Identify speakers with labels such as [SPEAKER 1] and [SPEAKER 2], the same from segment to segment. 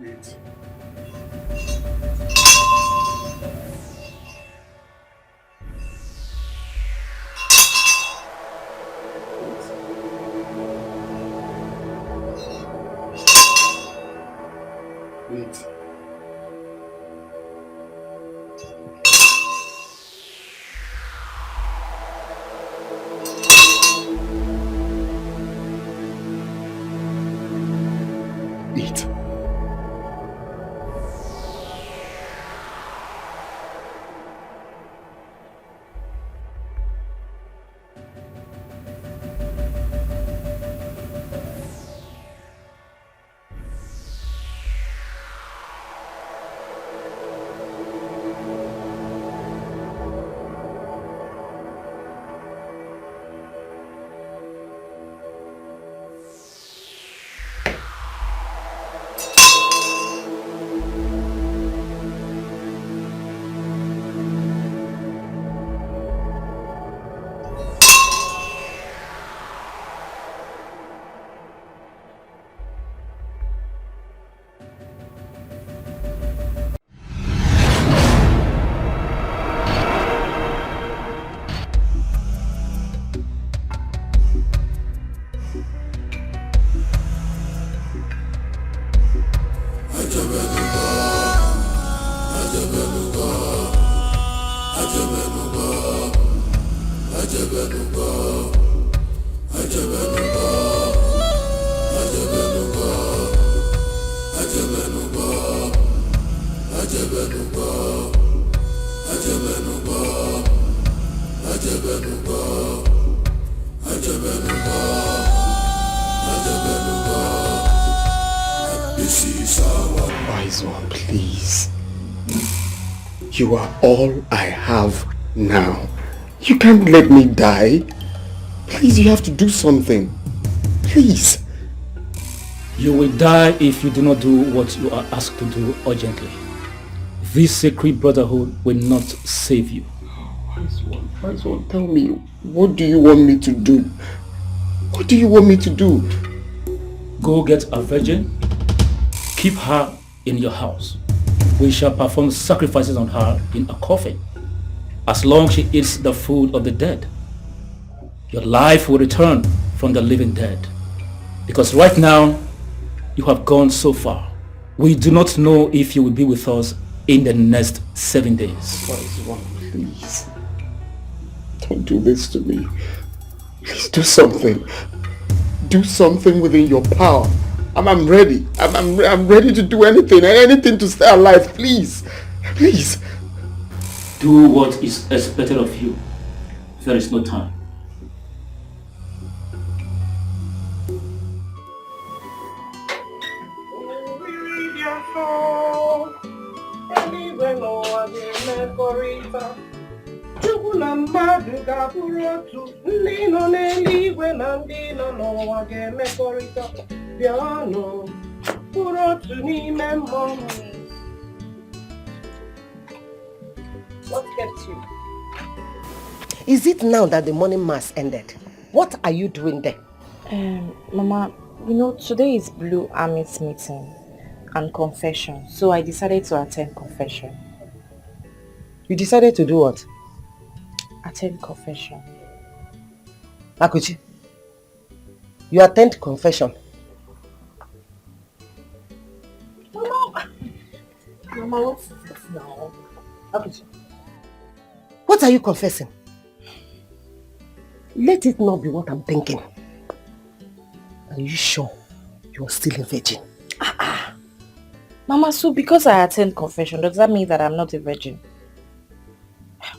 [SPEAKER 1] Wait. Wait. Wait. Wise one, please. You are all I have now. You can't let me die. Please, you have to do something. Please.
[SPEAKER 2] You will die if you do not do what you are asked to do urgently. This sacred brotherhood will not save you.
[SPEAKER 1] Wise one, tell me, what do you want me to do? What do you want me to do?
[SPEAKER 2] Go get a virgin, keep her in your house. We shall perform sacrifices on her in a coffin. As long as she eats the food of the dead, your life will return from the living dead. Because right now, you have gone so far. We do not know if you will be with us in the next 7 days.
[SPEAKER 1] Wise one, please. Don't do this to me. Please do something. Do something within your power. I'm ready. I'm ready to do anything to stay alive. Please. Please.
[SPEAKER 2] Do what is expected of you. There is no time.
[SPEAKER 3] Chukwu na mmadụ ga-abụrụ otu, ndị nọ n'eluigwe na ndị nọ n'ụwa ga-emekọrịta. Bịanụ, bụrụ otu n'ime mmụọ. What kept you?
[SPEAKER 4] Is it now that the morning mass ended? What are you doing there?
[SPEAKER 5] Mama, you know, today is Blue Army's meeting and confession, so I decided to attend confession.
[SPEAKER 4] You decided to do what?
[SPEAKER 5] Attend confession.
[SPEAKER 4] Akuchi, you attend confession.
[SPEAKER 5] Mama, what's this now?
[SPEAKER 4] Akuchi, what are you confessing? Let it not be what I'm thinking. Are you sure you're still a virgin?
[SPEAKER 5] Mama, so because I attend confession, does that mean that I'm not a virgin?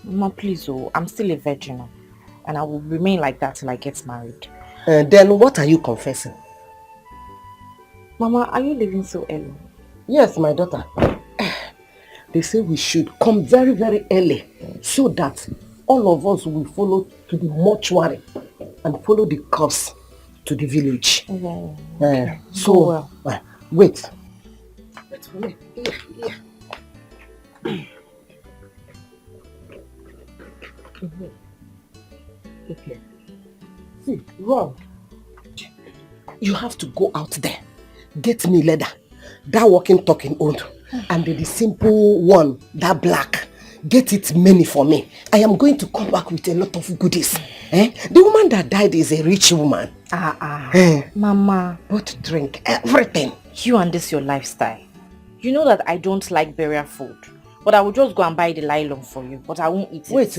[SPEAKER 5] Mama, please, I'm still a virgin, and I will remain like that till I get married.
[SPEAKER 4] Then what are you confessing?
[SPEAKER 5] Mama, are you leaving so early?
[SPEAKER 4] Yes, my daughter. They say we should come very, very early so that all of us will follow to the mortuary and follow the corpse to the village.
[SPEAKER 5] Okay.
[SPEAKER 4] So, wait. Wait for me. Okay. See, run. You have to go out there, get me leather, That walking talking old. And the simple one, that black. Get it many for me. I am going to come back with a lot of goodies. The woman that died is a rich woman.
[SPEAKER 5] Mama.
[SPEAKER 4] But drink, everything.
[SPEAKER 5] You and this your lifestyle. You know that I don't like burial food. But I will just go and buy the nylon for you. But I won't eat it.
[SPEAKER 4] Wait,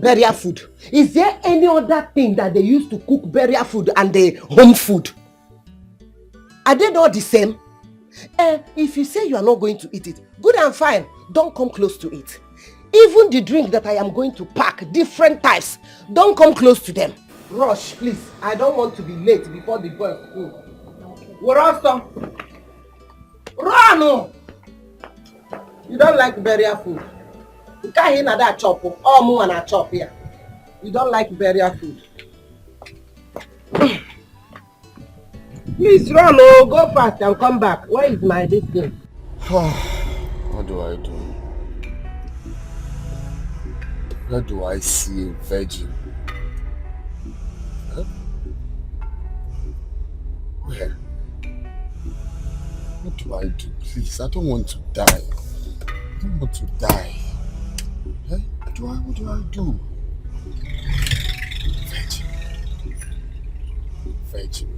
[SPEAKER 4] burial food. Is there any other thing that they use to cook burial food and the home food? Are they not the same? If you say you are not going to eat it, good and fine. Don't come close to it. Even the drink that I am going to pack, different types, don't come close to them. Rush, please. I don't want to be late before the boys go. Warasta. Run! You don't like burial food. You can't hear that chop. All more and a chop here. You don't like burial food. Please run, go fast and come back. Where is my big thing?
[SPEAKER 1] What do I do? Where do I see a virgin? Huh? Where? What do I do? Please, I don't want to die. I don't want to die. What do I do? Virgin. Virgin.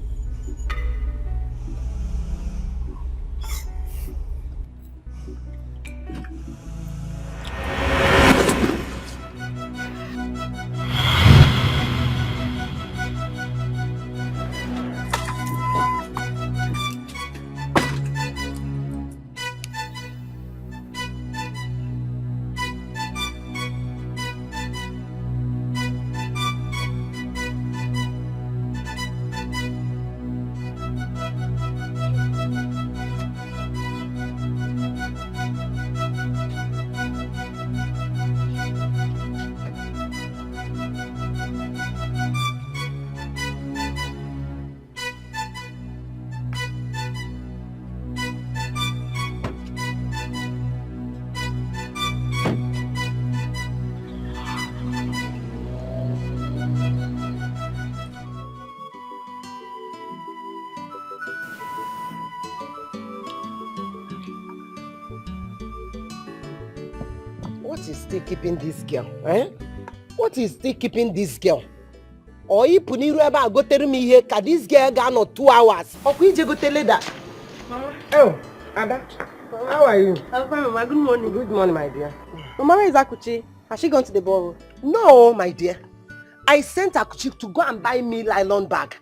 [SPEAKER 4] What is still keeping this girl? What is still keeping this girl? Or you put me rubber go tell me here, can this girl gone or 2 hours? Or could you go tell her that?
[SPEAKER 3] Mama.
[SPEAKER 4] Oh, Ada, how are you?
[SPEAKER 3] I'm fine, Mama. Good morning.
[SPEAKER 4] Good morning, my dear.
[SPEAKER 3] Mama, where is Akuchi? Has she gone to the ball?
[SPEAKER 4] No, my dear. I sent Akuchi to go and buy me nylon bag.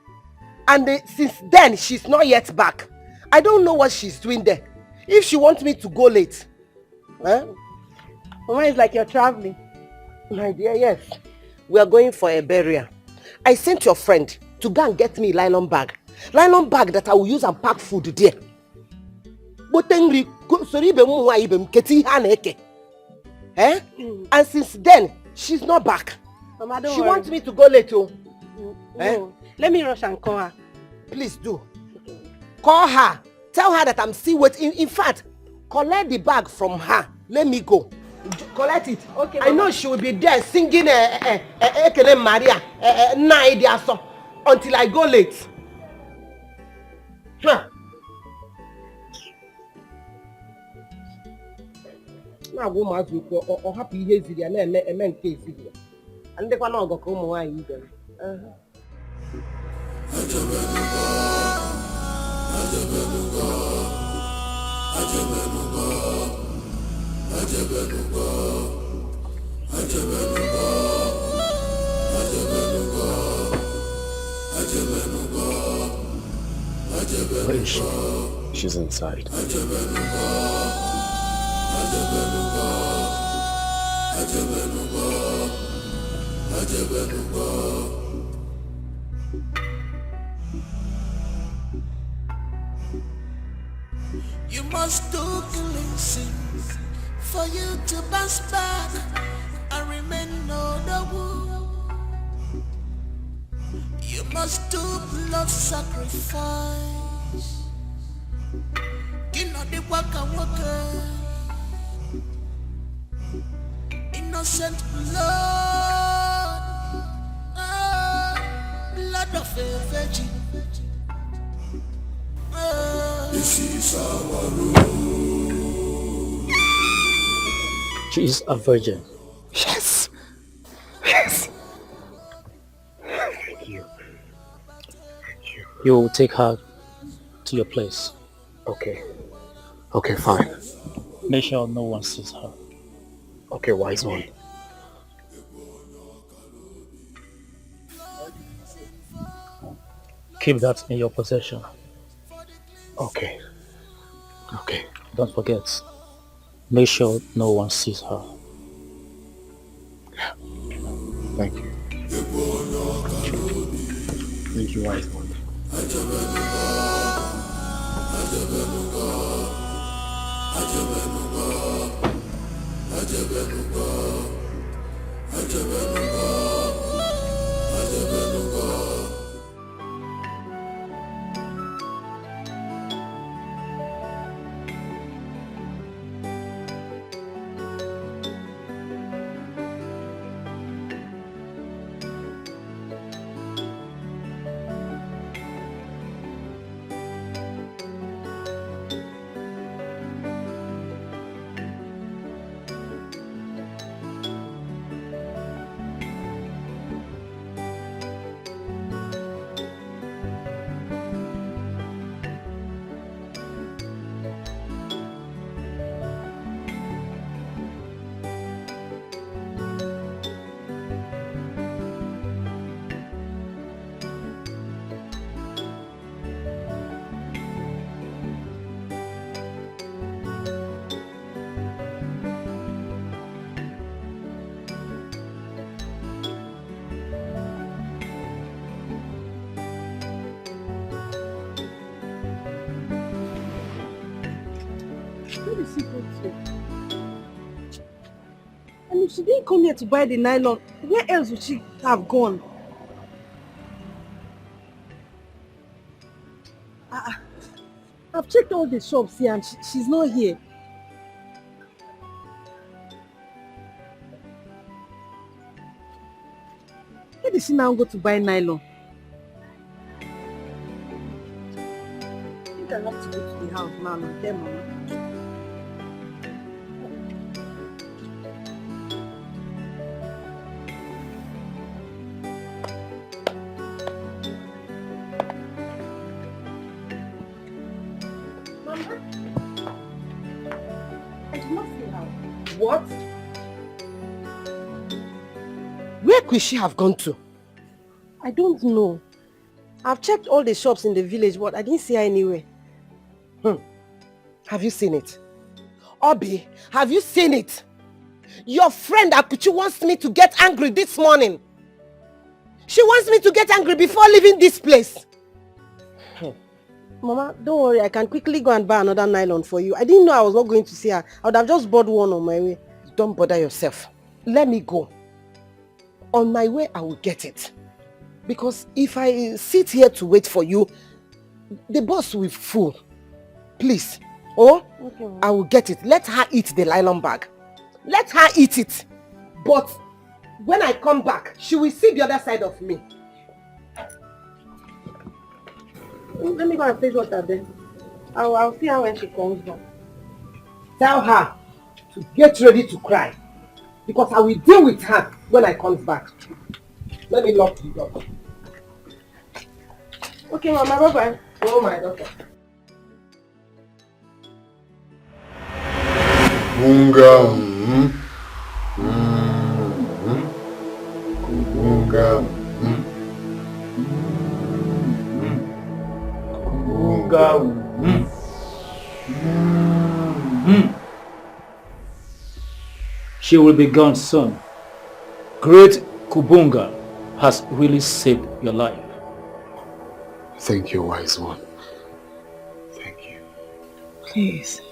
[SPEAKER 4] And since then, she's not yet back. I don't know what she's doing there. If she wants me to go late.
[SPEAKER 3] Mama, it's like you're traveling.
[SPEAKER 4] My dear, yes. We are going for a burial. I sent your friend to go and get me a nylon bag. Nylon bag that I will use and pack food there. And since then, she's not back.
[SPEAKER 3] Mama, don't
[SPEAKER 4] She
[SPEAKER 3] worry.
[SPEAKER 4] wants me to go late too.
[SPEAKER 3] No. Let me rush and call her.
[SPEAKER 4] Please do. Call her. Tell her that I'm still waiting. In fact, collect the bag from her. Let me go. Collect it.
[SPEAKER 3] Okay,
[SPEAKER 4] I know she will be there singing Ekele Maria Naidia song until I go late. Now go must be or happy here is the and case here. And they can not go come away either.
[SPEAKER 1] Where is she? She's inside.
[SPEAKER 6] You must do cleansing for you to bounce back and remain notable. You must do blood sacrifice. You know the waka waka. Innocent blood, blood of a virgin.
[SPEAKER 2] She is a virgin.
[SPEAKER 4] Yes. Yes. Thank you.
[SPEAKER 2] You will take her to your place.
[SPEAKER 1] Okay. Okay, fine.
[SPEAKER 2] Make sure no one sees her.
[SPEAKER 1] Okay, wise one.
[SPEAKER 2] Keep that in your possession.
[SPEAKER 1] Okay. Okay.
[SPEAKER 2] Don't forget. Make sure no one sees her.
[SPEAKER 1] Thank you. Thank you, wise one.
[SPEAKER 7] And if she didn't come here to buy the nylon, where else would she have gone? I've checked all the shops here and she's not here. Where did she now go to buy nylon? I think I have to go to the house now and tell Mama.
[SPEAKER 4] What? Where could she have gone to?
[SPEAKER 7] I don't know. I've checked all the shops in the village, but I didn't see her anywhere.
[SPEAKER 4] Have you seen it? Obi, have you seen it? Your friend Akuchi wants me to get angry this morning. She wants me to get angry before leaving this place.
[SPEAKER 7] Mama, don't worry. I can quickly go and buy another nylon for you. I didn't know I was not going to see her. I would have just bought one on my way.
[SPEAKER 4] Don't bother yourself. Let me go. On my way, I will get it. Because if I sit here to wait for you, the bus will full. Please. Oh,
[SPEAKER 7] okay, Mama.
[SPEAKER 4] I will get it. Let her eat the nylon bag. Let her eat it. But when I come back, she will see the other side of me.
[SPEAKER 7] Let me go and fetch water then. I'll see her when she comes back.
[SPEAKER 4] Tell her to get ready to cry. Because I will deal with her when I come back. Let me lock the door.
[SPEAKER 7] Okay, Mama, bye-bye.
[SPEAKER 4] Oh, my daughter.
[SPEAKER 1] Bunga. Bunga.
[SPEAKER 2] She will be gone soon. Great Kubunga has really saved your life.
[SPEAKER 1] Thank you, wise one. Thank you.
[SPEAKER 7] Please,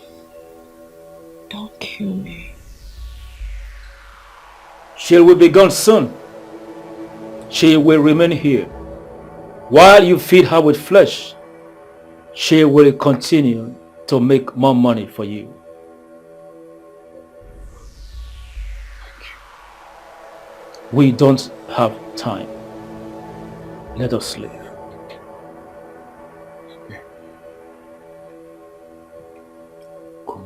[SPEAKER 7] don't kill me.
[SPEAKER 2] She will be gone soon. She will remain here. While you feed her with flesh, she will continue to make more money for you. We don't have time. Let us leave.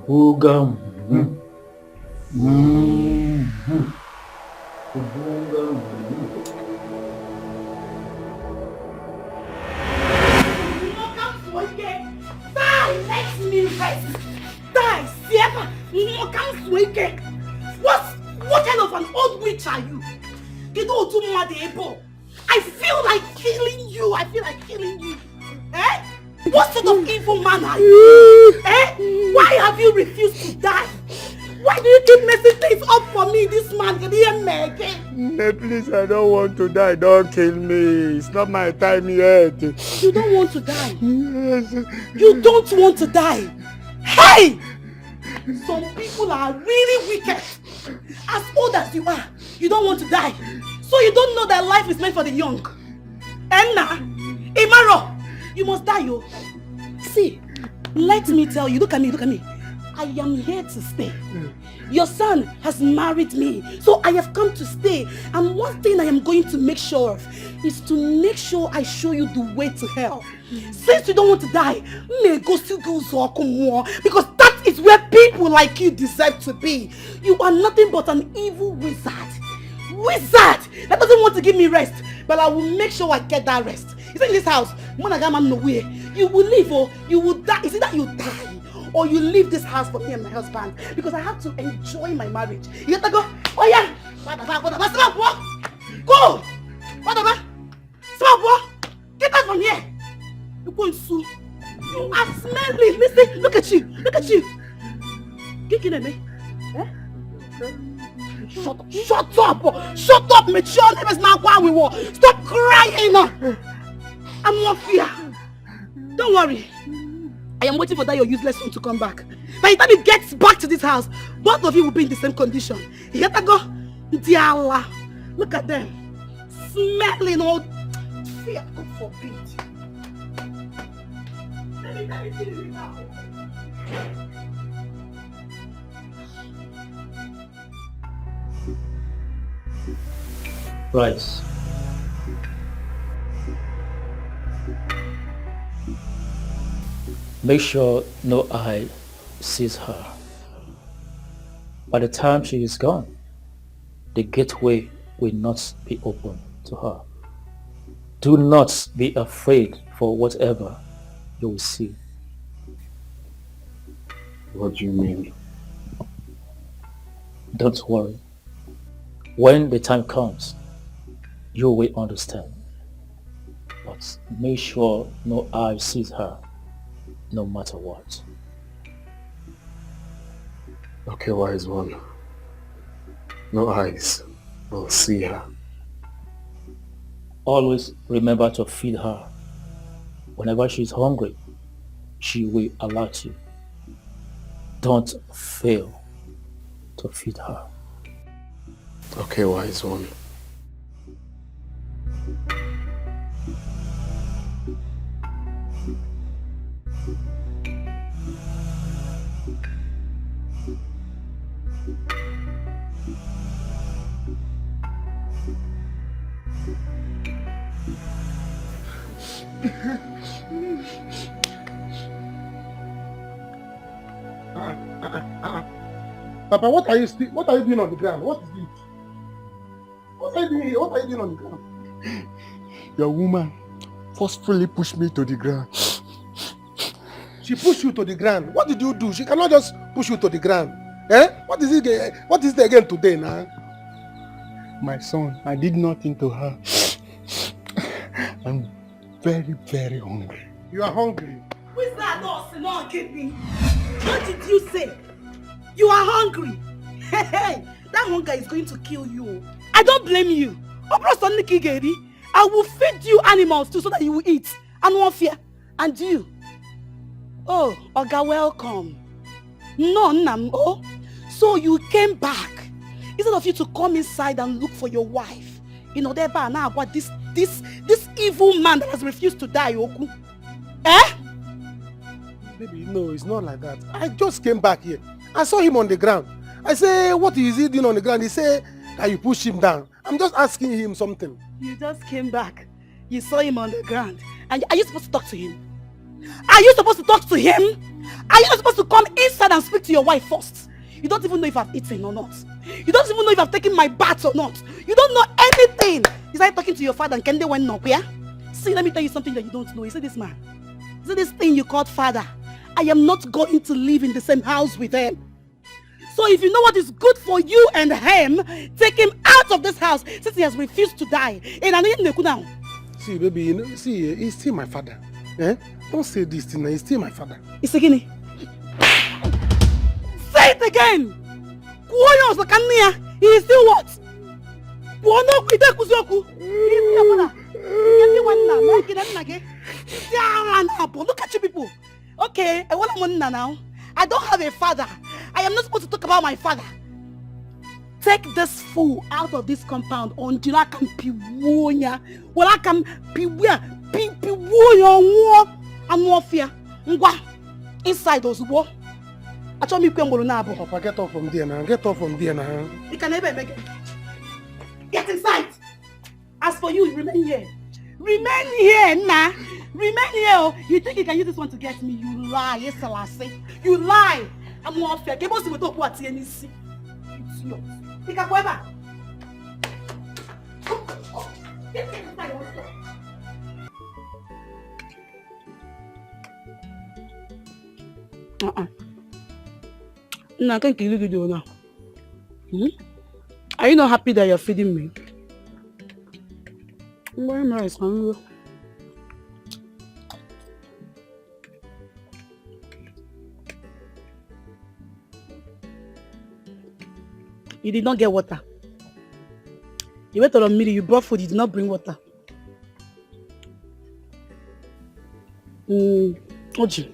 [SPEAKER 2] Ubunga.
[SPEAKER 6] Let me rest. Die, Siepa. What kind of an old witch are you? You don't do more than I feel like killing you. Eh? What sort of evil man are you? Eh? Why have you refused to die? Why do you keep messing things up for me, this man? Can you hear me again?
[SPEAKER 1] Nay, please, I don't want to die. Don't kill me. It's not my time yet.
[SPEAKER 6] You don't want to die?
[SPEAKER 1] Yes.
[SPEAKER 6] You don't want to die? Hey! Some people are really wicked. As old as you are, you don't want to die. So you don't know that life is meant for the young. Enna, Imaro, you must die, yo. See, let me tell you, look at me. I am here to stay. Your son has married me, so I have come to stay. And one thing I am going to make sure of is to make sure I show you the way to hell. Since you don't want to die, because that is where people like you deserve to be. You are nothing but an evil wizard. Wizard that doesn't want to give me rest, but I will make sure I get that rest. It's in this house. You will live or you will die. Is it that you die? Or you leave this house for me and my husband, because I have to enjoy my marriage. You have to go. Oh yeah. Go. Stop. Get out from here. You're going soon. You are smelly. Listen. Look at you. Get me. Eh? Shut up. Mature neighbors now while we walk. Stop crying. I'm not fear. Don't worry. I am waiting for that your useless son to come back. By the time he gets back to this house, both of you will be in the same condition. You have to go. Diala. Look at them. Smelling all. Fear, God forbid. Let me see this now.
[SPEAKER 2] Rice. Make sure no eye sees her. By the time she is gone, the gateway will not be open to her. Do not be afraid for whatever you will see.
[SPEAKER 1] What do you mean?
[SPEAKER 2] Don't worry. When the time comes, you will understand. But make sure no eye sees her, no matter what.
[SPEAKER 1] Okay, wise one. No eyes will see her.
[SPEAKER 2] Always remember to feed her. Whenever she is hungry, she will alert you. Don't fail to feed her.
[SPEAKER 1] Okay, wise one.
[SPEAKER 3] Papa, what are you doing on the ground? What is it? What are you doing on the ground?
[SPEAKER 1] Your woman forcefully pushed me to the ground.
[SPEAKER 3] She pushed you to the ground. What did you do? She cannot just push you to the ground. Eh? What is it again today now?
[SPEAKER 1] My son, I did nothing to her. I'm very, very hungry.
[SPEAKER 3] You are hungry.
[SPEAKER 6] Who is that nurse? Give me. What did you say? You are hungry. Hey, that hunger is going to kill you. I don't blame you. I will feed you animals too so that you will eat. And one fear. And you. Oh, Oga, welcome. No, Nam. Oh, so you came back. Instead of you to come inside and look for your wife. You know, now about this evil man that has refused to die, Oku. Eh?
[SPEAKER 3] Baby, no, it's not like that. I just came back here. I saw him on the ground. I say, what is he doing on the ground? He say that you push him down. I'm just asking him something.
[SPEAKER 6] You just came back. You saw him on the ground. And are you supposed to talk to him? Are you supposed to talk to him? Are you not supposed to come inside and speak to your wife first? You don't even know if I've eaten or not. You don't even know if I've taken my bath or not. You don't know anything. Is I talking to your father and Kende went up, yeah? See, let me tell you something that you don't know. You see this man? You see this thing you called father? I am not going to live in the same house with him. So if you know what is good for you and him, take him out of this house since he has refused to die. And I need to now.
[SPEAKER 3] See, baby, you know, see, he's still my father. Eh? Don't say this thing, he's still my father.
[SPEAKER 6] It's again. Say it again. He is still what? Look at you people. Okay, now. I don't have a father. I am not supposed to talk about my father. Take this fool out of this compound until I can piwonya. Well, I can piwonya. I'm warfare. Inside those walls. I told me
[SPEAKER 3] Papa, get off from there now. Get off from there now.
[SPEAKER 6] You can never make it. Get inside. As for you, remain here. Remain here, nah. Remain here. You think you can use this one to get me? You lie, yes, Selassie. You lie. I'm warfare. Get most of the what TNC. It's yours. Pick up whoever. Get inside also. No, I can't kill you now. Are you not happy that you're feeding me? Why am I hungry? You did not get water. You went on a meal, you brought food, you did not bring water. Oji.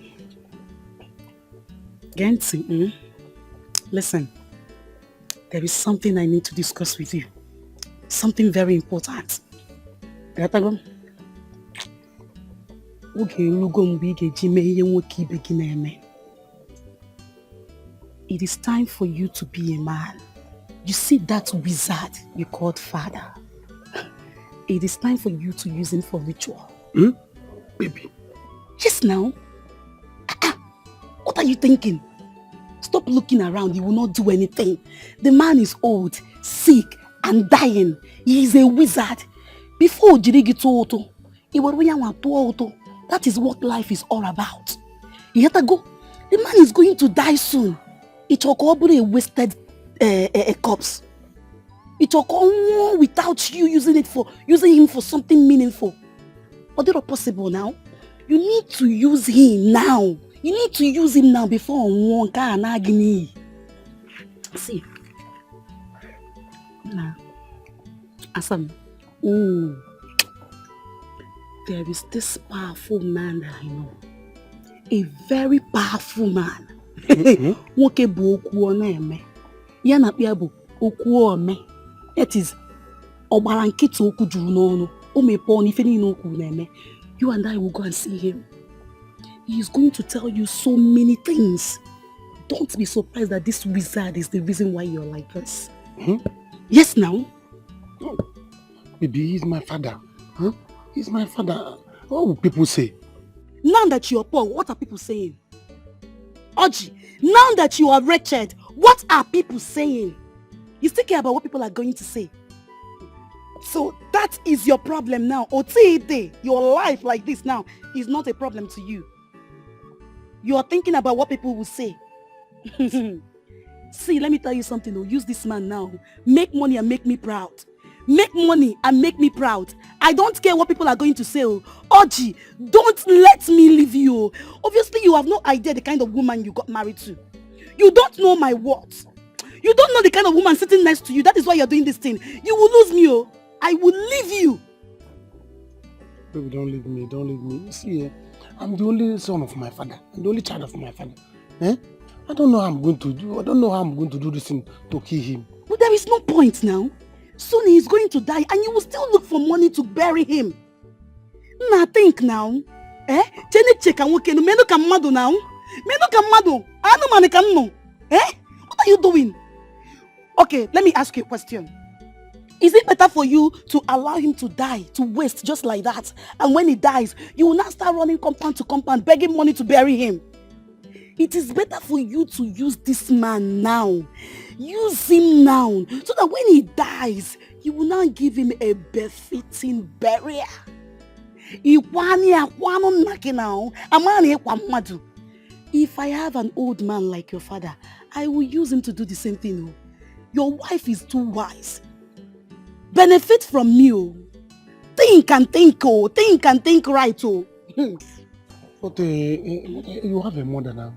[SPEAKER 6] Gensi, listen. There is something I need to discuss with you. Something very important. It is time for you to be a man. You see that wizard you called father? It is time for you to use him for ritual.
[SPEAKER 3] Baby.
[SPEAKER 6] Yes, now. What are you thinking? Stop looking around. He will not do anything. The man is old, sick, and dying. He is a wizard. Before Jirigito, that is what life is all about. Yetago, the man is going to die soon. It will probably a wasted corpse. It will come without you using him for something meaningful. But it's possible now. You need to use him now. You need to use him now before one can agony. See. Nah. Asam. There is this powerful man that I know. A very powerful man. Woke boku oneme. Yana piabu oku ome. It is Obarankito oku juru n'onu. Omepo ni feni no oku neme. You and I will go and see him. He is going to tell you so many things. Don't be surprised that this wizard is the reason why you're like this. Yes, now.
[SPEAKER 3] Oh, baby, he's my father. Huh? He's my father. What will people say?
[SPEAKER 6] Now that you are poor, what are people saying? Oji, now that you are wretched, what are people saying? You still care about what people are going to say. So that is your problem now. Otiite, your life like this now is not a problem to you. You are thinking about what people will say. See, let me tell you something. Use this man now. Make money and make me proud. Make money and make me proud. I don't care what people are going to say. Oji, don't let me leave you. Obviously, you have no idea the kind of woman you got married to. You don't know my words. You don't know the kind of woman sitting next to you. That is why you're doing this thing. You will lose me. I will leave you.
[SPEAKER 3] Baby, don't leave me. Don't leave me. See, I'm the only son of my father. I'm the only child of my father. I don't know how I'm going to do. I don't know how I'm going to do this thing to kill him.
[SPEAKER 6] But there is no point now. Soon he is going to die and you will still look for money to bury him. Now think now. What are you doing? Okay, let me ask you a question. Is it better for you to allow him to die, to waste just like that? And when he dies, you will now start running compound to compound, begging money to bury him. It is better for you to use this man now. Use him now, so that when he dies, you will now give him a befitting burial. If I have an old man like your father, I will use him to do the same thing. Your wife is too wise. Benefit from me. Think and think, think and think right.
[SPEAKER 3] But you have a mother now.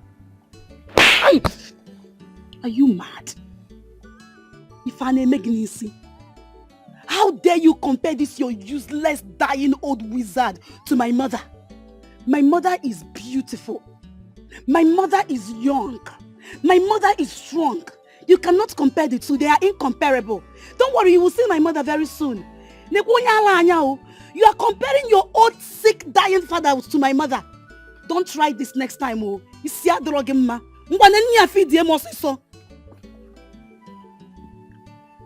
[SPEAKER 6] Are you mad? If I make easy, how dare you compare this your useless dying old wizard to my mother? My mother is beautiful. My mother is young. My mother is strong. You cannot compare the two. They are incomparable. Don't worry, you will see my mother very soon. You are comparing your old sick dying father to my mother. Don't try this next time. You see how drogema.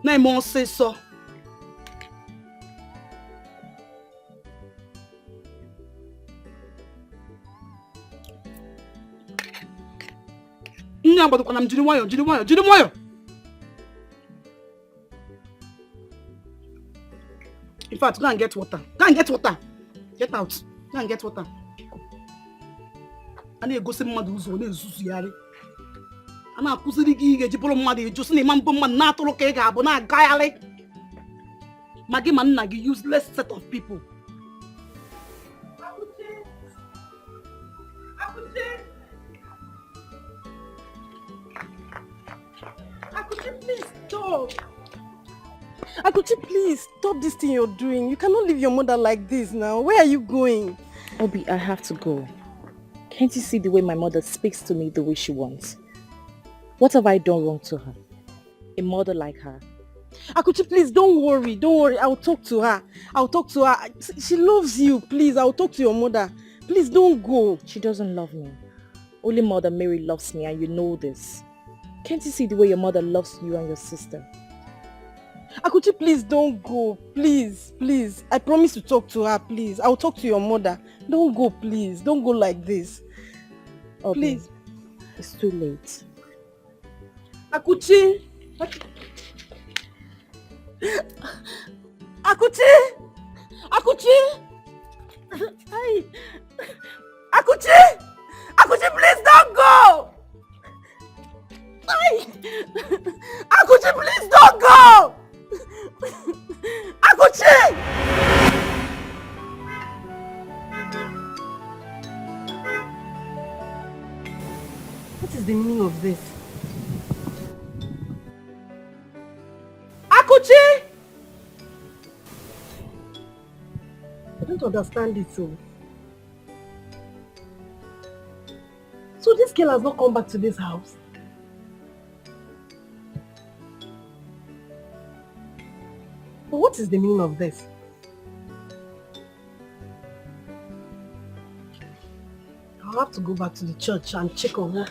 [SPEAKER 6] Name say so. Jiri wayo. In fact, go and get water. Go and get water. Get out. Go and get water. I need to go see mother who's on the I'm not going to get a mother. Just name man, not to look at a bona guy. Maggie man, a useless set of people. Please stop. Akuchi, please stop this thing you're doing. You cannot leave your mother like this now. Where are you going?
[SPEAKER 5] Obi, I have to go. Can't you see the way my mother speaks to me the way she wants? What have I done wrong to her? A mother like her.
[SPEAKER 6] Akuchi, please don't worry. Don't worry. I'll talk to her. She loves you. Please, I'll talk to your mother. Please don't go.
[SPEAKER 5] She doesn't love me. Only Mother Mary loves me, and you know this. Can't you see the way your mother loves you and your sister?
[SPEAKER 6] Akuchi, please don't go. Please, please. I promise to talk to her, please. I'll talk to your mother. Don't go, please. Don't go like this.
[SPEAKER 5] Obi,
[SPEAKER 6] please.
[SPEAKER 5] It's too late.
[SPEAKER 6] Akuchi! Akuchi! Akuchi! Hi! Akuchi! Akuchi, please don't go! Hi! Akuchi, please don't go! Akuchi! What is the meaning of this? Akuchi! I don't understand it so. So this girl has not come back to this house? But what is the meaning of this? I'll have to go back to the church and check on her.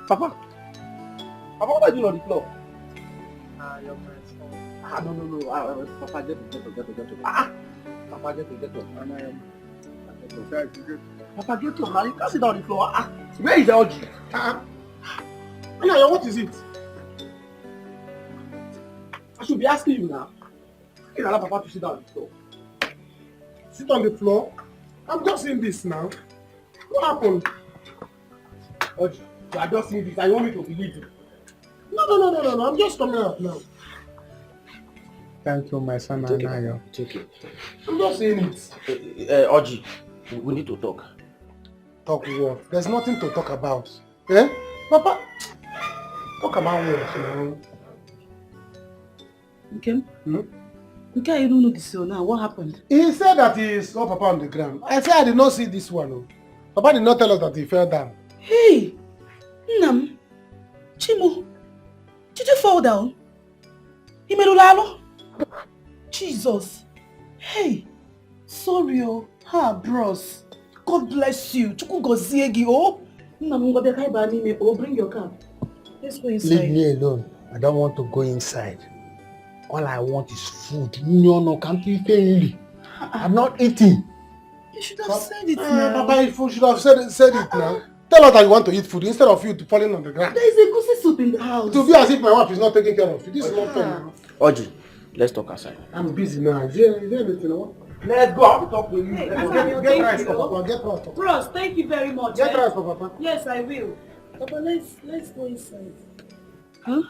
[SPEAKER 3] Papa, what are you doing on the floor? Your friend's phone. No. Papa, get up. Papa, get up. Papa, get up. Now you can't sit down on the floor. Where is the orgy? Anaya, what is it? I should be asking you now. You can allow Papa to sit down on the floor. Sit on the floor? I'm just seeing this now. What happened? Orgy. You are just seeing this and you want me to believe you. No. I'm just coming out now.
[SPEAKER 8] Thank you, my son Anayo.
[SPEAKER 3] Take it. I'm just saying it.
[SPEAKER 9] Oji,
[SPEAKER 8] We need to talk.
[SPEAKER 3] Talk what? There's nothing to talk about. Eh? Papa, talk about what, you know?
[SPEAKER 6] Okay. Okay, you don't know this now. What happened?
[SPEAKER 3] He said that he saw Papa on the ground. I said I did not see this one. Oh. Papa did not tell us that he fell down.
[SPEAKER 6] Hey! Nam! Chimo! Did you fall down? Imelulalo? Jesus! Hey! Sorry, oh. Ha, bros. God bless you. Chuku goziegi, oh. Nam, bring your car. Let's go inside.
[SPEAKER 3] Leave me alone. I don't want to go inside. All I want is food. No, can't you feel? I'm not eating.
[SPEAKER 6] You should have said it now.
[SPEAKER 3] Papa, you should have said it now. Tell us that you want to eat food instead of you falling on the ground.
[SPEAKER 6] There is a goosey soup in the house.
[SPEAKER 3] To be as if my wife is not taking care of you. This is not fair now.
[SPEAKER 8] Oji, let's talk outside.
[SPEAKER 3] I'm busy now. Is there anything? Let's go. I have to talk with you.
[SPEAKER 6] Hey,
[SPEAKER 3] Get rice, Papa. Get rice.
[SPEAKER 6] Bros, thank you very much.
[SPEAKER 3] Get rice, Papa.
[SPEAKER 6] Yes, I will. Papa, let's go inside. Huh?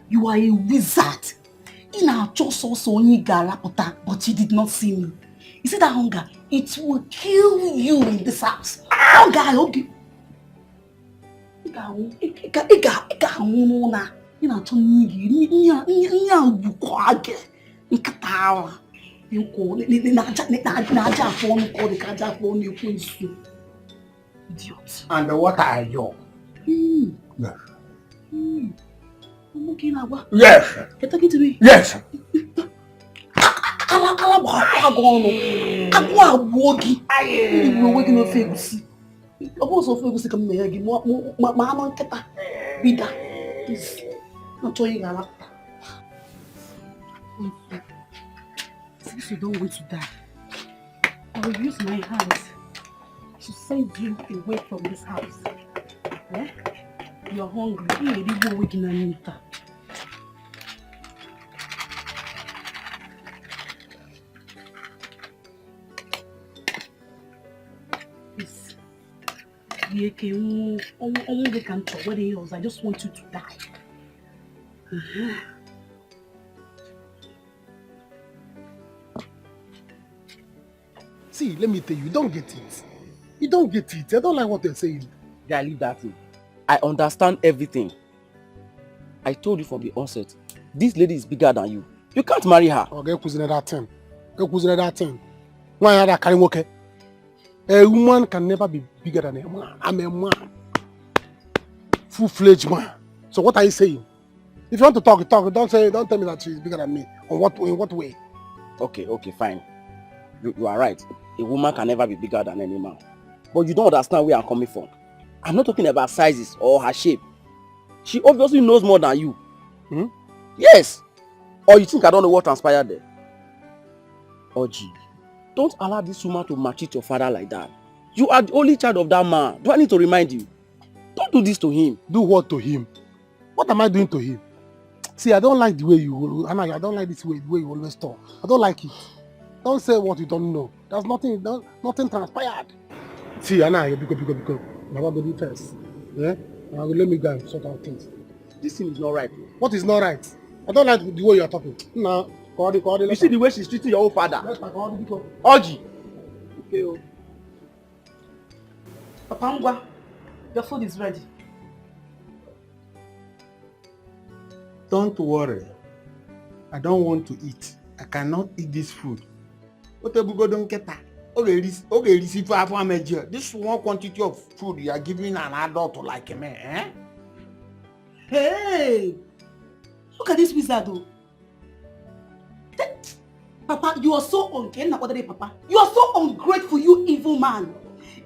[SPEAKER 6] You are a wizard. In our just also but you did not see me. You see that hunger? It will kill you in this house. Hunger, okay. Idiot.
[SPEAKER 3] And what are you? Yes. Yes.
[SPEAKER 6] You're talking to me?
[SPEAKER 3] Yes.
[SPEAKER 6] Since you don't want to die, I will use my hands to send you away from this house. Eh? You're hungry. Please. I just want you to die.
[SPEAKER 3] See, let me tell you, you don't get it. You don't get it. I don't like what they're saying.
[SPEAKER 8] Yeah, leave that thing. I understand everything. I told you from the onset, this lady is bigger than you. You can't marry her.
[SPEAKER 3] Oh, get cuisine that thing. Get cuisine that thing. Why are that carrying work? A woman can never be bigger than a man. I'm a man. Full-fledged man. So what are you saying? If you want to talk, talk. Don't tell me that she's bigger than me. In what way?
[SPEAKER 8] Okay, fine. You are right. A woman can never be bigger than any man. But you don't understand where I'm coming from. I'm not talking about sizes or her shape. She obviously knows more than you.
[SPEAKER 3] Hmm?
[SPEAKER 8] Yes. Or you think I don't know what transpired there? Oji, don't allow this woman to maltreat your father like that. You are the only child of that man. Do I need to remind you? Don't do this to him.
[SPEAKER 3] Do what to him? What am I doing to him? See, I don't like the way you... I don't like this way you always talk. I don't like it. Don't say what you don't know. There's nothing transpired. See, Anna, because. Baba baby first. Yeah? Now let me go and sort out things.
[SPEAKER 8] This thing is not right.
[SPEAKER 3] What is not right? I don't like the way you are talking. No.
[SPEAKER 8] You see the way she's treating your own father.
[SPEAKER 3] Oji.
[SPEAKER 6] Okay. Oh. Papa Ngwa, your food is ready.
[SPEAKER 3] Don't worry. I don't want to eat. I cannot eat this food. This small quantity of food you are giving an adult like me, eh?
[SPEAKER 6] Hey! Look at this wizard though. Papa, you are so ungrateful. Papa. You are so ungrateful, you evil man.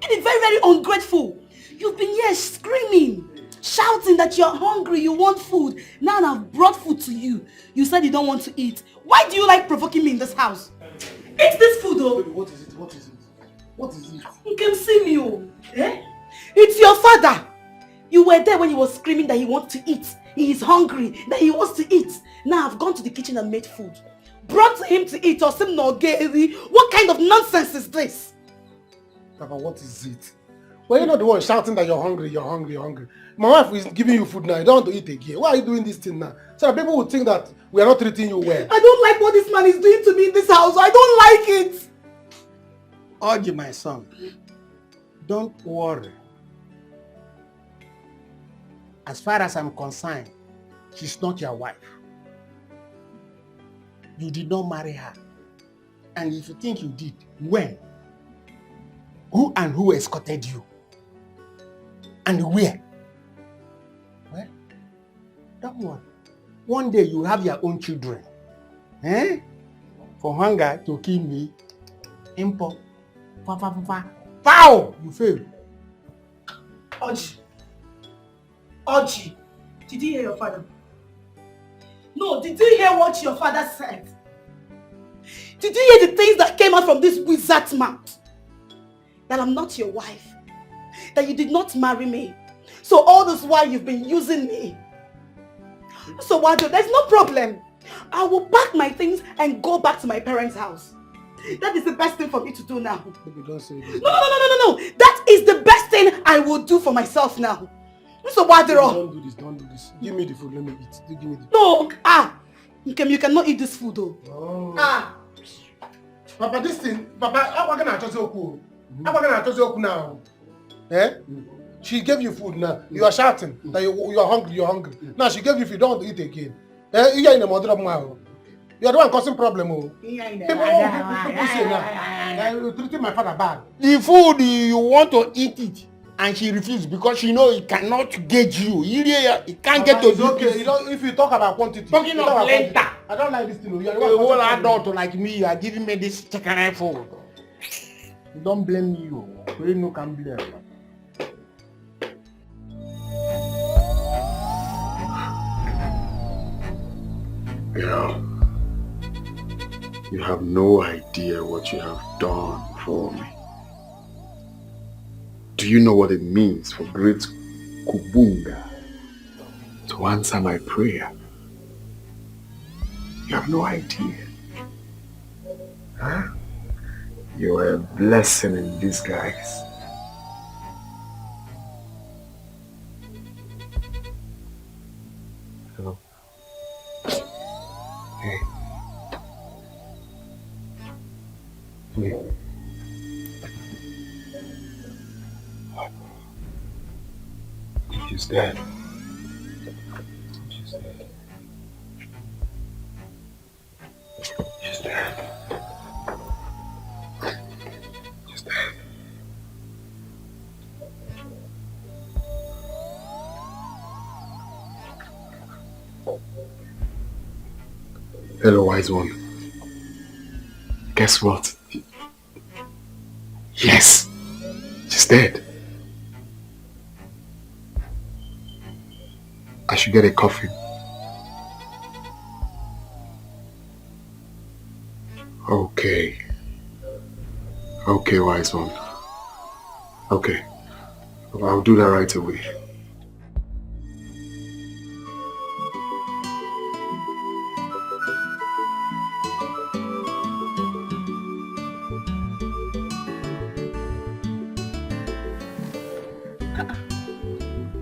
[SPEAKER 6] It is very, very ungrateful. You've been here screaming, shouting that you're hungry, you want food. Now I've brought food to you. You said you don't want to eat. Why do you like provoking me in this house? Eat this food though.
[SPEAKER 3] What is it?
[SPEAKER 6] You can see me, oh. Eh? It's your father. You were there when he was screaming that he wants to eat. He is hungry, that he wants to eat. Now I've gone to the kitchen and made food. Brought him to eat or some nogeri. What kind of nonsense is this?
[SPEAKER 3] Papa, what is it? Well, you're not the one shouting that you're hungry, you're hungry, you're hungry. My wife is giving you food now. You don't want to eat again. Why are you doing this thing now? So that people will think that we are not treating you well.
[SPEAKER 6] I don't like what this man is doing to me in this house. I don't like it.
[SPEAKER 3] Oji, my son, don't worry. As far as I'm concerned, she's not your wife. You did not marry her. And if you think you did, when? Who and who escorted you? And where? Well, don't worry. One day you have your own children. Eh? For hunger to kill me, impo. Pow! You fail.
[SPEAKER 6] Oji. Oji. Did you hear your father? No, did you hear what your father said? Did you hear the things that came out from this wizard's mouth? That I'm not your wife. That you did not marry me. So all this while you've been using me. So Wado, there's no problem. I will pack my things and go back to my parents' house. That is the best thing for me to do now.
[SPEAKER 3] Baby, don't say this.
[SPEAKER 6] No. That is the best thing I will do for myself now. So Wado.
[SPEAKER 3] Don't do this. Give me the food, let me eat. Give me the food.
[SPEAKER 6] No, you cannot eat this food though.
[SPEAKER 3] Oh. Papa, this thing, Papa, how am I going to you? How am I going to you now? Eh? She gave you food now. You are shouting that you are hungry, Now she gave you food, you don't want to eat again. Eh? You are in the mother of my. You are the one causing problem. People say now, you're treating my father bad.
[SPEAKER 1] The food you want to eat it, and she refused because she know it cannot get you. It can't get to you.
[SPEAKER 3] Okay. If you talk about quantity.
[SPEAKER 1] Talking of later.
[SPEAKER 3] I don't like this thing.
[SPEAKER 1] You are the whole adult like me. You are giving me this chicken food. Don't blame me. You really no can blame.
[SPEAKER 9] You have no idea what you have done for me. Do you know what it means for great Kubunga to answer my prayer? You have no idea. Huh? You are a blessing in disguise. Hello? Hey. Hey. He's dead. She's dead. She's dead. She's dead. Hello, wise one. Guess what? Yes, she's dead. I should get a coffin. Okay. Okay, wise one. Okay. I'll do that right away.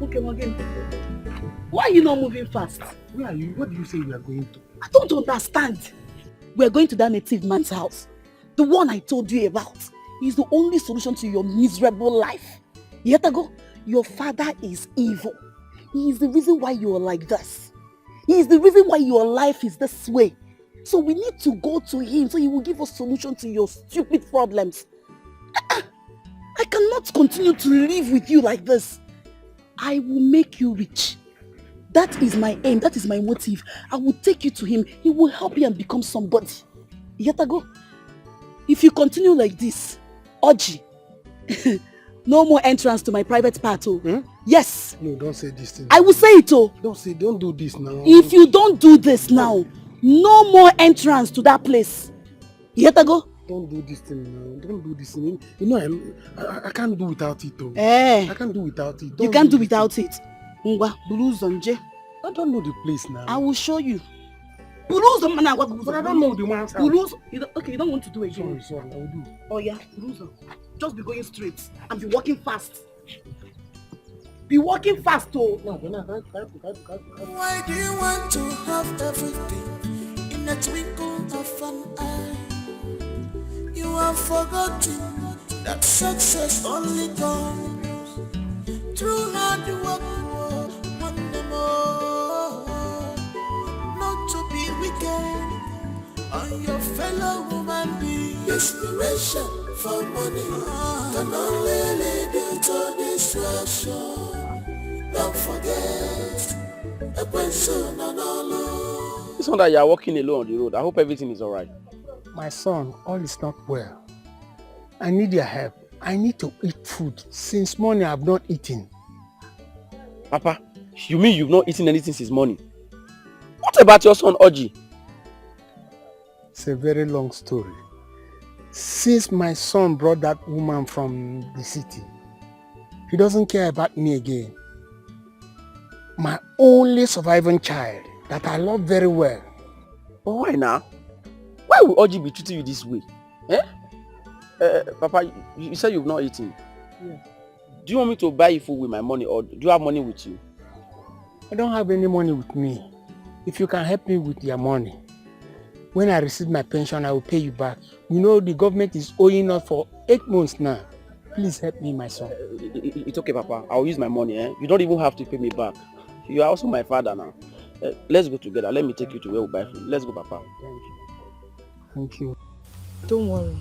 [SPEAKER 6] Okay, Morgan. Why are you not moving fast?
[SPEAKER 3] Where are you? What do you say we are going to?
[SPEAKER 6] I don't understand. We're going to that native man's house. The one I told you about. He's the only solution to your miserable life. Yetago, your father is evil. He is the reason why you are like this. He is the reason why your life is this way. So we need to go to him so he will give us solution to your stupid problems. I cannot continue to live with you like this. I will make you rich. That is my aim. That is my motive. I will take you to him. He will help you and become somebody. Yetago, if you continue like this, Oji, no more entrance to my private part. Yes.
[SPEAKER 3] No, don't say this thing.
[SPEAKER 6] I will say it.
[SPEAKER 3] Don't do this now.
[SPEAKER 6] If you don't do this now, no more entrance to that place. Yetago?
[SPEAKER 3] Don't do this thing now. Don't do this thing. You know, I can't do without it though.
[SPEAKER 6] I
[SPEAKER 3] can't do without it.
[SPEAKER 6] You can't do without it. Ngwa, Buluzonje.
[SPEAKER 3] I don't know the place now.
[SPEAKER 6] I will show you. Buluzo, man,
[SPEAKER 3] but I don't know the man's house.
[SPEAKER 6] Buluzo, okay, you don't want to do it again.
[SPEAKER 3] Sorry, I will do.
[SPEAKER 6] Oh yeah, Buluzo. Just be going straight and be walking fast. Be walking fast, oh.
[SPEAKER 3] No.
[SPEAKER 10] Why do you want to have everything in a twinkle of an eye? You have forgotten that success only comes through hard work. One more, not to be wicked on your fellow woman being. Desperation for money can only lead you to destruction. Don't forget a person and all.
[SPEAKER 8] This one that you are walking alone on the road, I hope everything is alright.
[SPEAKER 3] My son, all is not well. I need your help. I need to eat food. Since morning I have not eaten.
[SPEAKER 8] Papa, you mean you've not eaten anything since morning? What about your son, Oji?
[SPEAKER 3] It's a very long story. Since my son brought that woman from the city, he doesn't care about me again. My only surviving child that I love very well.
[SPEAKER 8] But why now? Why would Oji be treating you this way? Eh? Papa, you said you've not eaten.
[SPEAKER 3] Yeah.
[SPEAKER 8] Do you want me to buy you food with my money, or do you have money with you?
[SPEAKER 3] I don't have any money with me. If you can help me with your money, when I receive my pension, I will pay you back. You know the government is owing us for 8 months now. Please help me, my son.
[SPEAKER 8] It's okay, Papa. I'll use my money. You don't even have to pay me back. You are also my father now. Let's go together. Let me take you to where we buy food. Let's go, Papa.
[SPEAKER 3] Thank you. Thank you.
[SPEAKER 6] Don't worry.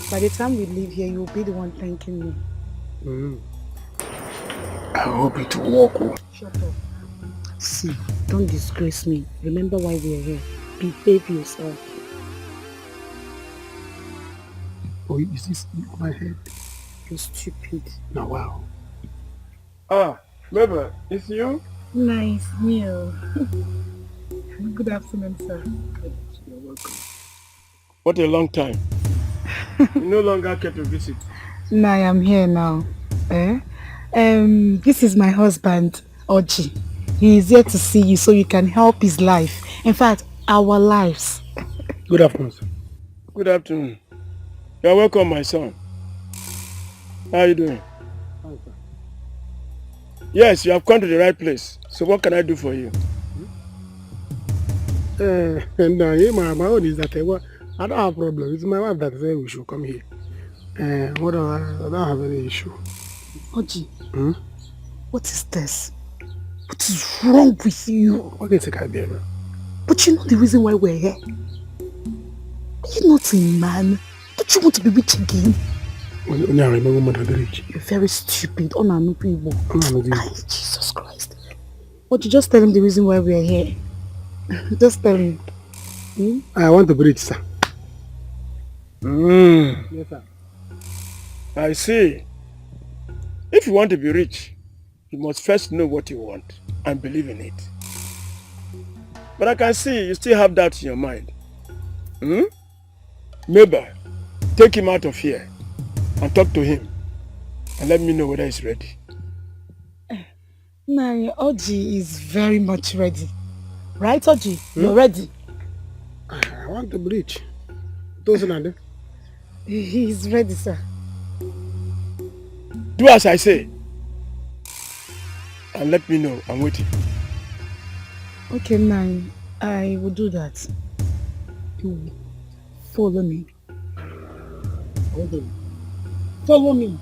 [SPEAKER 6] By the time we leave here, you'll be the one thanking me.
[SPEAKER 1] I hope it will work.
[SPEAKER 6] Shut up. See, don't disgrace me. Remember why we're here. Behave yourself.
[SPEAKER 3] Oh, is this my head?
[SPEAKER 6] You're stupid.
[SPEAKER 3] No, wow.
[SPEAKER 11] Ah, baby, it's you?
[SPEAKER 6] Nice meal. Good afternoon, sir.
[SPEAKER 11] You're welcome. What a long time. You no longer care to visit.
[SPEAKER 6] No, I am here now. This is my husband, Oji. He is here to see you so you can help his life. In fact, our lives.
[SPEAKER 11] Good afternoon, sir. Good afternoon. You're welcome, my son. How are you doing? Yes, you have come to the right place. So what can I do for you?
[SPEAKER 3] My own is that I don't have a problem. It's my wife that said we should come here. I don't have any issue.
[SPEAKER 6] Oji, what is this? What is wrong with you?
[SPEAKER 3] What is it,
[SPEAKER 6] But you know the reason why we're here. Are you not a man? Don't you want to be rich again? You're very stupid. Jesus Christ. But you just tell him the reason why we're here. Just tell him.
[SPEAKER 3] I want to be rich, sir.
[SPEAKER 11] Yes, sir. I see. If you want to be rich, you must first know what you want and believe in it. But I can see you still have that in your mind. Maybe take him out of here and talk to him and let me know whether he's ready.
[SPEAKER 6] Nah, Oji is very much ready. Right, Oji? You're ready?
[SPEAKER 3] I want to be rich.
[SPEAKER 6] He's ready, sir.
[SPEAKER 11] Do as I say. And let me know. I'm waiting.
[SPEAKER 6] Okay, Nine. I will do that. You follow me. Follow me.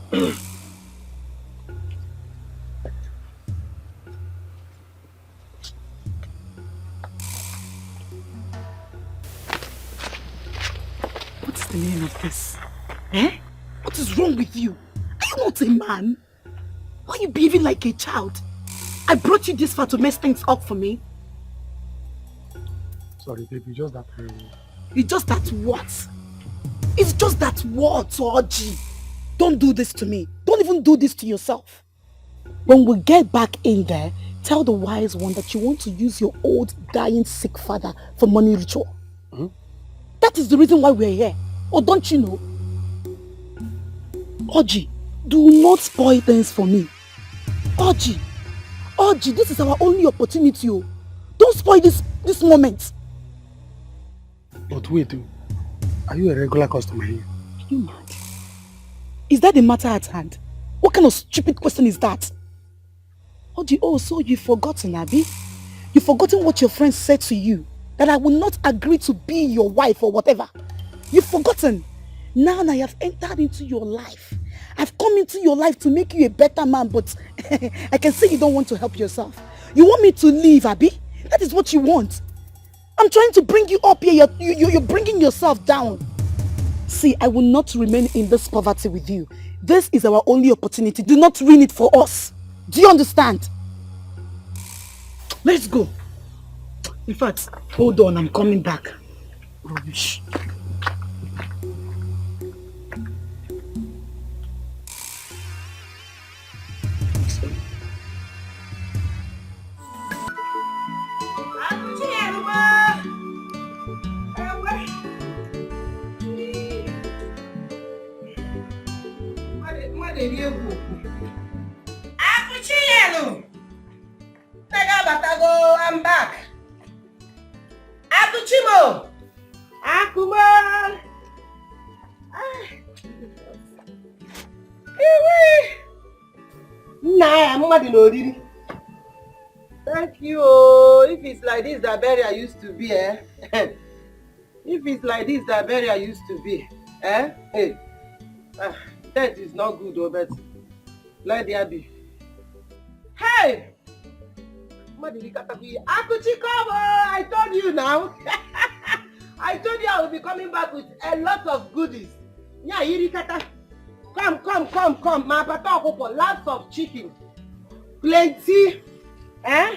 [SPEAKER 6] What's the meaning of this? What is wrong with you? Are you not a man? Why are you behaving like a child? I brought you this far to mess things up for me.
[SPEAKER 3] Sorry, baby, just that.
[SPEAKER 6] It's just that what? It's just that what, Oji? Don't do this to me. Don't even do this to yourself. When we get back in there, tell the wise one that you want to use your old dying sick father for money ritual. That is the reason why we're here. Or don't you know? Oji, do not spoil things for me. Oji, this is our only opportunity. Don't spoil this moment.
[SPEAKER 3] But wait, are you a regular customer here?
[SPEAKER 6] Are you mad? Is that the matter at hand? What kind of stupid question is that? Oh, so you've forgotten, Abby? You've forgotten what your friend said to you? That I will not agree to be your wife or whatever. You've forgotten. Now I have entered into your life. I've come into your life to make you a better man, but I can see you don't want to help yourself. You want me to leave, Abby? That is what you want. I'm trying to bring you up here. You're bringing yourself down. See, I will not remain in this poverty with you. This is our only opportunity. Do not ruin it for us. Do you understand? Let's go. In fact, hold on, I'm coming back. Rubbish.
[SPEAKER 4] I'm back. Akuchimo. Akuma. Nah, I'm not in Oriri. Thank you. If it's like this, the berry I used to be, eh? If it's like this, the berry I used to be, eh? Hey. That is not good, but let there be. Hey! Akuchi, come on! I told you now. I told you I will be coming back with a lot of goodies. Yeah, Irikata. Come. My pata lots of chicken. Plenty. Eh?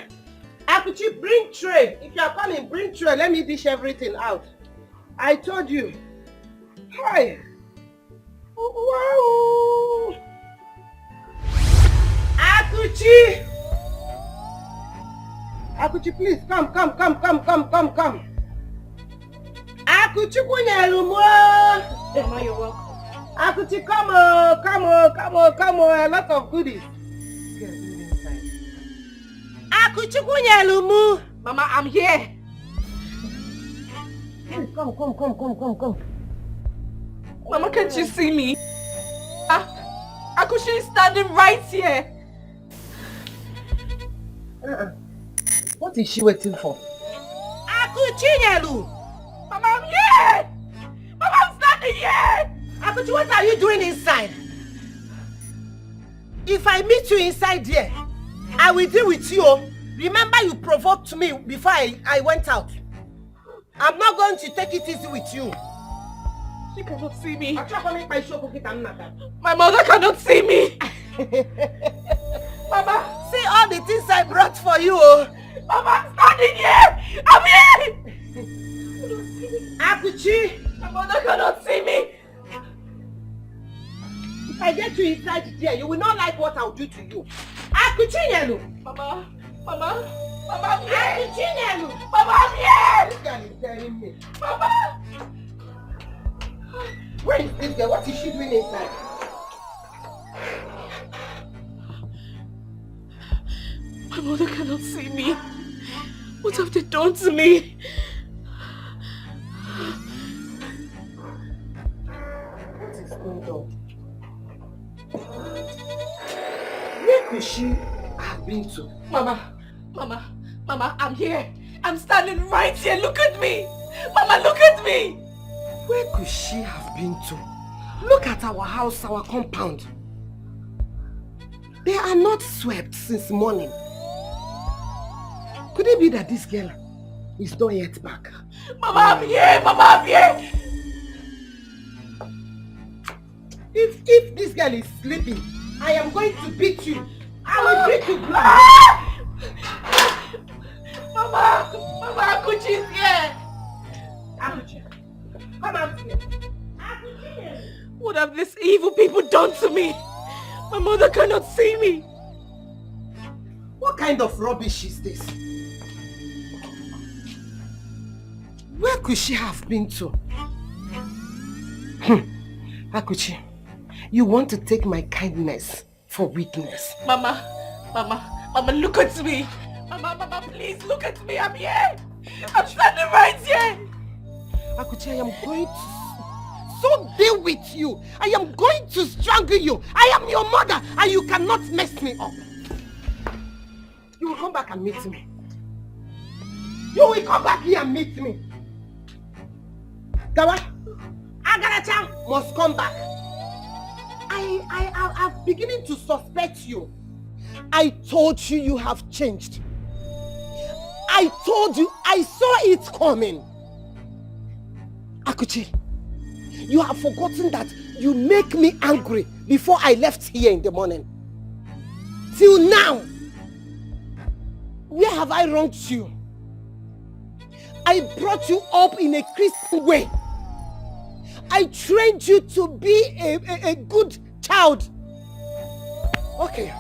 [SPEAKER 4] Akuchi, bring tray. If you are coming, bring tray. Let me dish everything out. I told you. Hi. Wow. Akuchi. Akuchi, please, come. Akuchi, Mama, you're welcome. Akuchi, come on, a lot of goodies. Akuchi, Mama, I'm here. Come.
[SPEAKER 12] Mama, can't you see me? Akuchi is standing right here.
[SPEAKER 4] What is she waiting for? Akuchi,
[SPEAKER 12] Mama, I'm here! Mama, I'm standing here!
[SPEAKER 4] Akuchi, what are you doing inside? If I meet you inside here, I will deal with you. Remember you provoked me before I went out. I'm not going to take it easy with you.
[SPEAKER 12] She cannot see me.
[SPEAKER 4] My mother cannot see me. Mama, see all the things I brought for you.
[SPEAKER 12] Mama, I'm standing here! I'm here!
[SPEAKER 4] Akuchi!
[SPEAKER 12] My mother cannot see me!
[SPEAKER 4] If I get you inside there, you will not like what I'll do to you. Akuchi Nelu!
[SPEAKER 12] Mama, I'm here!
[SPEAKER 4] Akuchi Nelu!
[SPEAKER 12] Mama, I'm here!
[SPEAKER 4] This girl is telling me.
[SPEAKER 12] Mama!
[SPEAKER 4] Where is this girl? What is she doing inside?
[SPEAKER 12] My mother cannot see me. What have they done to me?
[SPEAKER 4] What is going on? Where could she have been to?
[SPEAKER 12] Mama, I'm here. I'm standing right here. Look at me. Mama, look at me.
[SPEAKER 4] Where could she have been to? Look at our house, our compound. They are not swept since morning. Could it be that this girl is not yet back?
[SPEAKER 12] Mama, I'm here! Mama, I'm here!
[SPEAKER 4] If this girl is sleeping, I am going to beat you. I will beat you blind.
[SPEAKER 12] Mama, Akuchi is here.
[SPEAKER 4] Akuchi, come out here. Akuchi.
[SPEAKER 12] What have these evil people done to me? My mother cannot see me.
[SPEAKER 4] What kind of rubbish is this? Where could she have been to? Akuchi, you want to take my kindness for weakness.
[SPEAKER 12] Mama, look at me. Mama, please look at me. I'm here. I'm standing right here.
[SPEAKER 4] Akuchi, I am going to so deal with you. I am going to strangle you. I am your mother and you cannot mess me up. You will come back and meet me. You will come back here and meet me. Gawa, Agaracha must come back. I'm beginning to suspect you. I told you you have changed. I told you, I saw it coming. Akuchi, you have forgotten that you make me angry before I left here in the morning. Till now, where have I wronged you? I brought you up in a Christian way. I trained you to be a good child. Okay.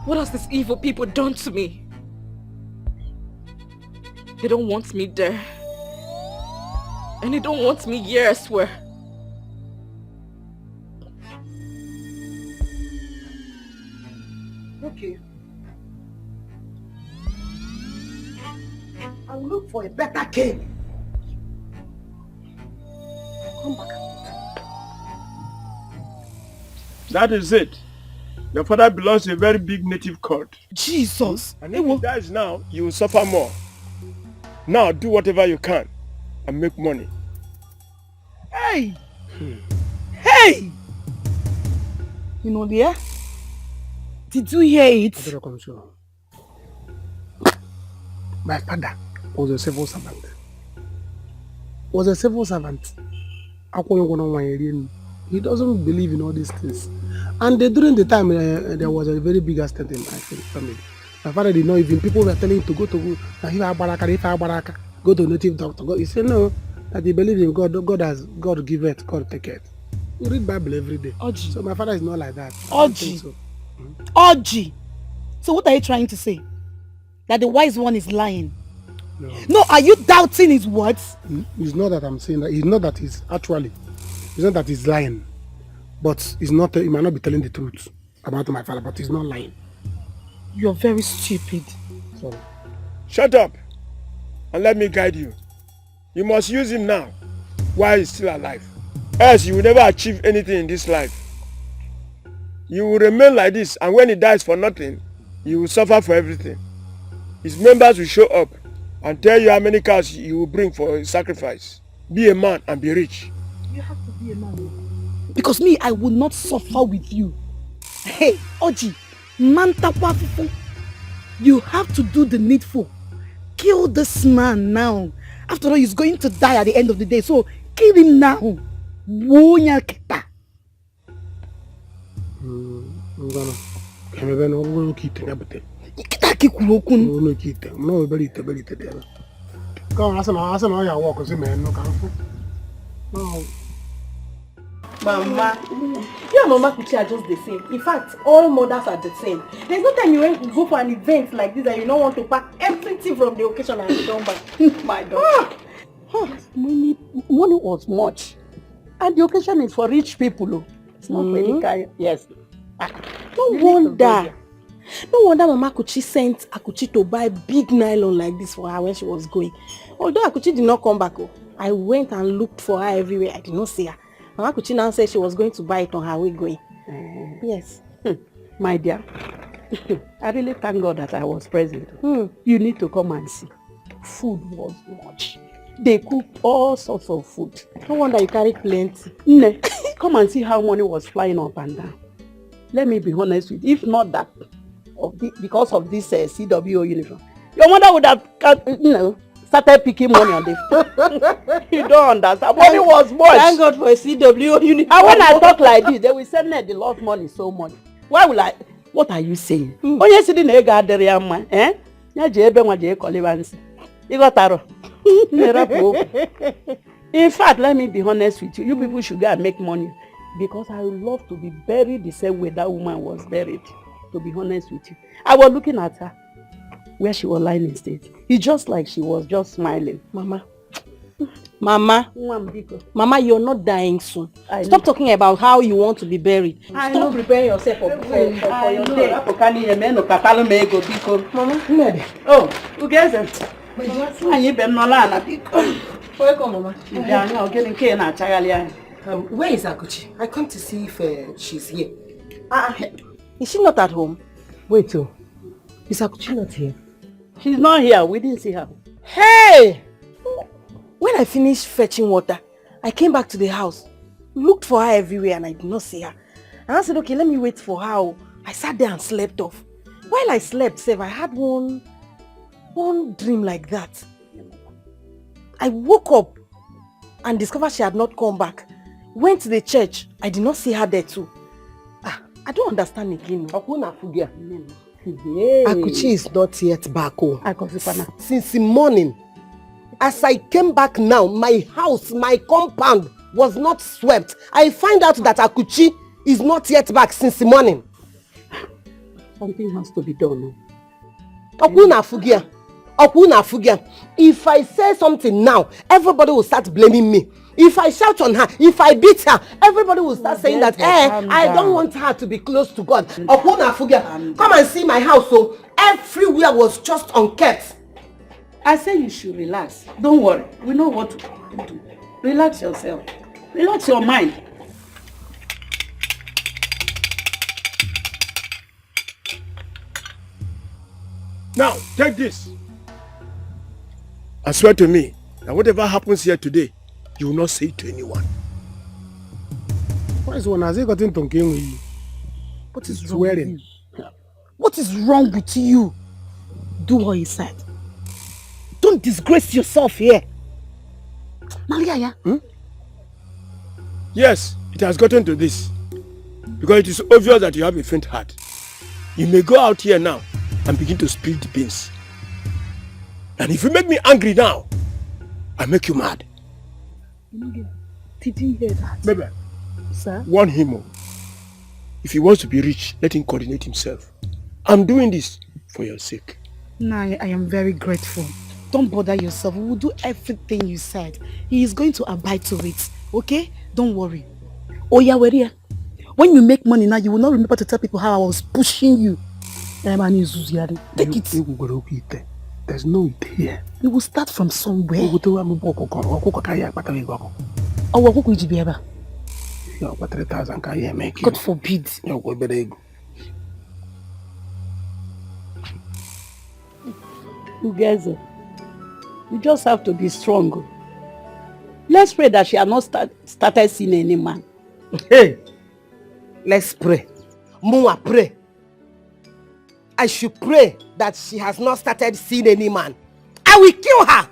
[SPEAKER 12] What has these evil people done to me? They don't want me there. And they don't want me here, I swear.
[SPEAKER 4] Okay. I'll look for a better king. Come back.
[SPEAKER 11] That is it. Your father belongs to a very big native cult.
[SPEAKER 6] Jesus.
[SPEAKER 11] And if he dies now, you will suffer more. Now do whatever you can and make money.
[SPEAKER 6] Hey! Hey! You know there? Did you hear it?
[SPEAKER 3] My father was a civil servant. He doesn't believe in all these things. And during the time, there was a very big accident in my family. My father did not even, people were telling him to go to a native doctor. He said no, that he believes in God. God give it, God take it. We read Bible every day.
[SPEAKER 6] Oji.
[SPEAKER 3] So my father is not like that.
[SPEAKER 6] Oji.
[SPEAKER 3] So.
[SPEAKER 6] Oji. So what are you trying to say? That the wise one is lying? No, are you doubting his words?
[SPEAKER 3] It's not that I'm saying that. It's not that he's actually. It's not that he's lying. But he's not. He might not be telling the truth about my father, but he's not lying.
[SPEAKER 6] You're very stupid.
[SPEAKER 3] Sorry.
[SPEAKER 11] Shut up and let me guide you. You must use him now while he's still alive. Else you will never achieve anything in this life. You will remain like this, and when he dies for nothing, you will suffer for everything. His members will show up and tell you how many cows you will bring for his sacrifice. Be a man and be rich.
[SPEAKER 6] You have to be a man. Because me, I will not suffer with you. Hey, Oji, Manta Wafufu, you have to do the needful. Kill this man now. After all, he's going to die at the end of the day. So, kill him now. Wonya kita. Kita kikulokun.
[SPEAKER 3] No kita. No belite there. Come asama ya walk say man no kan fu. No.
[SPEAKER 7] Mama, you and Mama Kuchi are just the same. In fact, all mothers are the same. There's no time you go for an event like this and you don't want to pack everything from the occasion and return back. My daughter.
[SPEAKER 13] Money was much. And the occasion is for rich people. It's not for any kind. Yes.
[SPEAKER 7] No wonder Mama Kuchi sent Akuchi to buy big nylon like this for her when she was going. Although Akuchi did not come back, I went and looked for her everywhere. I did not see her. Mama Kuchi now said she was going to buy it on her way going. Yes.
[SPEAKER 13] My dear, I really thank God that I was present. You need to come and see. Food was much. They cooked all sorts of food.
[SPEAKER 7] No wonder you carry plenty.
[SPEAKER 13] Come and see how money was flying up and down. Let me be honest with you. If not that, because of this CWO uniform, your mother would have, started picking money on the You don't understand. Money was much.
[SPEAKER 7] Thank God for a CWO uniform.
[SPEAKER 13] And when I talk like this, they will send me they love money so much. Why will I? What are you saying? When you see the nigga there, man, you got taro. In fact, let me be honest with you. You people should go and make money. Because I would love to be buried the same way that woman was buried. To be honest with you. I was looking at her where she was lying in state. It's just like she was just smiling.
[SPEAKER 7] Mama, you're not dying soon. Stop talking about how you want to be buried. Stop preparing yourself for your day.
[SPEAKER 13] Mama, oh, who gets it? Welcome, Mama.
[SPEAKER 4] Where is Akuchi? I come to see if she's here. Is she not at home? Wait, is Akuchi not here?
[SPEAKER 13] She's not here. We didn't see her.
[SPEAKER 7] Hey! When I finished fetching water, I came back to the house, looked for her everywhere and I did not see her. And I said, okay, let me wait for her. I sat there and slept off. While I slept, I had one dream like that. I woke up and discovered she had not come back. Went to the church. I did not see her there too. I don't understand again.
[SPEAKER 4] Akuchi is not yet back home. Since the morning. As I came back now, my house, my compound was not swept. I find out that Akuchi is not yet back since the morning.
[SPEAKER 13] Something has to be done.
[SPEAKER 4] If I say something now, everybody will start blaming me. If I shout on her, if I beat her, everybody will start saying that, I don't want her to be close to God. Come and see my house. So everywhere was just unkept.
[SPEAKER 13] I say you should relax. Don't worry. We know what to do. Relax yourself. Relax your mind.
[SPEAKER 11] Now, take this. And swear to me that whatever happens here today, you will not say it to anyone.
[SPEAKER 3] What is one? Has he gotten talking with you?
[SPEAKER 7] What is wrong with you? What is wrong with you? Do what he said. Don't disgrace yourself here. Malia,
[SPEAKER 11] Yes, it has gotten to this. Because it is obvious that you have a faint heart. You may go out here now and begin to spill the beans. And if you make me angry now, I make you mad.
[SPEAKER 7] Did you hear that?
[SPEAKER 11] Baby,
[SPEAKER 7] sir?
[SPEAKER 11] Warn him. If he wants to be rich, let him coordinate himself. I'm doing this for your sake.
[SPEAKER 7] No, I am very grateful. Don't bother yourself. We will do everything you said. He is going to abide to it. Okay? Don't worry. Oh yeah, Weria. When you make money now, you will not remember to tell people how I was pushing you. Take it.
[SPEAKER 3] There's no it here.
[SPEAKER 7] You will start from somewhere. God forbid.
[SPEAKER 13] You guys, you just have to be strong. Let's pray that she has not started seeing any man.
[SPEAKER 4] Hey, let's pray. Mua, pray. I should pray that she has not started seeing any man. I will kill her.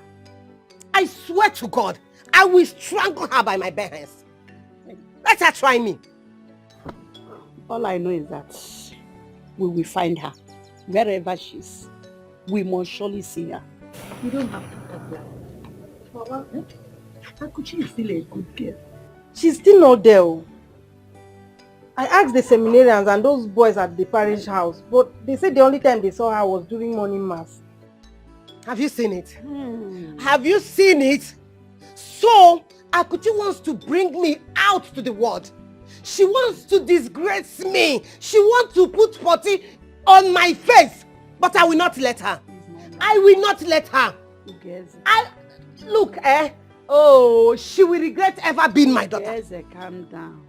[SPEAKER 4] I swear to God, I will strangle her by my bare hands. Let her try me.
[SPEAKER 13] All I know is that we will find her. Wherever she is, we must surely see her. You don't have to talk like that. Mama, Akuchi is still a good girl.
[SPEAKER 7] She's still not there. I asked the seminarians and those boys at the parish house, but they said the only time they saw her was during morning mass.
[SPEAKER 4] Have you seen it? Have you seen it? So, Akuchi wants to bring me out to the world. She wants to disgrace me. She wants to put potty on my face. But I will not let her. I will not let her. Look, oh, she will regret ever being my daughter.
[SPEAKER 13] Calm down.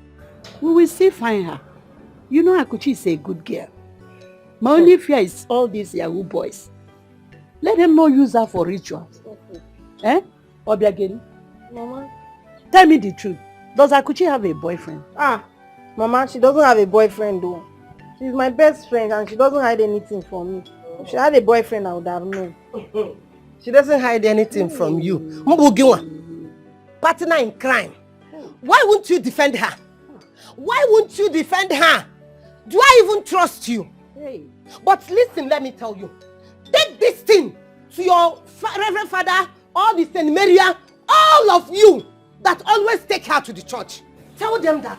[SPEAKER 13] We will still find her. You know Akuchi is a good girl. My only fear is all these Yahoo boys. Let them not use her for rituals. Obiageli?
[SPEAKER 7] Mama?
[SPEAKER 13] Tell me the truth. Does Akuchi have a boyfriend?
[SPEAKER 7] Mama, she doesn't have a boyfriend though. She's my best friend and she doesn't hide anything from me. If she had a boyfriend, I would have known.
[SPEAKER 4] She doesn't hide anything from you. Mbugiwa, partner in crime. Why won't you defend her? Why won't you defend her? Do I even trust you?
[SPEAKER 13] Hey.
[SPEAKER 4] But listen, let me tell you. Take this thing to your Reverend Father, all the St. Maria, all of you that always take her to the church. Tell them that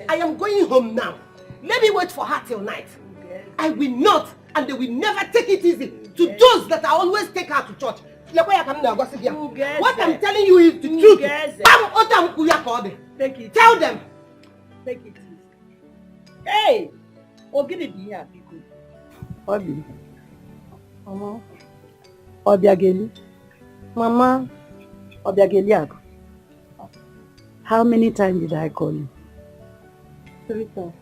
[SPEAKER 4] I am going home now. Let me wait for her till night. I will not, and they will never take it easy to those that I always take her to church. What I'm telling you is the truth.
[SPEAKER 13] Take it.
[SPEAKER 4] Tell them.
[SPEAKER 13] Take it easy. Hey! Obi.
[SPEAKER 7] Mama.
[SPEAKER 13] Obiageli.
[SPEAKER 7] Mama.
[SPEAKER 13] Obiageli. How many times did I call you?
[SPEAKER 7] 3 times.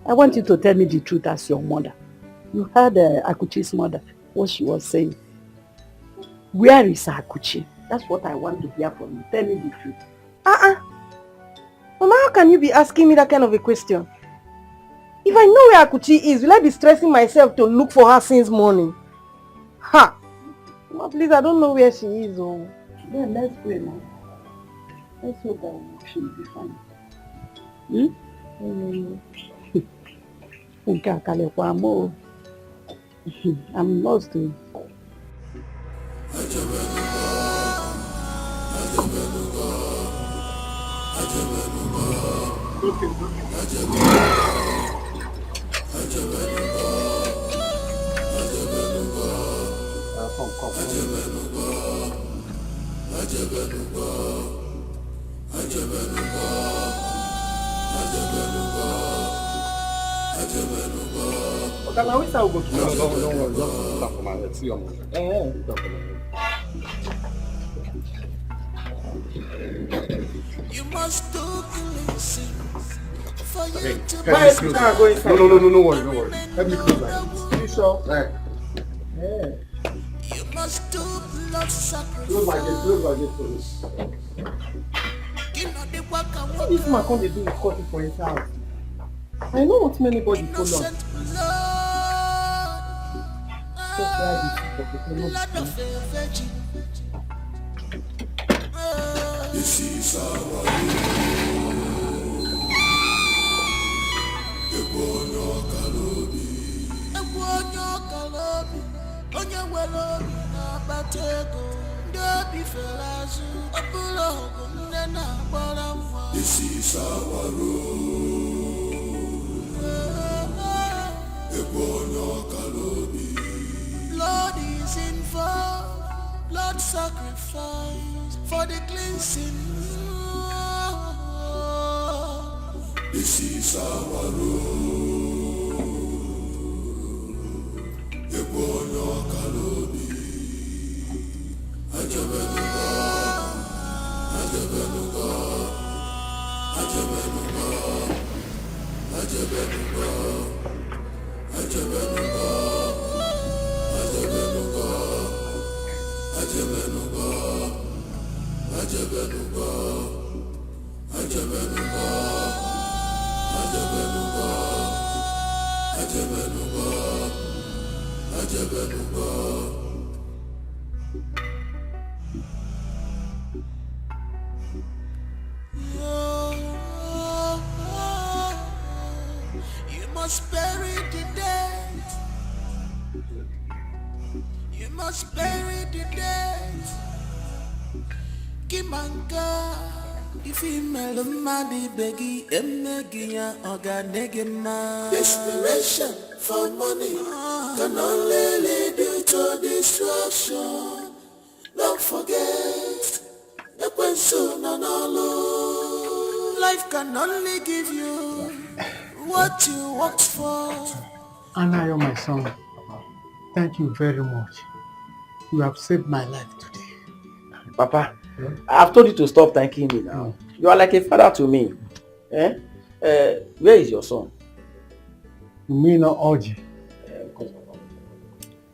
[SPEAKER 13] I want you to tell me the truth as your mother. You heard Akuchi's mother, what she was saying. Where is Akuchi? That's what I want to hear from you. Tell me the truth.
[SPEAKER 7] Mama, how can you be asking me that kind of a question? If I know where Akuchi is, will I be stressing myself to look for her since morning? Ha! Mama, please, I don't know where she is. Oh.
[SPEAKER 13] Then let's pray now. Let's hope that she will be fine. I'm lost too.
[SPEAKER 3] Okay, now we start go to
[SPEAKER 1] Don't worry, just stop for my head. See your mom. Stop for my head.
[SPEAKER 10] You must do listen for you
[SPEAKER 1] Hey,
[SPEAKER 10] to
[SPEAKER 1] help me close. No worry. Let me close like
[SPEAKER 3] You sure?
[SPEAKER 1] Right.
[SPEAKER 10] You must do blood sacrifice.
[SPEAKER 1] Close my gate, please.
[SPEAKER 10] You know the work I
[SPEAKER 3] What
[SPEAKER 10] want.
[SPEAKER 3] this man come dey do with coffee for his house? I know what many body follow.
[SPEAKER 10] Innocent blood of a virgin. This is our Ebele Okaro, onye nwere obi na-akpata ego, ndị obi fere azụ, ọ bụrụ ọgụ nne na-agbara nwa. This is our road. Ebele Okaro, Lord is involved, Lord sacrifice for the cleansing. This is our road. Ebele Okaro, you must bury the dead. You must bury the dead. Kimanga, if you melody beggy, emegia organegema. Desperation for money can only lead you to destruction. Don't forget, life can only give you what you worked for.
[SPEAKER 3] Anayo, my son, thank you very much. You have saved my life today.
[SPEAKER 8] Papa, I've told you to stop thanking me now. You are like a father to me. Where is your son?
[SPEAKER 3] Mina Oji.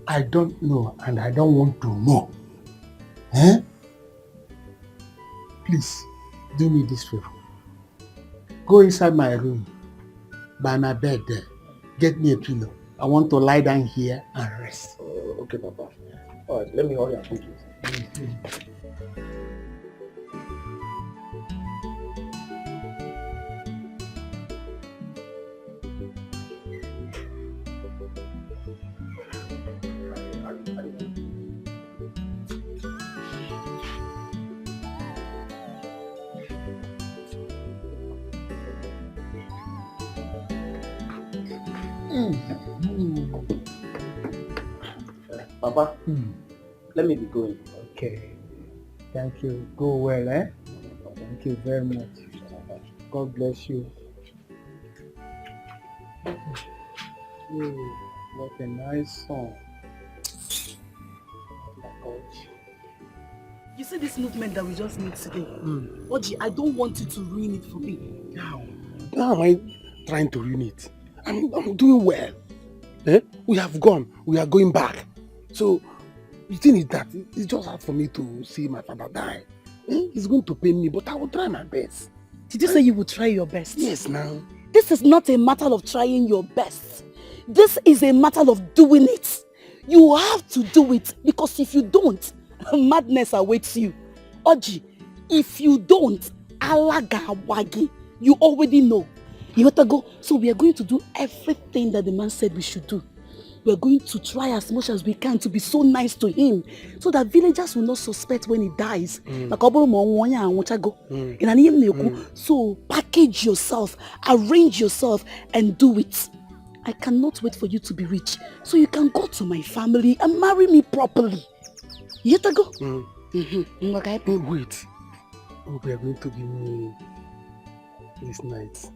[SPEAKER 3] I don't know and I don't want to know. Please, do me this favor. Go inside my room, by my bed there. Get me a pillow. I want to lie down here and rest.
[SPEAKER 8] Okay, Papa. All right, let me hurry and put it. Papa, let me be going.
[SPEAKER 3] Okay. Thank you. Go well, Thank you very much. God bless you. Oh, what a nice song.
[SPEAKER 6] You see this movement that we just made today? Oji, I don't want you to ruin it for me.
[SPEAKER 3] Now am I trying to ruin it? I'm doing well. We have gone. We are going back. So the thing is that it's just hard for me to see my father die. He's going to pain me, but I will try my best.
[SPEAKER 6] Did you say you would try your best?
[SPEAKER 3] Yes, now.
[SPEAKER 6] This is not a matter of trying your best. This is a matter of doing it. You have to do it, because if you don't, madness awaits you. Oji, if you don't, alagawagi, you already know. You have to go. So we are going to do everything that the man said we should do. We are going to try as much as we can to be so nice to him, so that villagers will not suspect when he dies. So package yourself, arrange yourself, and do it. I cannot wait for you to be rich, so you can go to my family and marry me properly. You have to go.
[SPEAKER 3] Wait. We are going to be me this night.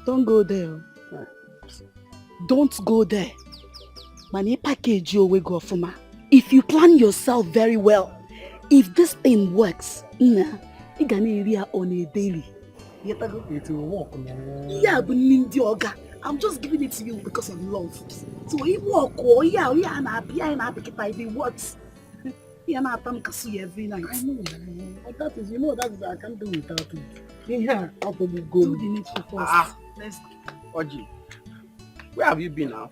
[SPEAKER 6] Don't go there. Don't go there. Mani package your way go for. If you plan yourself very well, if this thing works, you can area on a daily.
[SPEAKER 3] It will work.
[SPEAKER 6] Yeah, but Oga, I'm just giving it to you because of love. So he walk, it works. Every night.
[SPEAKER 3] I know, but that is, I can't do without it. Yeah, how can we go?
[SPEAKER 6] Do the needful first. Let's go.
[SPEAKER 8] Oji, where have you been now?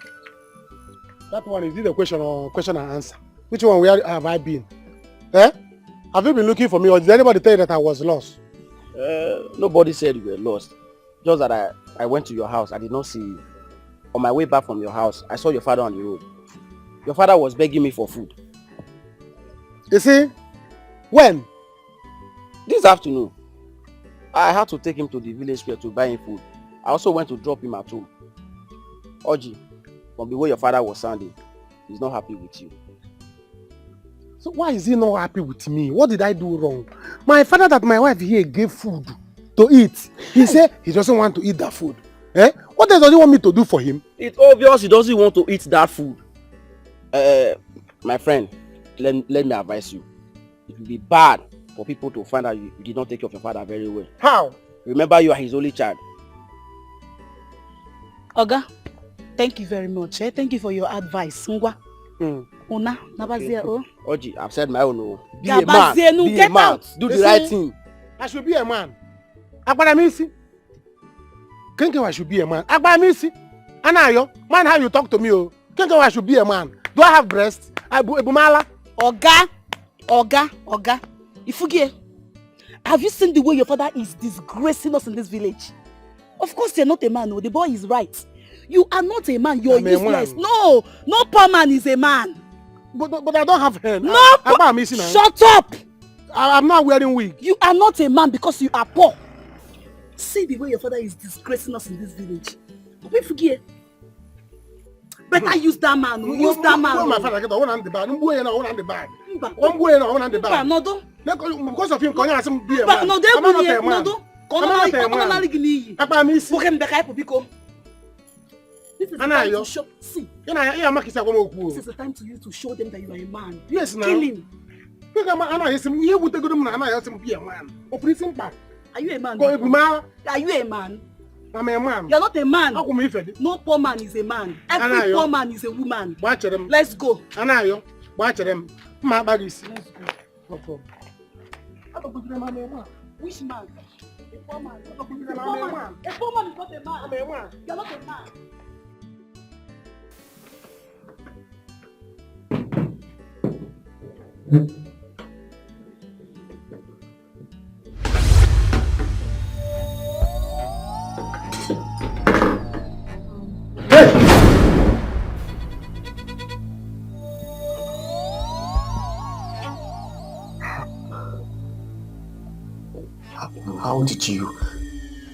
[SPEAKER 3] That one, is it a question or question and answer? Which one, where have I been? Have you been looking for me, or did anybody tell you that I was lost?
[SPEAKER 8] Nobody said you were lost. Just that I went to your house. I did not see you. On my way back from your house, I saw your father on the road. Your father was begging me for food.
[SPEAKER 3] You see? When?
[SPEAKER 8] This afternoon. I had to take him to the village square to buy him food. I also went to drop him at home. Oji, from the way your father was sounding, he's not happy with you.
[SPEAKER 3] So why is he not happy with me? What did I do wrong? My father that my wife here gave food to eat. He said he doesn't want to eat that food. What does he want me to do for him?
[SPEAKER 8] It's obvious he doesn't want to eat that food. My friend, let me advise you. It will be bad for people to find out you did not take care of your father very well.
[SPEAKER 3] How?
[SPEAKER 8] Remember, you are his only child.
[SPEAKER 6] Oga, thank you very much. Thank you for your advice. Ngwa.
[SPEAKER 8] Oji, I've said my own. Be
[SPEAKER 6] a man. Be a man.
[SPEAKER 8] Do the right thing.
[SPEAKER 3] I should be a man. Agbaramisi. Kenke I should be a man. Agbaramisi. Anayo, man, how you talk to me? Kenke I should be a man. Do I have breasts? Ebumala.
[SPEAKER 6] Oga. Ifugie, have you seen the way your father is disgracing us in this village? Of course you're not a man. No, the boy is right. You are not a man. You're useless. No poor man is a man.
[SPEAKER 3] But I don't have hair.
[SPEAKER 6] Shut up.
[SPEAKER 3] I'm not wearing wig.
[SPEAKER 6] You are not a man because you are poor. See the way your father is disgracing us in this village. Ifugie, better use that man. Use that man.
[SPEAKER 3] My father get one the bad. Because of him, I'm not a man.
[SPEAKER 6] This is the time to show. See. This is the time to you to show them that you are a man.
[SPEAKER 3] Yes, now.
[SPEAKER 6] Kill him.
[SPEAKER 3] Are you a man?
[SPEAKER 6] Are you a man?
[SPEAKER 3] Are you a man? I'm a man.
[SPEAKER 6] You're not a man.
[SPEAKER 3] How come you
[SPEAKER 6] no poor man is a man. Every poor man is a woman. Let's go.
[SPEAKER 3] Anayo, watch them. My baggage.
[SPEAKER 6] Let's go.
[SPEAKER 3] No problem.
[SPEAKER 6] Which man? A poor man. A poor man. A poor man is not a man. I'm a man. You're not a man.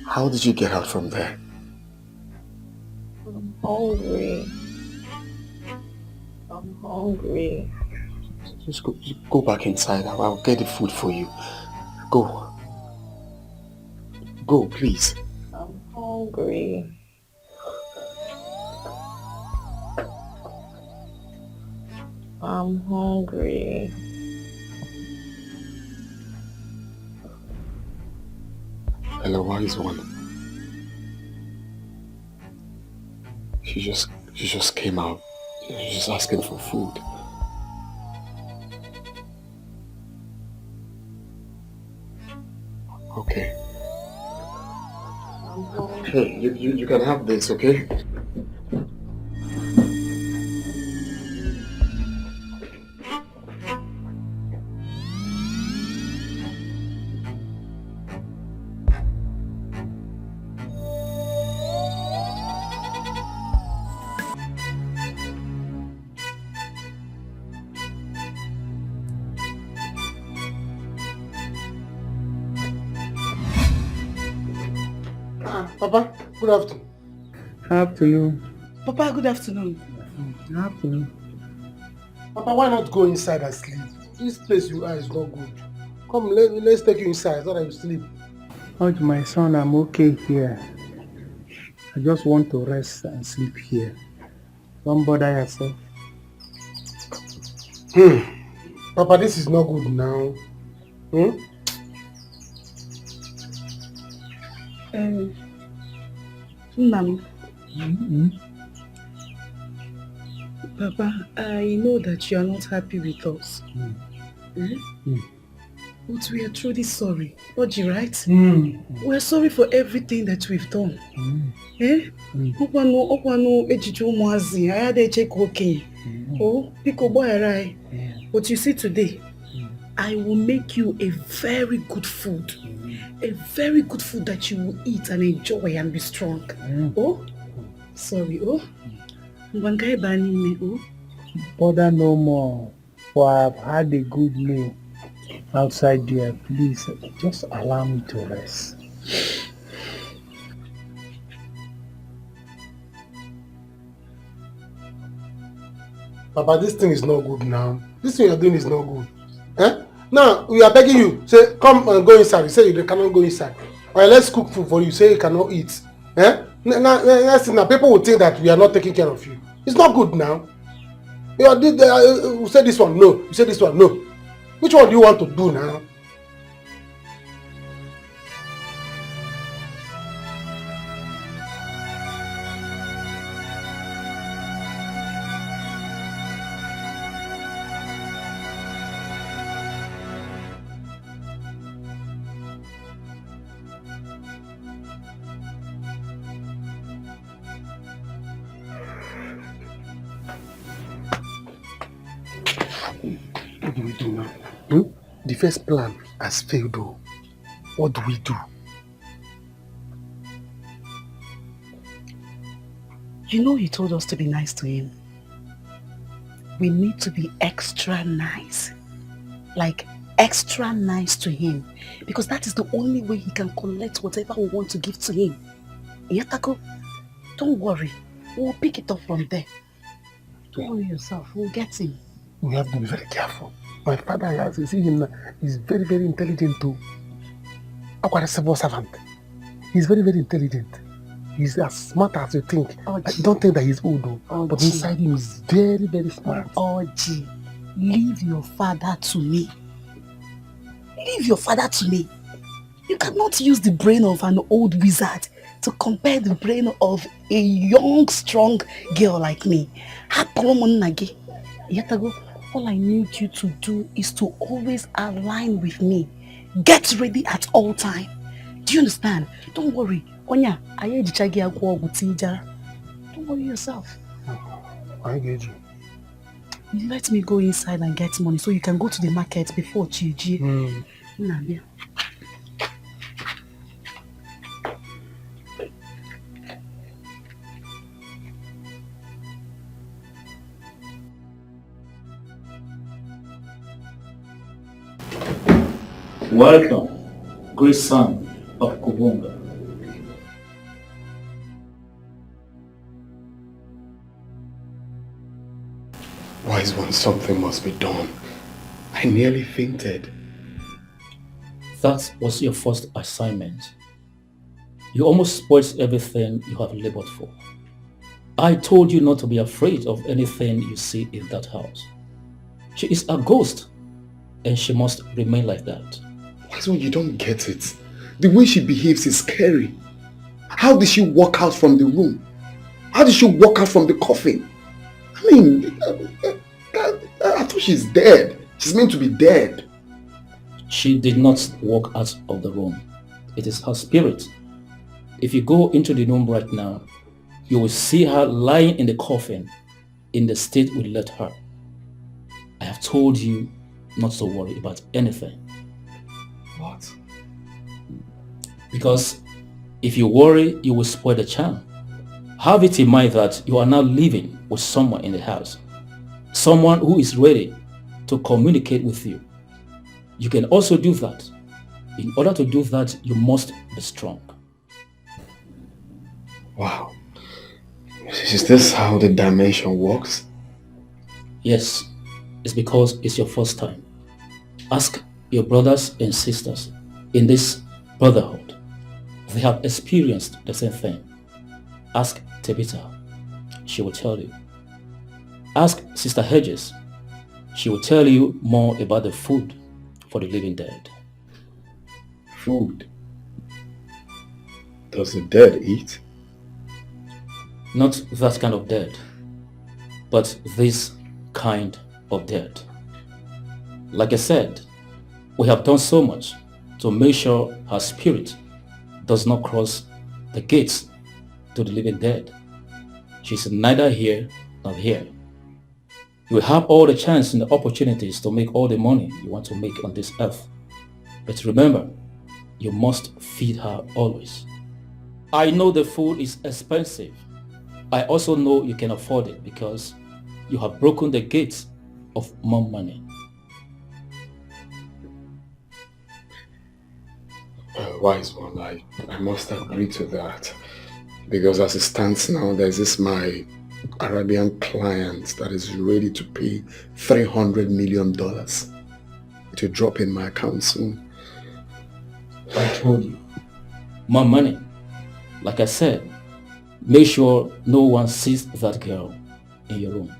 [SPEAKER 1] How did you get out from there?
[SPEAKER 5] I'm hungry.
[SPEAKER 1] Just go back inside. I'll get the food for you. Go, please.
[SPEAKER 5] I'm hungry. I'm hungry.
[SPEAKER 1] Ebele, wise one. She just came out. She's just asking for food. Okay. Hey, you can have this, okay? Papa, good afternoon.
[SPEAKER 11] Afternoon.
[SPEAKER 6] Papa, good afternoon.
[SPEAKER 11] Afternoon.
[SPEAKER 3] Papa, why not go inside and sleep? This place you are is not good. Come, let's take you inside so that you sleep.
[SPEAKER 11] Oh, my son, I'm okay here. I just want to rest and sleep here. Don't bother yourself.
[SPEAKER 3] Papa, this is not good now.
[SPEAKER 6] Nami. Papa, I know that you are not happy with us. But we are truly sorry. Oji, right? We are sorry for everything that we've done. But you see today, I will make you a very good food. A very good food that you will eat and enjoy and be strong. Sorry,
[SPEAKER 11] Bother no more, for I have had a good meal outside there. Please, just allow me to rest.
[SPEAKER 3] Papa, this thing is not good now. This thing you are doing is not good. Now, we are begging you. Say, come and go inside. You say you cannot go inside. Alright, let's cook food for you. Say you cannot eat. Now, people will think that we are not taking care of you. It's not good now. You say this one, no. You say this one, no. Which one do you want to do now? What do we do now? The first plan has failed though. What do we do?
[SPEAKER 6] You know he told us to be nice to him. We need to be extra nice. Like extra nice to him. Because that is the only way he can collect whatever we want to give to him. Etiko, don't worry. We'll pick it up from there. Don't worry yourself. We'll get him.
[SPEAKER 3] We have to be very careful. My father has seen him. He's very, very intelligent too. I'm quite a civil servant. He's very, very intelligent. He's as smart as you think. I don't think that he's old though. But inside him is very, very smart.
[SPEAKER 6] Oji, leave your father to me. Leave your father to me. You cannot use the brain of an old wizard to compare the brain of a young, strong girl like me. Yetago, all I need you to do is to always align with me. Get ready at all time. Do you understand? Don't worry. Onya, don't worry yourself.
[SPEAKER 3] I get you.
[SPEAKER 6] You let me go inside and get money so you can go to the market before Chiji. Nabia.
[SPEAKER 2] Welcome, great son of Kubunga.
[SPEAKER 1] Wise one, something must be done. I nearly fainted.
[SPEAKER 2] That was your first assignment. You almost spoiled everything you have labored for. I told you not to be afraid of anything you see in that house. She is a ghost, and she must remain like that.
[SPEAKER 1] Wise one, you don't get it. The way she behaves is scary. How did she walk out from the room? How did she walk out from the coffin? I mean, I thought she's dead. She's meant to be dead.
[SPEAKER 2] She did not walk out of the room. It is her spirit. If you go into the room right now, you will see her lying in the coffin in the state we left her. I have told you not to worry about anything.
[SPEAKER 1] What?
[SPEAKER 2] Because if you worry, you will spoil the charm. Have it in mind that you are now living with someone in the house. Someone who is ready to communicate with you. You can also do that. In order to do that, you must be strong.
[SPEAKER 1] Wow. Is this how the dimension works?
[SPEAKER 2] Yes, it's because it's your first time. Ask your brothers and sisters in this brotherhood. They have experienced the same thing. Ask Tabitha, she will tell you. Ask Sister Hedges, she will tell you more about the food for the living dead.
[SPEAKER 1] Food? Does the dead eat?
[SPEAKER 2] Not that kind of dead, but this kind of dead. Like I said, we have done so much to make sure her spirit does not cross the gates to the living dead. She's neither here nor here. You will have all the chance and the opportunities to make all the money you want to make on this earth. But remember, you must feed her always. I know the food is expensive. I also know you can afford it because you have broken the gates of more money.
[SPEAKER 1] Wise one, I must agree to that. Because as it stands now, there's this my Arabian client that is ready to pay $300 million to drop in my account soon.
[SPEAKER 2] I told you, more money. Like I said, make sure no one sees that girl in your room.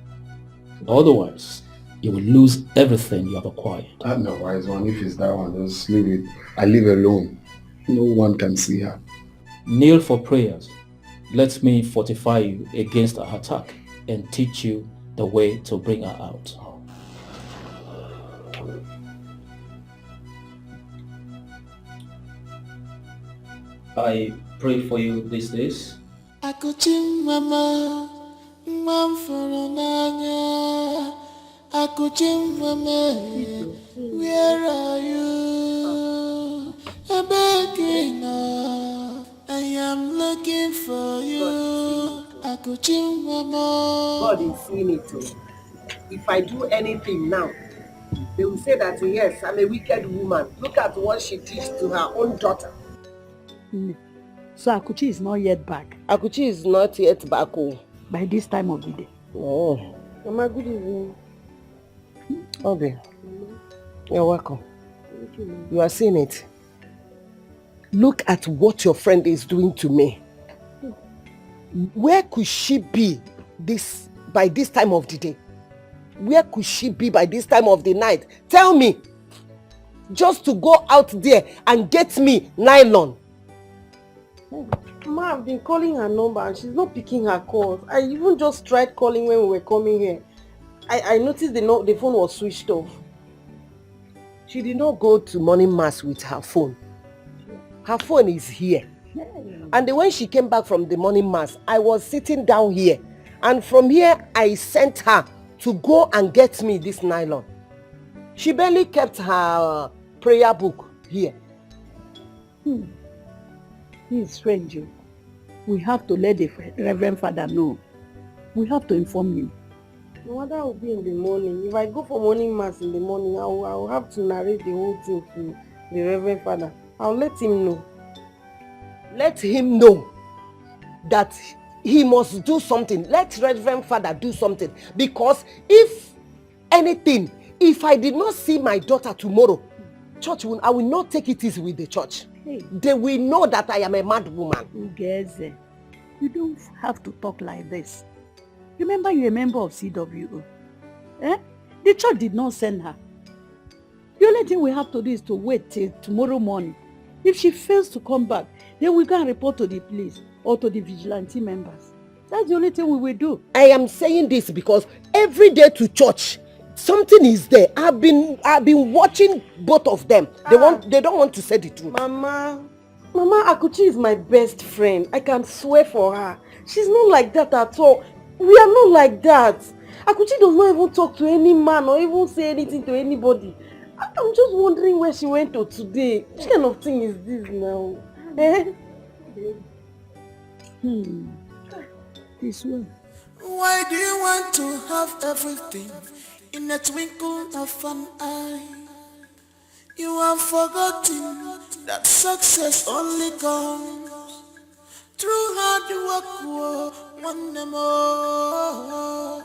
[SPEAKER 2] Otherwise, you will lose everything you have acquired.
[SPEAKER 1] No, wise one. If it's that one, just leave it. I live alone. No one can see her.
[SPEAKER 2] Kneel for prayers. Let me fortify you against her attack and teach you the way to bring her out. I pray for you these days.
[SPEAKER 10] Akuchi mama, for n'anya. Akuchi mama, where are you? I'm begging now. I am looking for you. Akuchi mama.
[SPEAKER 4] God is seeing it too. If I do anything now, they will say that yes, I'm a wicked woman. Look at what she did to her own daughter.
[SPEAKER 13] So Akuchi is not yet back.
[SPEAKER 4] Akuchi is not yet back. Oh.
[SPEAKER 13] By this time of the day.
[SPEAKER 4] Oh. Mama, good evening. Obi, you're welcome. Thank you. You are seeing it. Look at what your friend is doing to me. Where could she be by this time of the day? Where could she be by this time of the night? Tell me. Just to go out there and get me nylon.
[SPEAKER 7] Ma, I've been calling her number and she's not picking her calls. I even just tried calling when we were coming here. I noticed the phone was switched off.
[SPEAKER 4] She did not go to morning mass with her phone. Her phone is here. And when she came back from the morning mass, I was sitting down here. And from here, I sent her to go and get me this nylon. She barely kept her prayer book here.
[SPEAKER 13] He is strange. We have to let the Reverend Father know. We have to inform him.
[SPEAKER 7] No, that will be in the morning. If I go for morning mass in the morning, I will have to narrate the whole thing to the Reverend Father. I'll let him know.
[SPEAKER 4] Let him know that he must do something. Let Reverend Father do something. Because if anything, if I did not see my daughter tomorrow, I will not take it easy with the church.
[SPEAKER 13] Hey.
[SPEAKER 4] They will know that I am a mad woman.
[SPEAKER 13] Ugeze, you don't have to talk like this. Remember, you're a member of CWO. The church did not send her. The only thing we have to do is to wait till tomorrow morning. If she fails to come back, then we can report to the police or to the vigilante members. That's the only thing we will do.
[SPEAKER 4] I am saying this because every day to church, something is there. I've been watching both of them. They don't want to say the truth.
[SPEAKER 7] Mama Akuchi is my best friend. I can swear for her. She's not like that at all. We are not like that. Akuchi does not even talk to any man or even say anything to anybody. I'm just wondering where she went to today. What kind of thing is this now?
[SPEAKER 13] This one.
[SPEAKER 10] Why do you want to have everything in a twinkle of an eye? You have forgotten that success only comes through hard work, one more.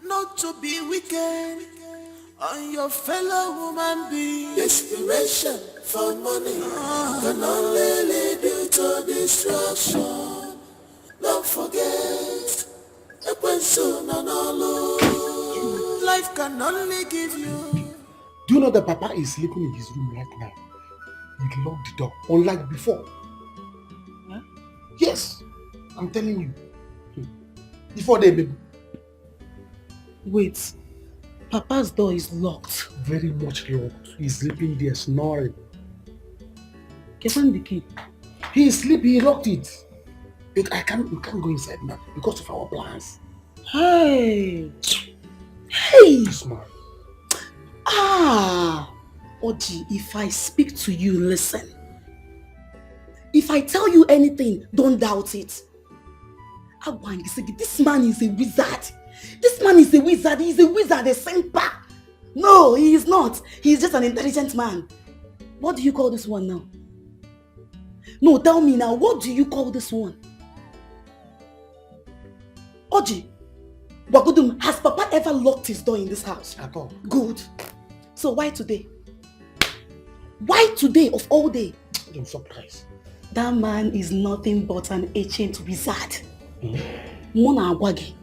[SPEAKER 10] Not to be wicked on your fellow human being. Desperation for money can only lead you to destruction. Don't forget, life can only give you.
[SPEAKER 3] Do you know that Papa is sleeping in his room right now? He locked the door, unlike before.
[SPEAKER 13] Huh?
[SPEAKER 3] Yes, I'm telling you. Before they baby.
[SPEAKER 6] Wait, Papa's door is locked.
[SPEAKER 3] Very much locked. He's sleeping there, snoring.
[SPEAKER 6] Give him the key.
[SPEAKER 3] He is sleeping, he locked it. We can't go inside now because of our plans.
[SPEAKER 6] Hey!
[SPEAKER 3] Smart.
[SPEAKER 6] Oji, if I speak to you, listen. If I tell you anything, don't doubt it. This man is a wizard. This man is a wizard. He's a wizard, a simper. No, he is not. He is just an intelligent man. What do you call this one now? No, tell me now, what do you call this one? Oji, Wagudum, has Papa ever locked his door in this house?
[SPEAKER 3] At all.
[SPEAKER 6] Good. So why today? Why today of all day?
[SPEAKER 3] I'm surprised.
[SPEAKER 6] That man is nothing but an ancient wizard. Mona Agwagi.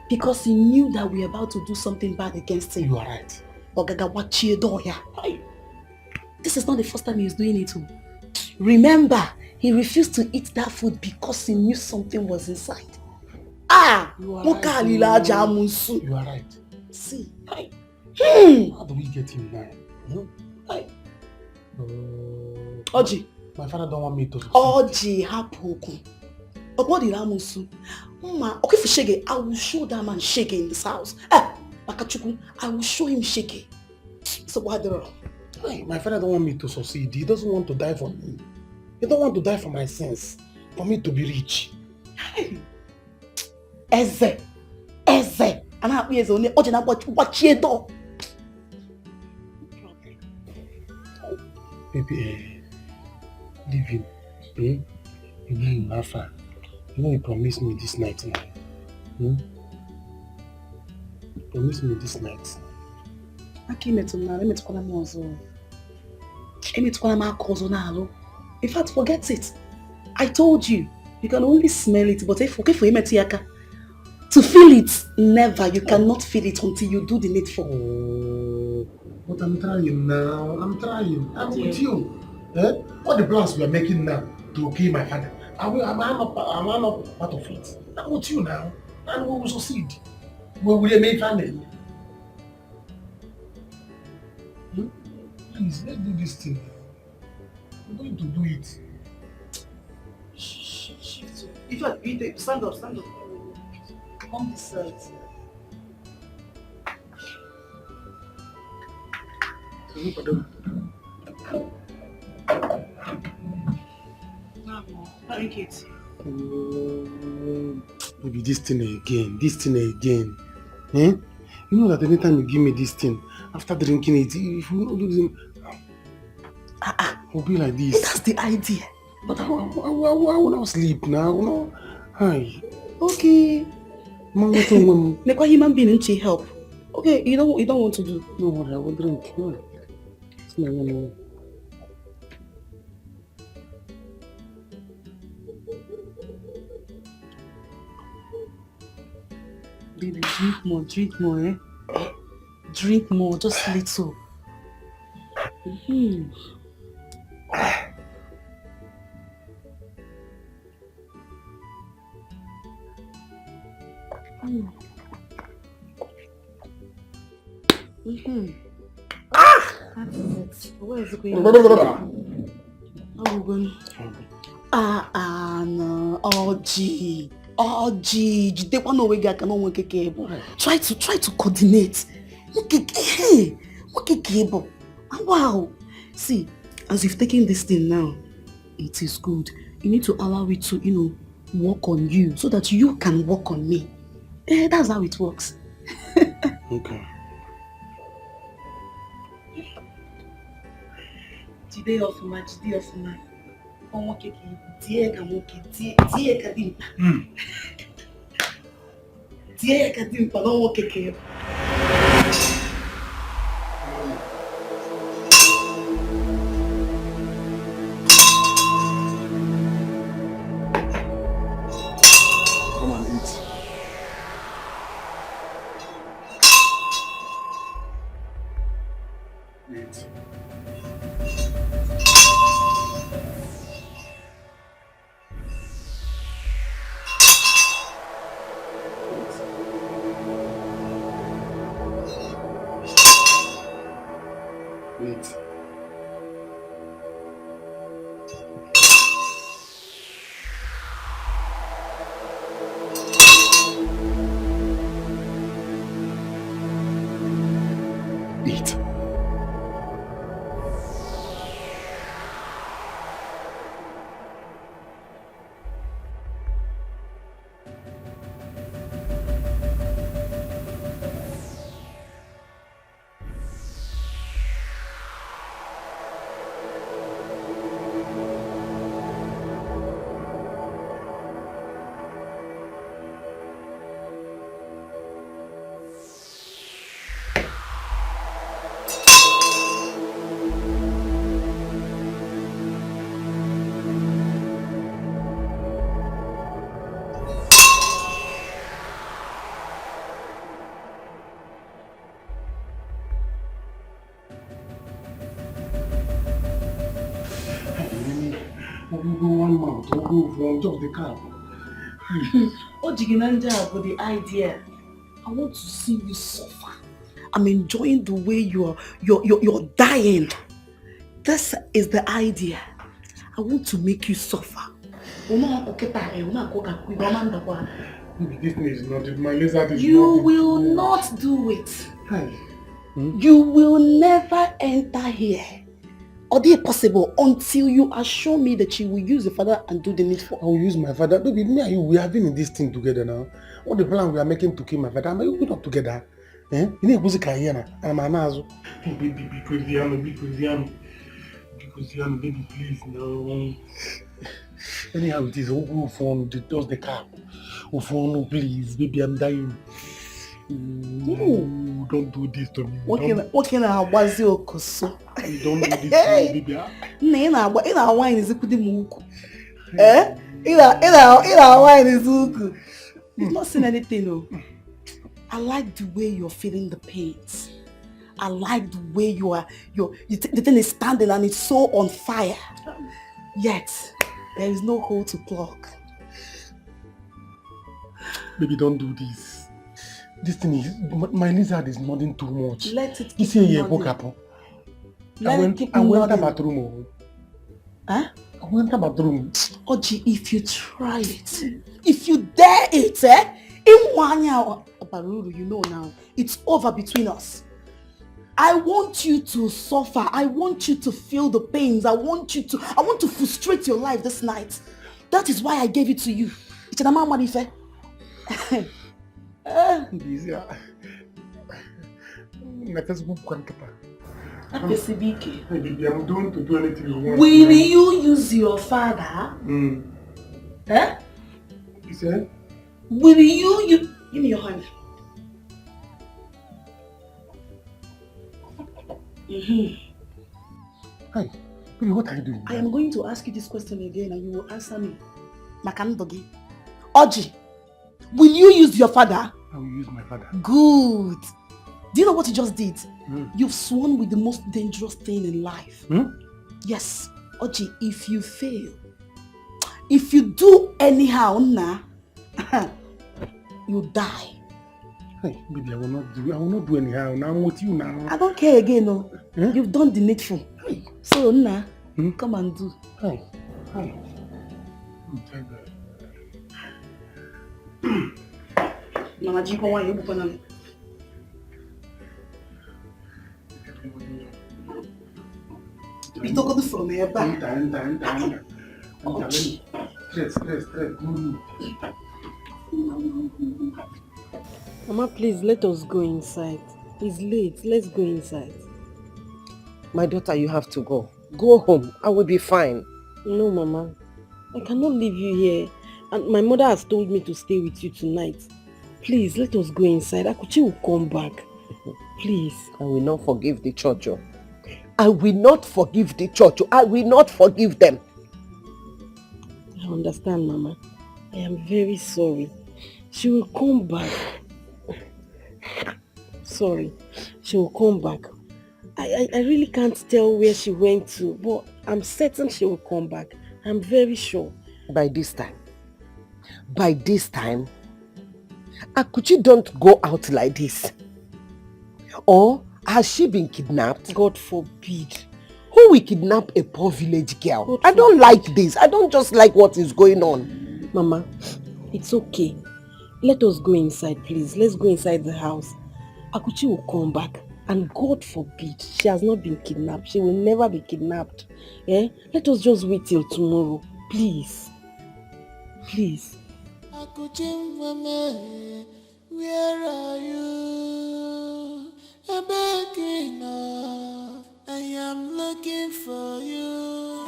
[SPEAKER 6] Because he knew that we were about to do something bad against him.
[SPEAKER 3] You are right.
[SPEAKER 6] This is not the first time he's doing it. Remember, he refused to eat that food because he knew something was inside.
[SPEAKER 3] You are right. You are right.
[SPEAKER 6] See.
[SPEAKER 3] How do we get him now?
[SPEAKER 6] Oji.
[SPEAKER 3] My father don't want me to.
[SPEAKER 6] Oji, hapoku. Okay, for Shege, I will show that man Shege in this house. Makachuku, I will show him Shege. So what the wrong?
[SPEAKER 3] My father don't want me to succeed. He doesn't want to die for me. He don't want to die for my sins. For me to be rich.
[SPEAKER 6] Eze. I'm happy as only Oji na watch your door.
[SPEAKER 3] Baby, leave him. You know you have fun. You know you promised me this night now. Promise me this night.
[SPEAKER 6] In fact, forget it. I told you, you can only smell it, but if okay for him to feel it, never. You cannot feel it until you do the needful.
[SPEAKER 3] But I'm trying now. I'm with you. All the plans we are making now to kill my father. I'm not part of it. I'm with you now. And we will succeed. We will remain family. Please, let's do this thing. We're going to do it.
[SPEAKER 6] Shift. If you beat it, stand up. Come this side. Drink it.
[SPEAKER 3] Maybe this thing again. You know that anytime you give me this thing, after drinking it, if you don't do it, will be like this.
[SPEAKER 6] That's the idea.
[SPEAKER 3] But I will not sleep now. No. Hi.
[SPEAKER 6] Okay.
[SPEAKER 3] Mom.
[SPEAKER 6] Make a human being and help. Okay, you don't want to do.
[SPEAKER 3] No, I will drink. No. No.
[SPEAKER 6] Baby, drink more, eh? Drink more, just little.
[SPEAKER 13] Mm-hmm. Mm-hmm. That's it. Where is it going? No. Try to coordinate. Hey, wow. See, as you've taken this thing now, it is good. You need to allow it to, work on you so that you can work on me. That's how it works.
[SPEAKER 11] Okay.
[SPEAKER 13] Today of my.
[SPEAKER 11] Come and eat. Eat. Eat. Eat. One month, we'll go from just the car.
[SPEAKER 13] Ojiginanja, the idea. I want to see you suffer. I'm enjoying the way you're dying. This is the idea. I want to make you suffer.
[SPEAKER 11] Maybe this thing is not it. My lizard is
[SPEAKER 13] You
[SPEAKER 11] not
[SPEAKER 13] will not do it.
[SPEAKER 11] Hi.
[SPEAKER 13] You will never enter here. Or is it possible until you assure me that you will use your father and do the needful?
[SPEAKER 11] I will use my father. Baby, me and you, we have been in this thing together now. What the plan we are making to kill my father? We're not together. Eh? You need to go here. I'm an azo. Baby, be Christiano, baby, please, no. Anyhow, it is all phone, just the car. Oh, phone, please, baby, I'm dying. Ooh, don't do this to me.
[SPEAKER 13] What can I was your coso?
[SPEAKER 11] Don't do this to me, baby.
[SPEAKER 13] Nena, wine is a good mook. Eh? Wine is good. You've not seen anything, no. I like the way you're feeling the pains. I like the way the thing is standing and it's so on fire. Yet, there is no hole to plug.
[SPEAKER 11] Baby, don't do this. This thing is, my lizard is nodding too much.
[SPEAKER 13] Let it
[SPEAKER 11] keep nodding. I went to the bathroom.
[SPEAKER 13] Huh?
[SPEAKER 11] I went to the bathroom.
[SPEAKER 13] Oji, if you try it, if you dare it, in 1 year, Baruru, you know now, it's over between us. I want you to suffer. I want you to feel the pains. I want to frustrate your life this night. That is why I gave it to you. It's an amount of money.
[SPEAKER 11] I'm doing to do anything you want.
[SPEAKER 13] Will you use your father? Eh?
[SPEAKER 11] You said?
[SPEAKER 13] Will you give me your hand?
[SPEAKER 11] Hey, baby, what are you doing?
[SPEAKER 13] I am going to ask you this question again and you will answer me. Makandogi. Oji, will you use your father?
[SPEAKER 11] I will use my father.
[SPEAKER 13] Good.
[SPEAKER 6] Do you know what you just did? You've sworn with the most dangerous thing in life. Yes, Oji, if you fail, if you do anyhow, you die.
[SPEAKER 3] Hey, baby, I will not do anyhow. Now I'm with you now.
[SPEAKER 6] I don't care again, no. You've done the needful. So, come and do.
[SPEAKER 3] Hey.
[SPEAKER 6] Mama, do you want you open? You don't go from here back.
[SPEAKER 3] Stress.
[SPEAKER 7] Mama, please let us go inside. It's late. Let's go inside.
[SPEAKER 4] My daughter, you have to go. Go home. I will be fine.
[SPEAKER 7] No, Mama. I cannot leave you here. And my mother has told me to stay with you tonight. Please, let us go inside. Akuchi will come back. Please.
[SPEAKER 4] I will not forgive the church. I will not forgive the church. I will not forgive them.
[SPEAKER 7] I understand, Mama. I am very sorry. She will come back. Sorry. She will come back. I really can't tell where she went to, but I'm certain she will come back. I'm very sure.
[SPEAKER 4] By this time, Akuchi don't go out like this. Or has she been kidnapped?
[SPEAKER 7] God forbid.
[SPEAKER 4] Who will kidnap a poor village girl? I don't like this. I don't just like what is going on.
[SPEAKER 7] Mama, it's okay. Let us go inside, please. Let's go inside the house. Akuchi will come back. And God forbid, she has not been kidnapped. She will never be kidnapped. Eh? Let us just wait till tomorrow. Please. Please.
[SPEAKER 10] Akuchi mama, where are you? I'm begging off. I am looking for you.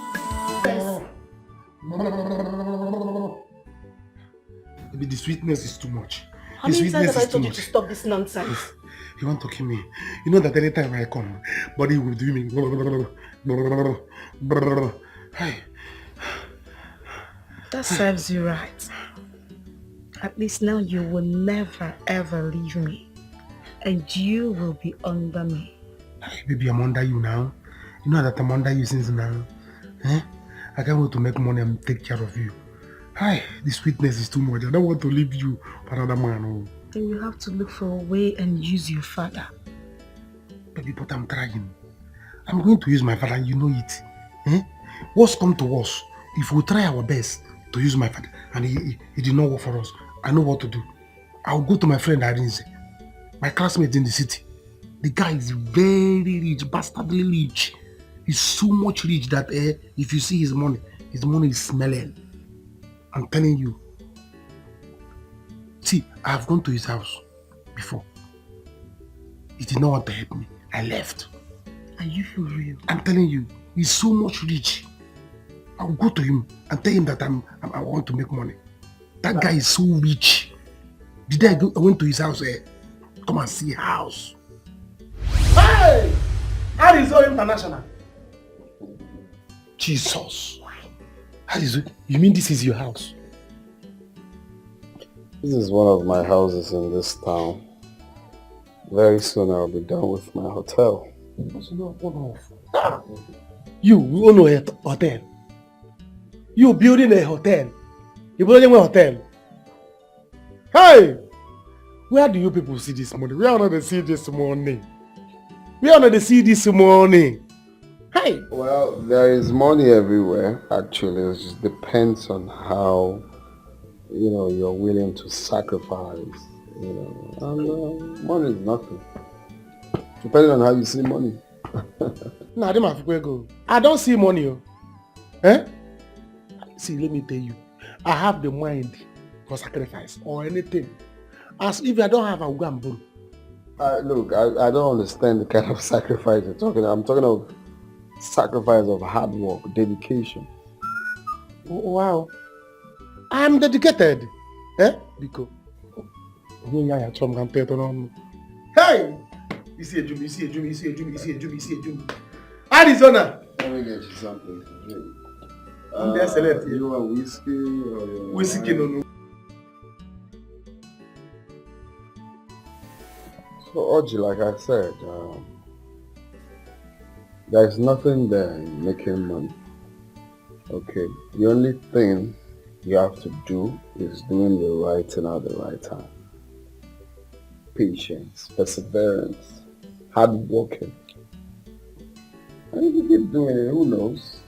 [SPEAKER 3] Maybe the sweetness is too much.
[SPEAKER 6] How many times have I told you to stop this nonsense?
[SPEAKER 3] You want to kill me? You know that anytime I come, body will do me. Hey.
[SPEAKER 5] That serves you right. At least now you will never ever leave me. And you will be under me.
[SPEAKER 3] Hey, baby, I'm under you now. You know that I'm under you since now. Eh? I can't wait to make money and take care of you. Hi, the sweetness is too much. I don't want to leave you for another man. Oh.
[SPEAKER 5] Then you have to look for a way and use your father.
[SPEAKER 3] Baby, but I'm trying. I'm going to use my father, you know it. Eh? What's come to us? If we try our best to use my father and he did not work for us, I know what to do. I'll go to my friend Arinze, my classmate in the city. The guy is very rich, bastardly rich. He's so much rich that if you see his money is smelling. I'm telling you. See, I've gone to his house before. He did not want to help me. I left.
[SPEAKER 5] Are you for real?
[SPEAKER 3] I'm telling you, he's so much rich. I'll go to him and tell him that I want to make money. That guy is so rich. The day I went to his house, come and see house.
[SPEAKER 11] Hey! ArrowsDreams International.
[SPEAKER 3] Jesus. You mean this is your house?
[SPEAKER 9] This is one of my houses in this town. Very soon I'll be done with my hotel.
[SPEAKER 11] You own a hotel. You building a hotel. You building a hotel. Hey! Where do you people see this money? Where are they see this money? Where are they see this money? Hey!
[SPEAKER 9] Well, there is money everywhere, actually. It just depends on how, you're willing to sacrifice, and money is nothing. Depending on how you see money.
[SPEAKER 11] I don't see money. Eh? See, let me tell you. I have the mind for sacrifice or anything. As if I don't have, I'll go and borrow.
[SPEAKER 9] Look, I don't understand the kind of sacrifice you're talking about. I'm talking of sacrifice of hard work, dedication.
[SPEAKER 11] Wow. I'm dedicated. Eh? Because hey! You see a Jumi. Arizona!
[SPEAKER 9] Let me get you something to drink.
[SPEAKER 11] You
[SPEAKER 9] want whiskey or
[SPEAKER 11] whiskey? No.
[SPEAKER 9] Oji, like I said, there's nothing there in making money. Okay, the only thing you have to do is doing the right thing at the right time. Patience, perseverance, hard working. And if you keep doing it, who knows?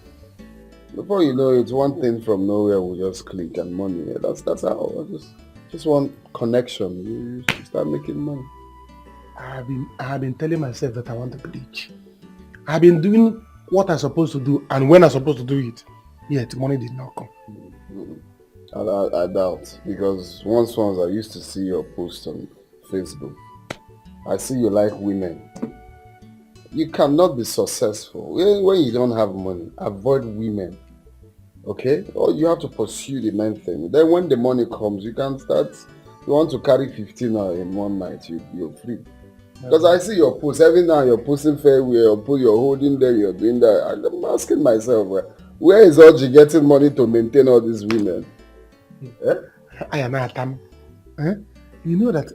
[SPEAKER 9] Before you know it, one thing from nowhere will just click and money. Yeah, that's how. Just one connection. You start making money.
[SPEAKER 3] I have been telling myself that I want to be rich. I've been doing what I'm supposed to do and when I'm supposed to do it. Yet money did not come.
[SPEAKER 9] I doubt, because once I used to see your post on Facebook. I see you like women. You cannot be successful when you don't have money. Avoid women. Okay? Or you have to pursue the main thing. Then when the money comes, you can start. You want to carry 15 in one night, you're free. Because I see your post. Every now you're posting farewell, you're holding there, you're doing that. I'm asking myself, where is Oji getting money to maintain all these women?
[SPEAKER 3] I am Atam. You know that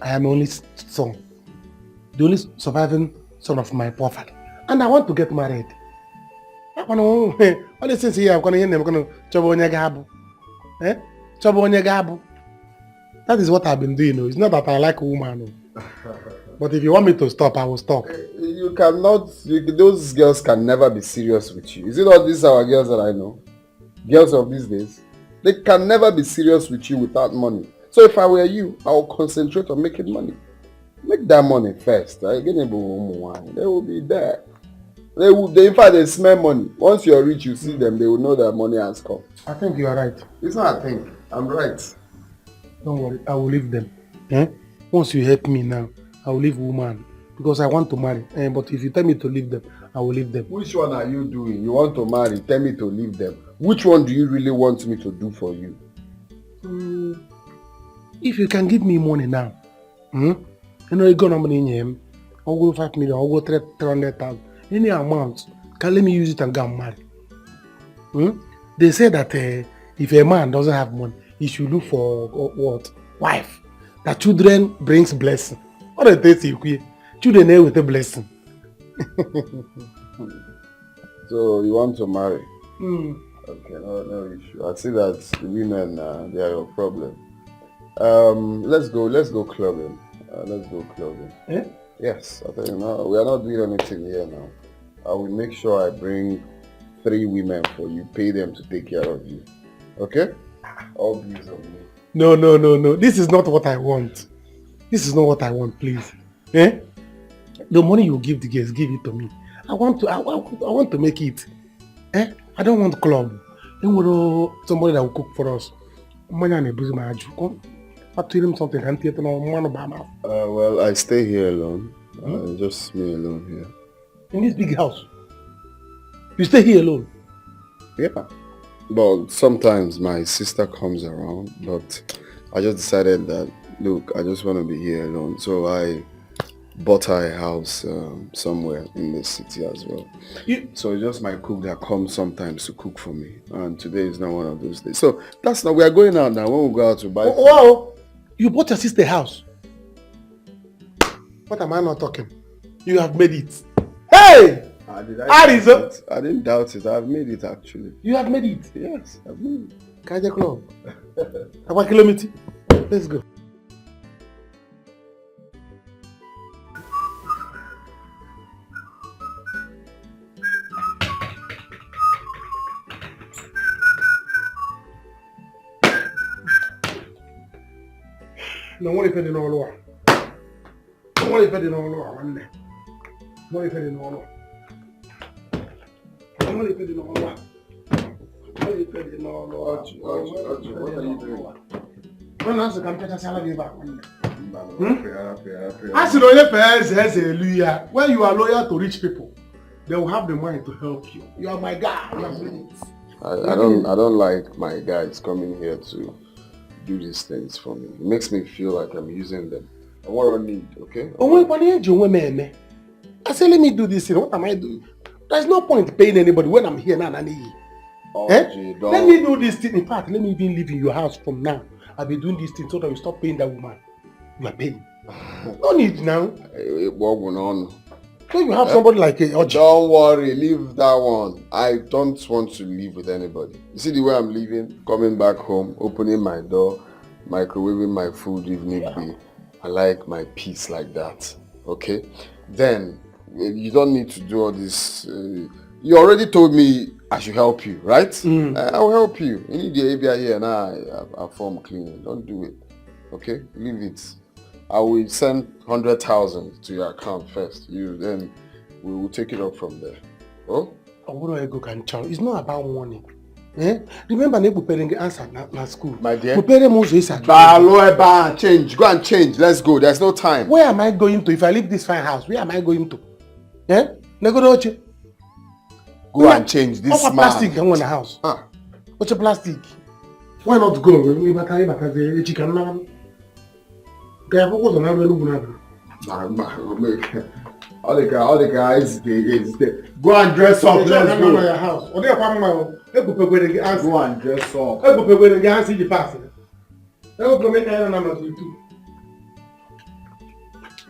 [SPEAKER 3] I am only son. The only surviving son of my poor father. And I want to get married. All the things here, I'm going to hear them, I'm going to Chobo Gabu. That is what I've been doing. It's not that I like a woman. But if you want me to stop, I will stop.
[SPEAKER 9] You cannot, those girls can never be serious with you. Is it not these our girls that I know? Girls of these days. They can never be serious with you without money. So if I were you, I will concentrate on making money. Make that money first. They will be there. In fact, they smell money. Once you're rich, you see them, they will know that money has come.
[SPEAKER 3] I think you are right.
[SPEAKER 9] It's not a thing. I'm right.
[SPEAKER 3] Don't worry, I will leave them. Once you help me now, I will leave woman. Because I want to marry. But if you tell me to leave them, I will leave them.
[SPEAKER 9] Which one are you doing? You want to marry, tell me to leave them. Which one do you really want me to do for you?
[SPEAKER 3] If you can give me money now, you know, you're going to money in him. I'll go 5 million, I'll go 300,000. Any amount, can let me use it and go and marry. They say that if a man doesn't have money, he should look for what? Wife. That children brings blessing. What a taste you queer. Children there with a blessing.
[SPEAKER 9] So you want to marry? Okay, no issue. I see that the women, they are your problem. Let's go clubbing. Let's go clubbing. Yes, I think no, we are not doing anything here now. I will make sure I bring 3 women for you, pay them to take care of you. Okay? All these on me.
[SPEAKER 3] No. This is not what I want. This is not what I want, please. The money you give the girls, give it to me. I want to make it. I don't want club. Somebody that will cook for us. Something.
[SPEAKER 9] Well, I stay here alone. Just me alone here.
[SPEAKER 3] In this big house? You stay here alone?
[SPEAKER 9] Yeah. But sometimes my sister comes around, but I just decided that, look, I just want to be here alone. So I bought her a house somewhere in the city as well. So it's just my cook that comes sometimes to cook for me. And today is not one of those days. So that's not, we are going out now. When we go out to buy food.
[SPEAKER 3] Wow! You bought your sister a house? What am I not talking? You have made it. Hey!
[SPEAKER 9] I didn't doubt it. I've made it actually.
[SPEAKER 3] You have made it?
[SPEAKER 9] Yes, I've made it.
[SPEAKER 3] Kaja Club. About kilometer. Let's go. No one is in all law. No one is in all law. No one is in all law. No one is in all law. No one is in all law.
[SPEAKER 9] What are you doing?
[SPEAKER 3] When I come to salary back. I said, hallelujah. When you are loyal to rich people, they will have the money to help you. You are my guy. You have been it.
[SPEAKER 9] I don't like my guys coming here to do these things for me. It makes me feel like I'm using them. I want to need, okay?
[SPEAKER 3] I say, let me do this thing. What am I doing? There's no point paying anybody when I'm here now. Let me do this thing. In fact, let me even live in your house from now. I'll be doing this thing so that you stop paying that woman. You are paying. No need now.
[SPEAKER 9] What going on?
[SPEAKER 3] So you have somebody like a Oji.
[SPEAKER 9] Don't worry, leave that one. I don't want to live with anybody. You see the way I'm living? Coming back home, opening my door, microwaving my food if need be. I like my peace like that. Okay? Then, you don't need to do all this. You already told me I should help you, right? I'll help you. You need the ABI here now. I form cleaning. Don't do it. Okay? Leave it. I will send 100,000 to your account first. Then we will take it up from there. Oh?
[SPEAKER 3] It's not about money. Eh? Remember, I'm preparing the answer na school.
[SPEAKER 9] My dear. Change. Go and change. Let's go. There's no time.
[SPEAKER 3] Where am I going to? If I leave this fine house, where am I going to? Eh?
[SPEAKER 9] Go and change this man.
[SPEAKER 3] Plastic in the house. What's a plastic? Why not go? All
[SPEAKER 9] the guys, go and dress up. Let's go.
[SPEAKER 3] Go
[SPEAKER 9] and dress up.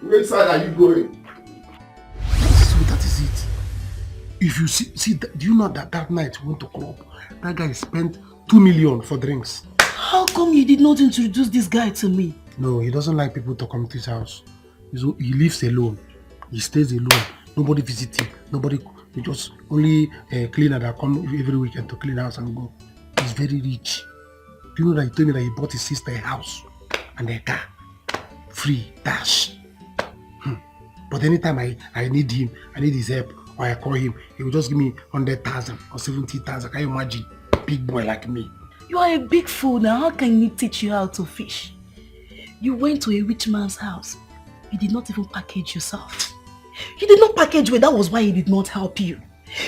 [SPEAKER 9] Which side are you going?
[SPEAKER 3] So that is it. If you see do you know that night we went to club? That guy spent 2 million for drinks.
[SPEAKER 6] How come you did not introduce this guy to me?
[SPEAKER 3] No, he doesn't like people to come to his house. He lives alone. He stays alone. Nobody visits him. He just only a cleaner that come every weekend to clean house and go. He's very rich. Do you know that he told me that he bought his sister a house and a car? Free, dash. But anytime I need him, I need his help, or I call him, he will just give me 100,000 or 70,000. Can you imagine? Big boy like me.
[SPEAKER 6] You are a big fool now. How can he teach you how to fish? You went to a rich man's house. You did not even package yourself. You did not package well. That was why he did not help you.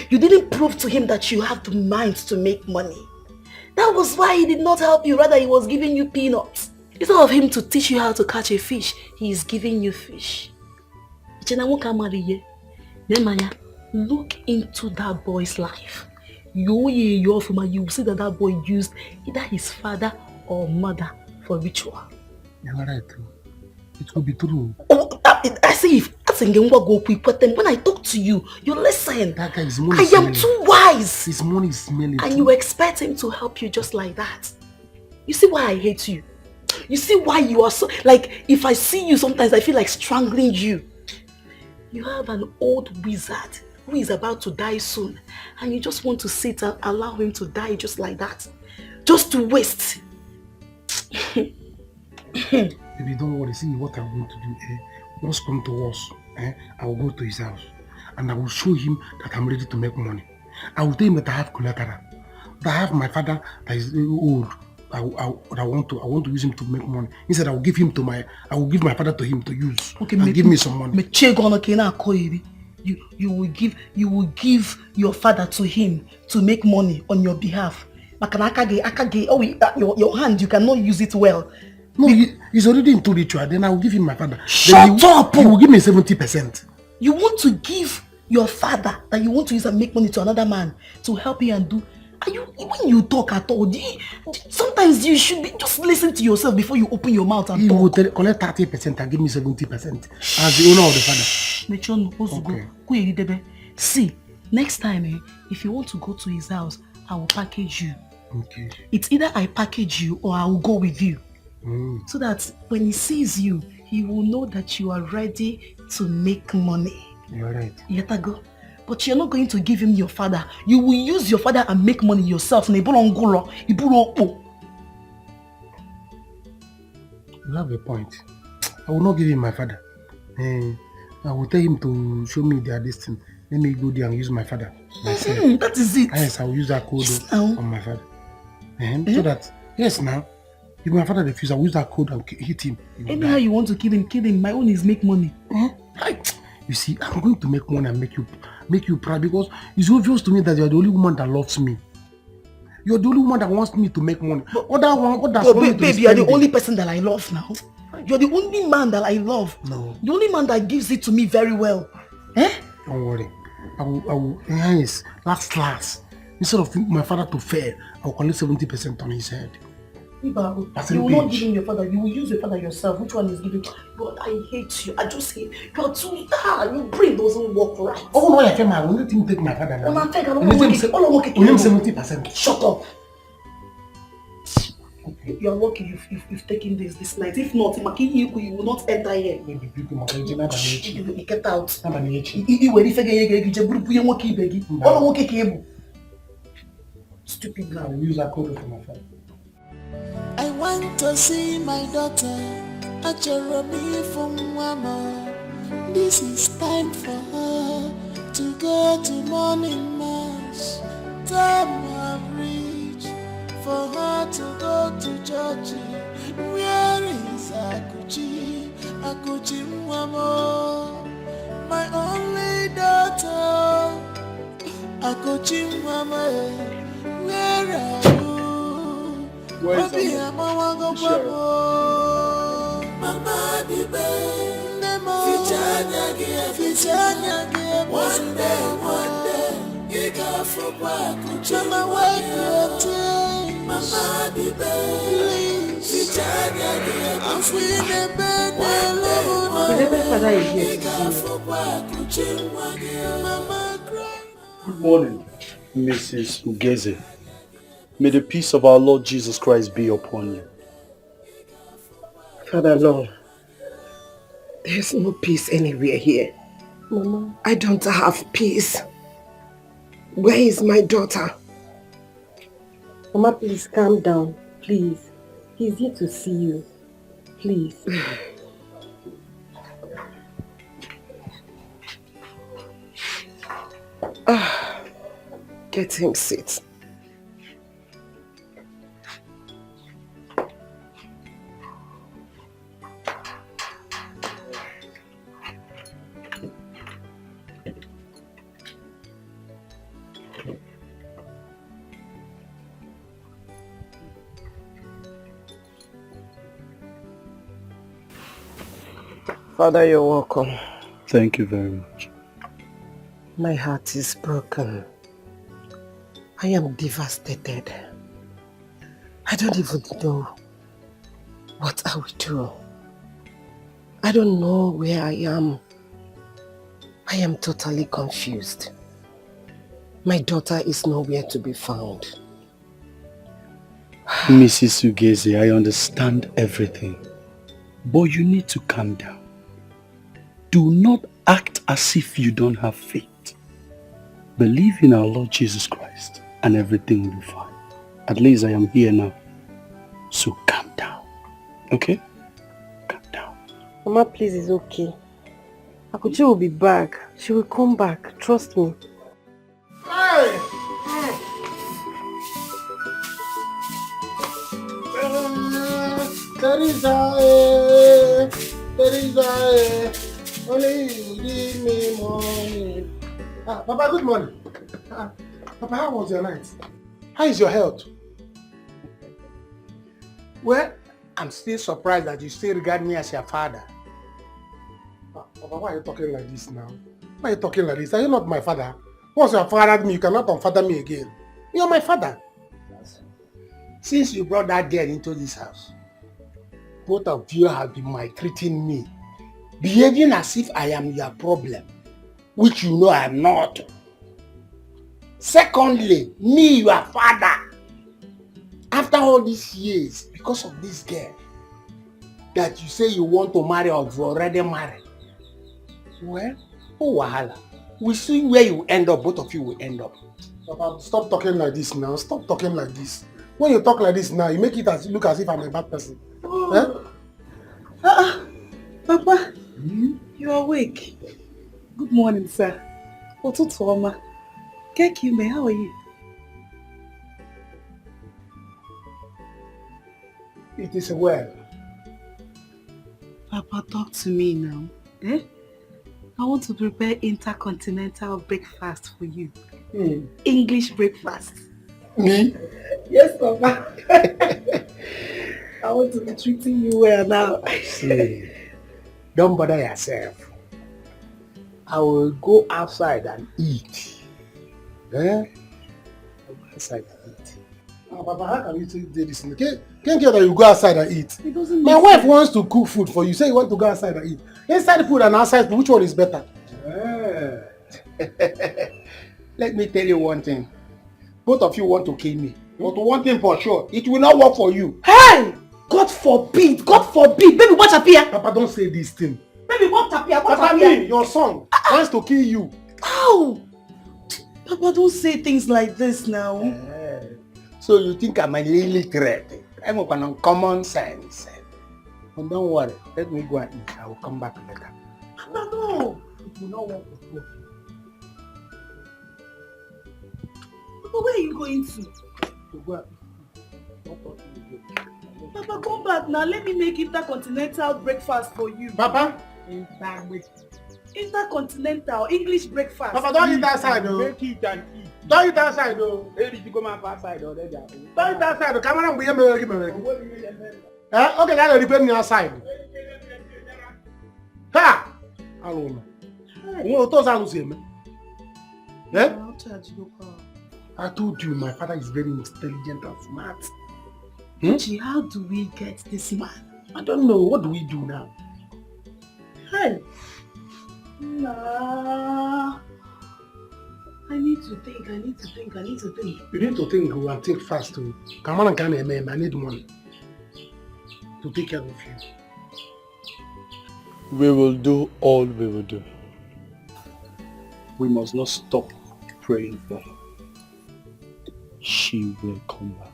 [SPEAKER 6] You didn't prove to him that you have the mind to make money. That was why he did not help you. Rather, he was giving you peanuts. Instead of him to teach you how to catch a fish, he is giving you fish. Look into that boy's life. You will see that that boy used either his father or mother for ritual.
[SPEAKER 3] You're right. It will be true.
[SPEAKER 6] Oh, I see if when I talk to you, you listen.
[SPEAKER 3] That guy is money.
[SPEAKER 6] I am too wise.
[SPEAKER 3] His money is smelling.
[SPEAKER 6] And you expect him to help you just like that. You see why I hate you? You see why you are so... Like, if I see you sometimes, I feel like strangling you. You have an old wizard who is about to die soon. And you just want to sit and allow him to die just like that. Just to waste.
[SPEAKER 3] Baby, don't worry. See what I'm going to do. Once come to us, I will go to his house. And I will show him that I'm ready to make money. I will tell him that I have collateral. That I have my father that is old. I want to use him to make money. Instead, I will give my father to him to use. Okay, and give me some money.
[SPEAKER 6] You will give your father to him to make money on your behalf. Your hand, you cannot use it well.
[SPEAKER 3] No, he's already into ritual. Then I will give him my father.
[SPEAKER 6] Shut up!
[SPEAKER 3] He will give me 70%.
[SPEAKER 6] You want to give your father that you want to use and make money to another man to help you and do. When you talk at all, sometimes you should just listen to yourself before you open your mouth and talk.
[SPEAKER 3] He will collect 30% and give me 70% as the owner of the father.
[SPEAKER 6] Okay. See, next time, if you want to go to his house, I will package you.
[SPEAKER 3] Okay.
[SPEAKER 6] It's either I package you or I will go with you. So that when he sees you, he will know that you are ready to make money.
[SPEAKER 3] You're right.
[SPEAKER 6] Let her go. But you're not going to give him your father. You will use your father and make money yourself. You
[SPEAKER 3] have a point. I will not give him my father. I will tell him to show me their destiny. Let me go there and use my father myself.
[SPEAKER 6] That is it.
[SPEAKER 3] Yes, I will use that code on my father. So that, yes, now, if my father refuses, I will use that code and hit him.
[SPEAKER 6] Anyhow you want to kill him. My own is make money.
[SPEAKER 3] You see, I'm going to make money and make you proud because it's obvious to me that you're the only woman that loves me. You're the only woman that wants me to make money.
[SPEAKER 6] Baby, you're the only person that I love now. You're the only man that I love.
[SPEAKER 3] No.
[SPEAKER 6] The only man that gives it to me very well.
[SPEAKER 3] Don't worry. I will last. Instead of my father to fail, I will collect 70% on his head. Iba,
[SPEAKER 6] you will not give him your father. You will use your father yourself. Which one is giving? God, I hate you. I just hate you. Are too your brain doesn't work right.
[SPEAKER 3] Oh no, I can't. I won't even take my father now.
[SPEAKER 6] I take. I don't know. All I want to
[SPEAKER 3] 70%.
[SPEAKER 6] Shut up. You are lucky you've taken this night. If not, you will not enter here. You get out. Stupid guy.
[SPEAKER 3] I will use that code for my phone.
[SPEAKER 10] I want to see my daughter. Jeremy from Mama. This is time for her to go to morning mass. Time have reached for her to go to church. Where is Akuchi? Akuchi Mama, my only daughter. Akuchi Mama, where are you?
[SPEAKER 3] Where is the
[SPEAKER 10] Mama, one day, you got for back. Mama, wake up, Mama, be please. I'm feeling bad.
[SPEAKER 14] Good morning, Mrs. Ugeze. May the peace of our Lord Jesus Christ be upon you.
[SPEAKER 4] Father, no. There's no peace anywhere here. Mama, I don't have peace. Where is my daughter?
[SPEAKER 7] Mama, please calm down. Please. He's here to see you. Please.
[SPEAKER 4] Get him seat. Father, you're welcome.
[SPEAKER 14] Thank you very much.
[SPEAKER 4] My heart is broken. I am devastated. I don't even know what I will do. I don't know where I am. I am totally confused. My daughter is nowhere to be found.
[SPEAKER 14] Mrs. Ugeze, I understand everything. But you need to calm down. Do not act as if you don't have faith. Believe in our Lord Jesus Christ and everything will be fine. At least I am here now. So calm down. Okay? Calm down.
[SPEAKER 7] Mama, please, it's okay. Akuchi will be back. She will come back. Trust me.
[SPEAKER 3] Hey! Teresa, Teresa, only you give me money. Papa, good morning. Papa, how was your night? How is your health? Well, I'm still surprised that you still regard me as your father. Papa, why are you talking like this now? Why are you talking like this? Are you not my father? Once you have fathered me, you cannot unfather me again. You're my father. Since you brought that girl into this house, both of you have been maltreating me, behaving as if I am your problem, which you know I am not. Secondly, me, your father, after all these years, because of this girl, that you say you want to marry or you already married, well, oh wahala, we see where you end up, both of you will end up. Papa, stop talking like this now, stop talking like this. When you talk like this now, you make it look as if I'm a bad person. Oh.
[SPEAKER 6] Papa, you are awake. Good morning, sir. Otutoma. Kekime, how are you?
[SPEAKER 3] It is well.
[SPEAKER 6] Papa, talk to me now. Eh? I want to prepare intercontinental breakfast for you. English breakfast.
[SPEAKER 3] Me?
[SPEAKER 6] Yes, Papa. I want to be treating you well now.
[SPEAKER 3] See, don't bother yourself. I will go outside and eat. Eh? Go outside and eat. Papa, how can you say this? Can't care that you go outside and eat. My wife wants to cook food for you. Say you want to go outside and eat. Inside food and outside food, which one is better? Let me tell you one thing. Both of you want to kill me. But one thing for sure, it will not work for you.
[SPEAKER 6] Hey! God forbid! God forbid! Baby, what appear?
[SPEAKER 3] Papa, don't say this thing.
[SPEAKER 6] Baby, what appear? What
[SPEAKER 3] Papa,
[SPEAKER 6] appear?
[SPEAKER 3] me, your son, wants to kill you.
[SPEAKER 6] Ow! Papa, don't say things like this now.
[SPEAKER 3] So you think I'm a illiterate? I'm on common sense. But don't worry, let me go and eat. I will come back later.
[SPEAKER 6] Papa, no!
[SPEAKER 3] It will not work for you.
[SPEAKER 6] Papa, where are you going to?
[SPEAKER 3] To go and
[SPEAKER 6] Papa, come back now. Let me make intercontinental breakfast for you.
[SPEAKER 3] Papa?
[SPEAKER 6] Intercontinental English breakfast.
[SPEAKER 3] Papa, don't eat outside though.
[SPEAKER 11] Make it and eat.
[SPEAKER 3] Don't eat outside though.
[SPEAKER 11] Hey, did you come outside or there?
[SPEAKER 3] Don't eat outside though. Come on, we give okay, now you depend me outside. Ha! Hello. What does I say, man? Eh? I told you my father is very intelligent and smart.
[SPEAKER 6] How do we get this man?
[SPEAKER 3] I don't know. What do we do now?
[SPEAKER 6] Hey! Nah. I need to think.
[SPEAKER 3] You need to think and think fast too. Come on and can I need money to take care of you.
[SPEAKER 14] We will do all we will do. We must not stop praying for her. She will come back.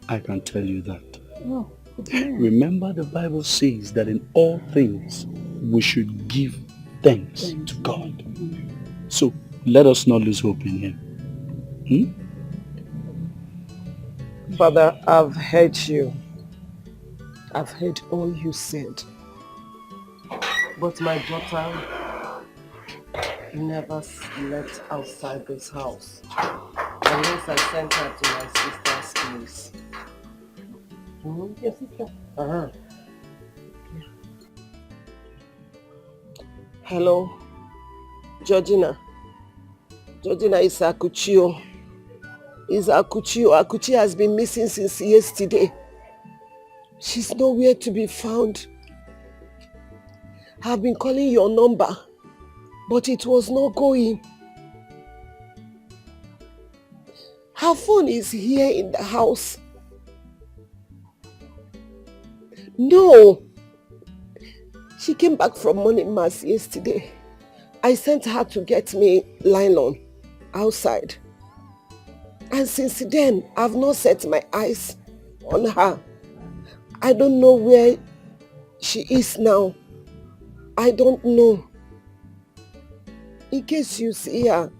[SPEAKER 14] I can tell you that.
[SPEAKER 13] Oh,
[SPEAKER 14] remember the Bible says that in all things we should give thanks to God. So let us not lose hope in Him.
[SPEAKER 4] Father, I've heard you. I've heard all you said. But my daughter never slept outside this house unless I sent her to my sister's place. Your sister? Hello, Georgina. Georgina is Akuchio. Akuchi has been missing since yesterday. She's nowhere to be found. I've been calling your number, but it was not going. Her phone is here in the house. No. She came back from morning mass yesterday. I sent her to get me nylon outside. And since then, I've not set my eyes on her. I don't know where she is now. I don't know. In case you see her,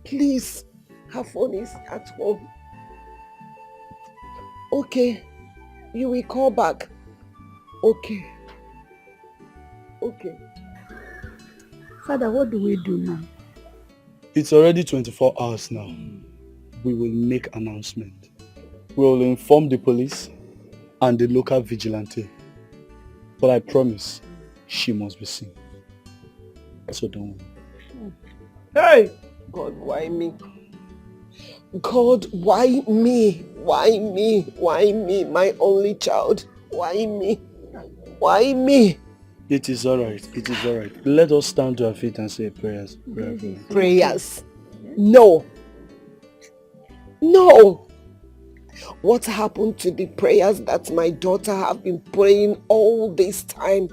[SPEAKER 4] please, her phone is at home. Okay, you will call back. Okay. Okay.
[SPEAKER 13] Father, what do we do now?
[SPEAKER 14] It's already 24 hours now. We will make announcement. We will inform the police and the local vigilante. But I promise, she must be seen. So don't worry.
[SPEAKER 4] Hey! God, why me? God, why me? Why me? Why me? My only child. Why me? Why me?
[SPEAKER 14] It is alright. It is alright. Let us stand to our feet and say prayers.
[SPEAKER 4] Prayers? No. No. What happened to the prayers that my daughter have been praying all this time?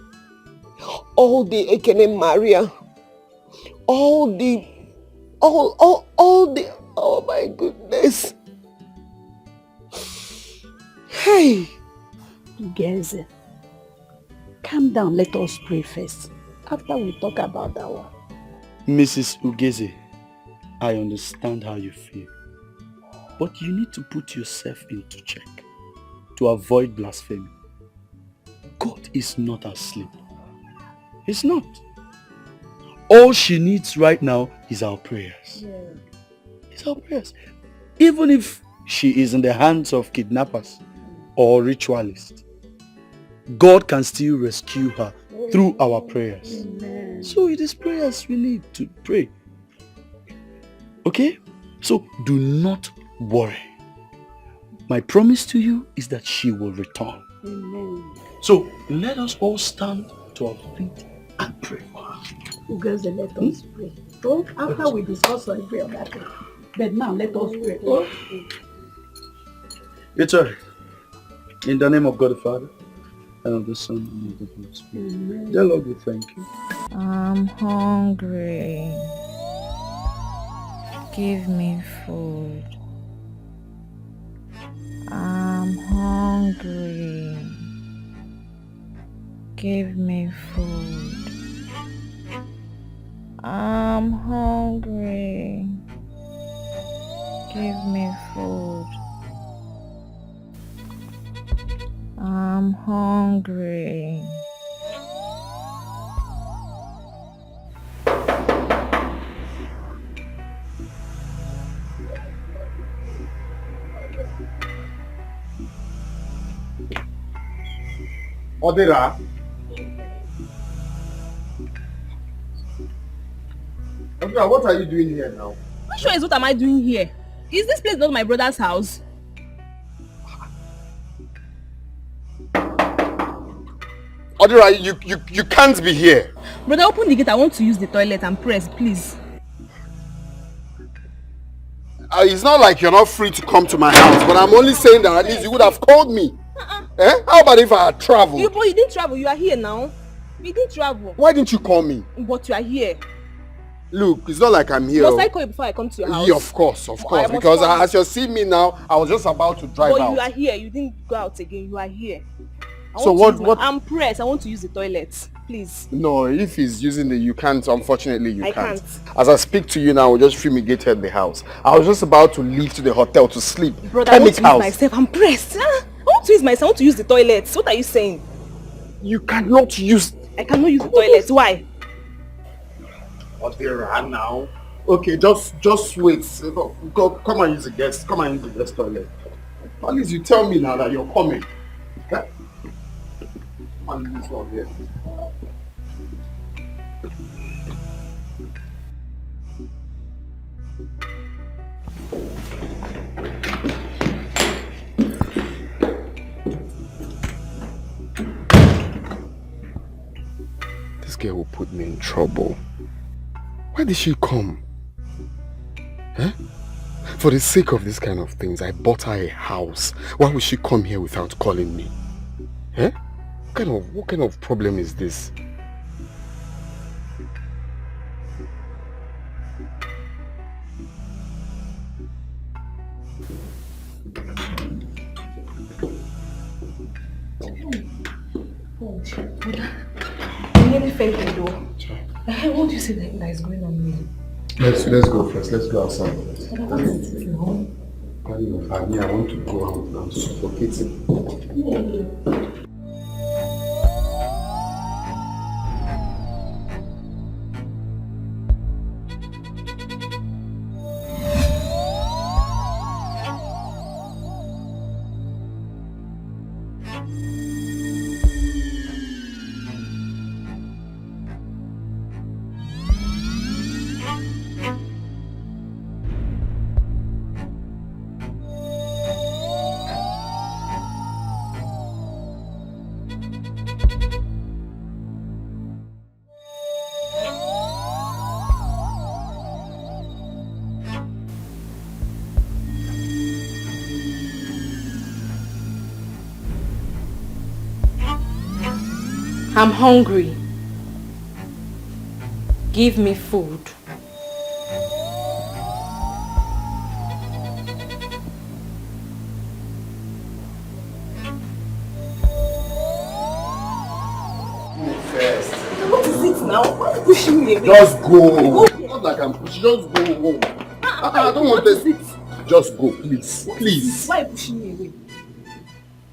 [SPEAKER 4] All the Ekene Maria. All the, oh my goodness. Hey.
[SPEAKER 13] Geze, calm down, let us pray first. After we talk about that one.
[SPEAKER 14] Mrs. Ugeze, I understand how you feel. But you need to put yourself into check to avoid blasphemy. God is not asleep. He's not. All she needs right now is our prayers.
[SPEAKER 13] Yeah.
[SPEAKER 14] It's our prayers. Even if she is in the hands of kidnappers or ritualists, God can still rescue her through our prayers.
[SPEAKER 13] Amen.
[SPEAKER 14] So it is prayers we need to pray. Okay? So do not worry. My promise to you is that she will return.
[SPEAKER 13] Amen.
[SPEAKER 14] So let us all stand to our feet and pray for her.
[SPEAKER 13] You girls, let us pray. So after we discuss and pray about it. But now let us pray. Oh.
[SPEAKER 14] It's all right. In the name of God the Father, and of the Son, and of the Holy Spirit.
[SPEAKER 13] Amen.
[SPEAKER 14] Dear Lord, we thank you.
[SPEAKER 5] I'm hungry. Give me food. I'm hungry. Give me food. I'm hungry. Give me food. I'm hungry.
[SPEAKER 3] Odera. Odera, what are you doing here now?
[SPEAKER 12] What sure is what am I doing here? Is this place not my brother's house?
[SPEAKER 1] Odera, you can't be here.
[SPEAKER 12] Brother, open the gate. I want to use the toilet and press, please.
[SPEAKER 1] It's not like you're not free to come to my house, but I'm only saying that at least you would have called me. Eh? How about if I had traveled?
[SPEAKER 12] You didn't travel. You are here now. You didn't travel.
[SPEAKER 1] Why didn't you call me?
[SPEAKER 12] But you are here.
[SPEAKER 1] Look, it's not like I'm here.
[SPEAKER 12] Must I call you before I come to your house?
[SPEAKER 1] Yeah, of course. Because as you see me now, I was just about to drive out.
[SPEAKER 12] But you are here. You didn't go out again. You are here.
[SPEAKER 1] So what?
[SPEAKER 12] I'm pressed. I want to use the toilet. Please.
[SPEAKER 1] No, if he's using you can't. Unfortunately, you can't.
[SPEAKER 12] Can't.
[SPEAKER 1] As I speak to you now, we just fumigated the house. I was just about to leave to the hotel to sleep.
[SPEAKER 12] Brother, I want to use myself. I'm pressed. I want to use myself. I want to use the toilet. What are you saying?
[SPEAKER 1] You cannot use...
[SPEAKER 12] I cannot use the toilet. Why?
[SPEAKER 1] Odera now. Okay, just wait. Go, come and use the guest. Come and use the guest toilet. At least you tell me now that you're coming. Okay? Come and use this one here. This girl will put me in trouble. Why did she come? Huh? For the sake of this kind of things, I bought her a house. Why would she come here without calling me? Huh? What kind of problem is this?
[SPEAKER 12] What do you say that is going on here?
[SPEAKER 1] Let's go first. Let's go outside.
[SPEAKER 12] What is it now?
[SPEAKER 1] I want to go out. I'm suffocating.
[SPEAKER 12] I'm hungry. Give me food. What is it now? Why are you pushing me away?
[SPEAKER 1] Just go. Not like I'm pushing. Just go home. I don't want this. Just go, please. Please.
[SPEAKER 12] Why are you pushing me away?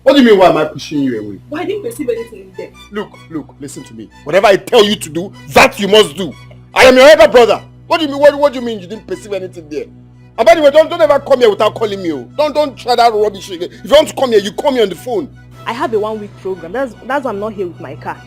[SPEAKER 1] What do you mean, why am I pushing you away?
[SPEAKER 12] Why didn't you perceive anything in there?
[SPEAKER 1] Look, listen to me. Whatever I tell you to do, that you must do. I am your elder brother. What do you mean? What do you mean you didn't perceive anything there? And by the way, don't ever come here without calling me. Don't try that rubbish again. If you want to come here, you call me on the phone.
[SPEAKER 12] I have a 1-week program. That's why I'm not here with my car.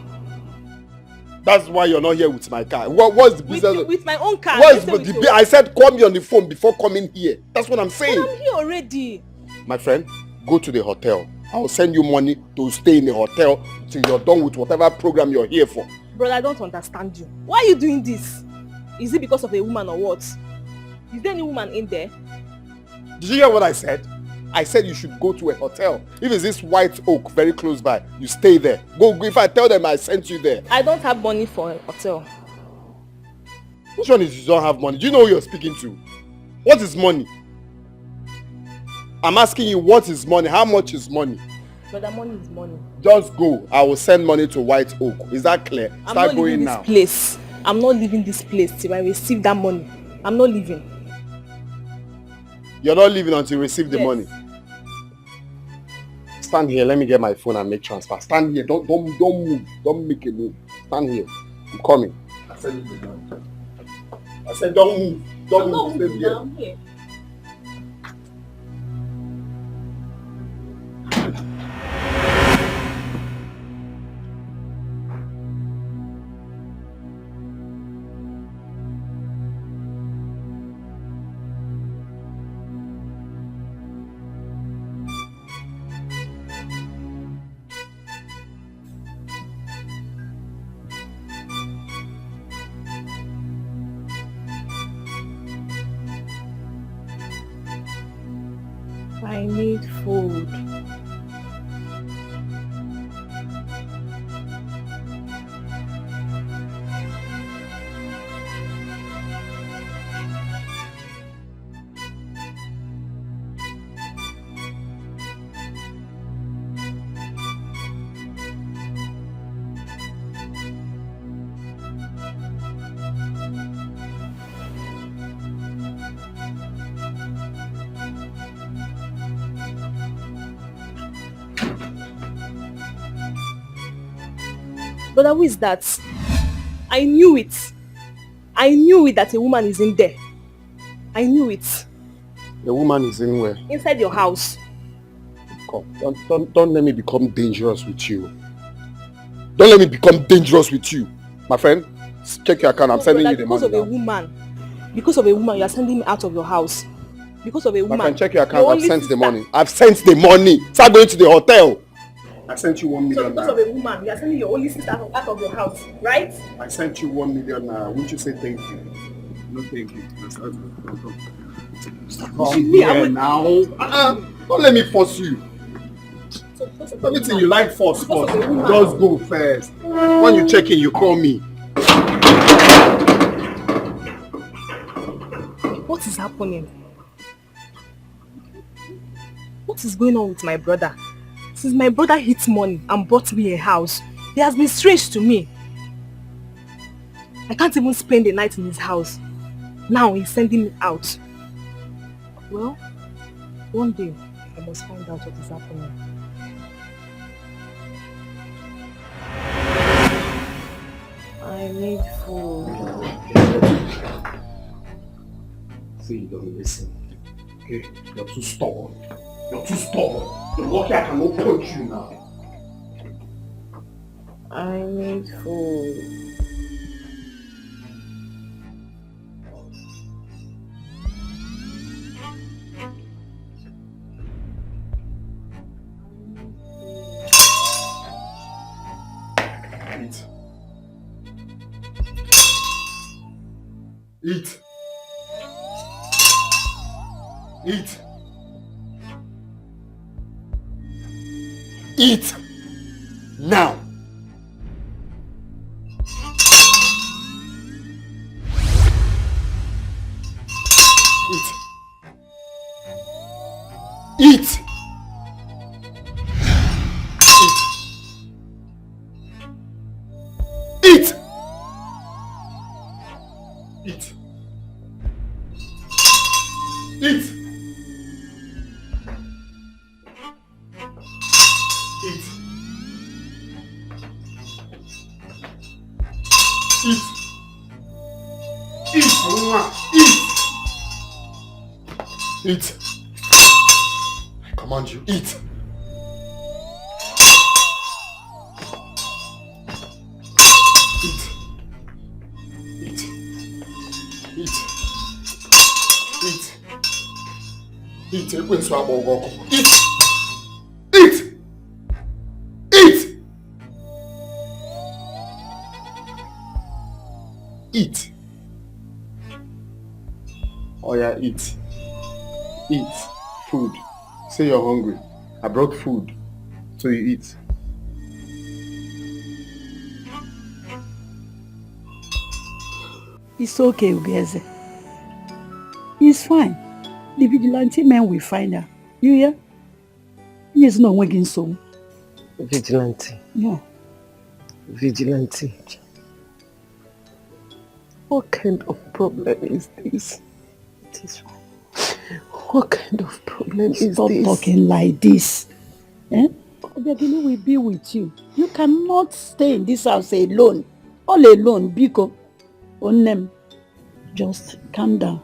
[SPEAKER 1] That's why you're not here with my car. What's the business?
[SPEAKER 12] With my own car.
[SPEAKER 1] I said call me on the phone before coming here. That's what I'm saying.
[SPEAKER 12] But I'm here already.
[SPEAKER 1] My friend, go to the hotel. I'll send you money to stay in the hotel till you're done with whatever program you're here for.
[SPEAKER 6] Brother, I don't understand you. Why are you doing this? Is it because of a woman or what? Is there any woman in there?
[SPEAKER 1] Did you hear what I said? I said you should go to a hotel. If it's this White Oak very close by, you stay there. Go. If I tell them I sent you there.
[SPEAKER 6] I don't have money for a hotel.
[SPEAKER 1] Which one is you don't have money? Do you know who you're speaking to? What is money? I'm asking you, what is money? How much is money?
[SPEAKER 6] Brother, money is money.
[SPEAKER 1] Just go. I will send money to White Oak. Is that clear? Start going now.
[SPEAKER 6] I'm not leaving this place till I receive that money. I'm not leaving.
[SPEAKER 1] You're not leaving until you receive the money. Stand here. Let me get my phone and make transfer. Stand here. Don't move. Don't make a move. Stand here. I'm coming. I said you don't. I said don't move. Don't move. Stay here.
[SPEAKER 6] I'm here. I need food. Brother, who is that? I knew it. I knew it that a woman is in there. I knew it.
[SPEAKER 1] The woman is in where?
[SPEAKER 6] Inside your house.
[SPEAKER 1] Come, don't let me become dangerous with you. Don't let me become dangerous with you. My friend, check your account. I'm sending you the money now.
[SPEAKER 6] Because of a woman, you are sending me out of your house. Because of a woman.
[SPEAKER 1] My friend, check your account. I've sent the money. I've sent the money. Start going to the hotel. I sent you 1 million.
[SPEAKER 6] So because of a woman, you are sending your only sister out of your house, right?
[SPEAKER 1] I sent you 1 million now. Won't you say thank you? No, thank you. Come here now. Don't let me force you. Everything you like force. Just go first. When you check in, you call me.
[SPEAKER 6] What is happening? What is going on with my brother? Since my brother hit money and bought me a house, he has been strange to me. I can't even spend the night in his house. Now he's sending me out. Well, one day I must find out what is happening. I need food.
[SPEAKER 1] See, you don't listen. Okay? You're too stubborn. You're too stubborn. You're lucky I cannot punch you now.
[SPEAKER 6] I need food.
[SPEAKER 1] Eat. Eat. Eat. Now. Eat. Eat. Eat. Eat. Eat. Eat. Eat. Eat. Eat. Eat. I command you, eat. Eat. Eat. Eat. Eat. Eat. Eat. Eat. Oh yeah, eat. Eat. Food. Say you're hungry. I brought food. So you eat.
[SPEAKER 13] It's okay, Ugeze. It's fine. The vigilante man will find her. You hear? He is not working so.
[SPEAKER 4] Vigilante?
[SPEAKER 13] Yeah.
[SPEAKER 4] Vigilante. What kind of problem is this?
[SPEAKER 13] It is fine.
[SPEAKER 4] What kind of problem is this?
[SPEAKER 13] Stop talking like this. Eh? Obiageli will be with you. You cannot stay in this house alone. All alone, Biko. Onem. Just calm down.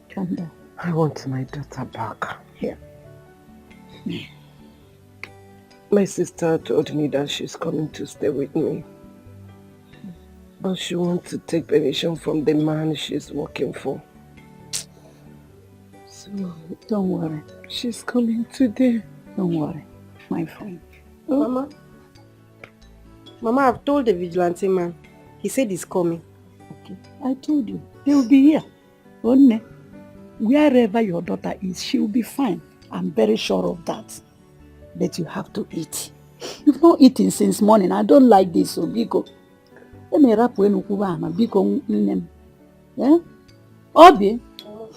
[SPEAKER 13] Calm down.
[SPEAKER 4] I want my daughter back.
[SPEAKER 13] Here.
[SPEAKER 4] My sister told me that she's coming to stay with me. But she wants to take permission from the man she's working for. So,
[SPEAKER 13] don't worry.
[SPEAKER 4] She's coming today.
[SPEAKER 13] Don't worry, my friend.
[SPEAKER 7] Oh. Mama, I've told the vigilante man. He said he's coming.
[SPEAKER 13] Okay, I told you. They will be here. Onne, wherever your daughter is, she will be fine. I'm very sure of that. But you have to eat. You've not eaten since morning. I don't like this, so Biko. Let me wrap when Ukubana. Biko nnem. Yeah? Obi,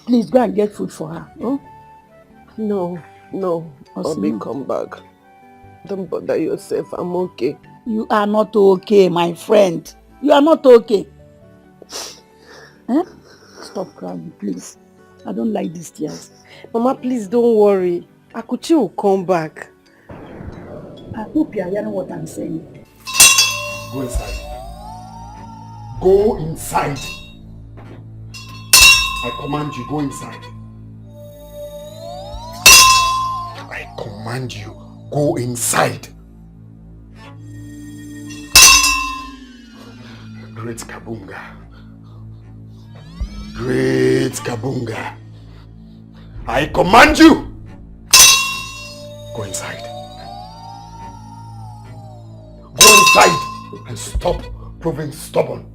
[SPEAKER 13] please go and get food for her. Oh?
[SPEAKER 4] No. Obi, come back. Don't bother yourself. I'm okay.
[SPEAKER 13] You are not okay, my friend. You are not okay. Eh? Stop crying, please. I don't like these tears.
[SPEAKER 7] Mama, please don't worry. Akuchi will come back.
[SPEAKER 13] I hope you are hearing what I'm saying.
[SPEAKER 1] Go inside. Go inside. I command you, go inside. I command you, go inside. Great Kabunga. Great Kabunga. I command you, go inside. Go inside and stop proving stubborn.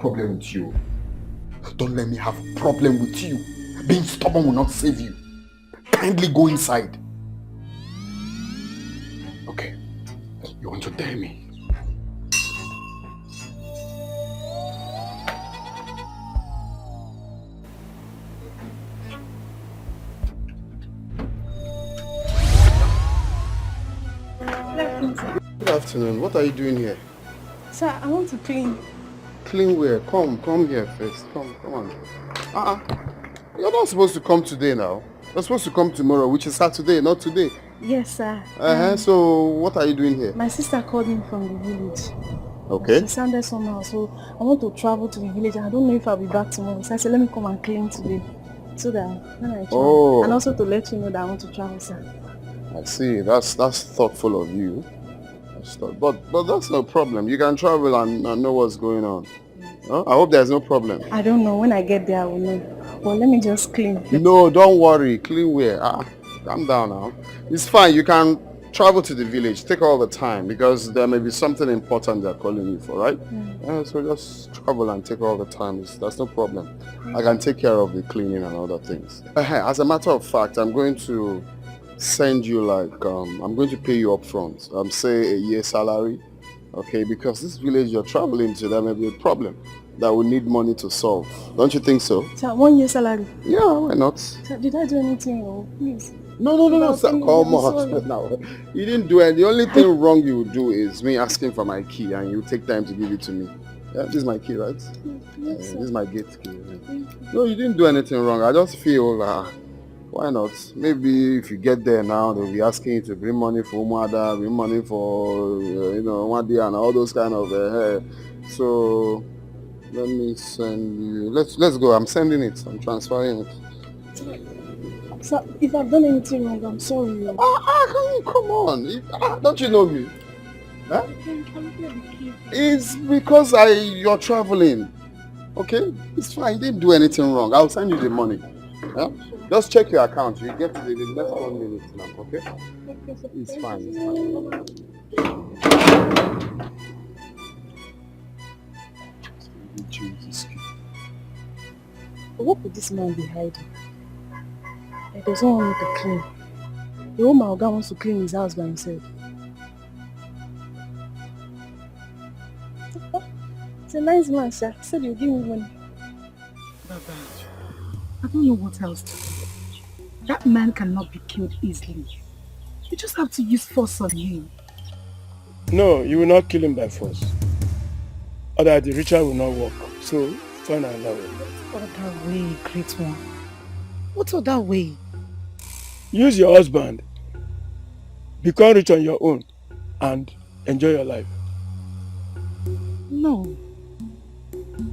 [SPEAKER 1] Problem with you. Don't let me have a problem with you. Being stubborn will not save you. Kindly go inside. Okay. You want to dare me? Good afternoon. What are you doing here?
[SPEAKER 7] Sir, I want to clean.
[SPEAKER 1] Clean where? Come here first. Come on. You're not supposed to come today now. You're supposed to come tomorrow, which is Saturday, not today.
[SPEAKER 7] Yes, sir.
[SPEAKER 1] So what are you doing here?
[SPEAKER 7] My sister called me from the village.
[SPEAKER 1] Okay.
[SPEAKER 7] She sounded somehow, so I want to travel to the village. I don't know if I'll be back tomorrow. So I said, let me come and clean today. So that when I travel.
[SPEAKER 1] Oh.
[SPEAKER 7] And also to let you know that I want to travel, sir.
[SPEAKER 1] I see. That's thoughtful of you. But that's no problem. You can travel and know what's going on. Huh? I hope there's no problem.
[SPEAKER 7] I don't know. When I get there, I will know. Well, let me just clean.
[SPEAKER 1] No, don't worry. Clean where? Calm down now. It's fine. You can travel to the village. Take all the time because there may be something important they're calling you for, right? So just travel and take all the time. That's no problem. I can take care of the cleaning and other things. As a matter of fact, I'm going to send you I'm going to pay you up front. Say a year's salary. Okay, because this village you're traveling to, there may be a problem that we need money to solve. Don't you think so?
[SPEAKER 7] Sir, 1 year salary?
[SPEAKER 1] Yeah, why not?
[SPEAKER 7] Sir, did I do anything wrong? Please.
[SPEAKER 1] No, sir. Come on. Now, you didn't do it. The only thing wrong you would do is me asking for my key and you take time to give it to me. Yeah, this is my key, right?
[SPEAKER 7] Yes,
[SPEAKER 1] this is my gate key. No, you didn't do anything wrong. I just feel, why not? Maybe if you get there now, they'll be asking you to bring money for Umada, bring money for, Wadi and all those kind of
[SPEAKER 9] So let me send you. Let's go. I'm sending it. I'm transferring it.
[SPEAKER 7] Sir, if I've done anything wrong, I'm sorry.
[SPEAKER 9] Come on. Don't you know me? Huh?
[SPEAKER 7] I'm
[SPEAKER 9] It's because you're traveling. Okay? It's fine. You didn't do anything wrong. I'll send you the money. Huh? Just check your account. You get it in the next 1 minute now, okay? It's fine. It's fine.
[SPEAKER 7] Jesus. What could this man be hiding? He doesn't want me to clean. The whole Malga wants to clean his house by himself. It's a nice man, sir. He said he'll give me money.
[SPEAKER 15] Baba, I don't know what else to do. That man cannot be killed easily. You just have to use force on him.
[SPEAKER 11] No, you will not kill him by force. Otherwise the ritual will not work. So find another way.
[SPEAKER 15] What other way, great one? What other way?
[SPEAKER 11] Use your husband. Become rich on your own and enjoy your life.
[SPEAKER 15] No.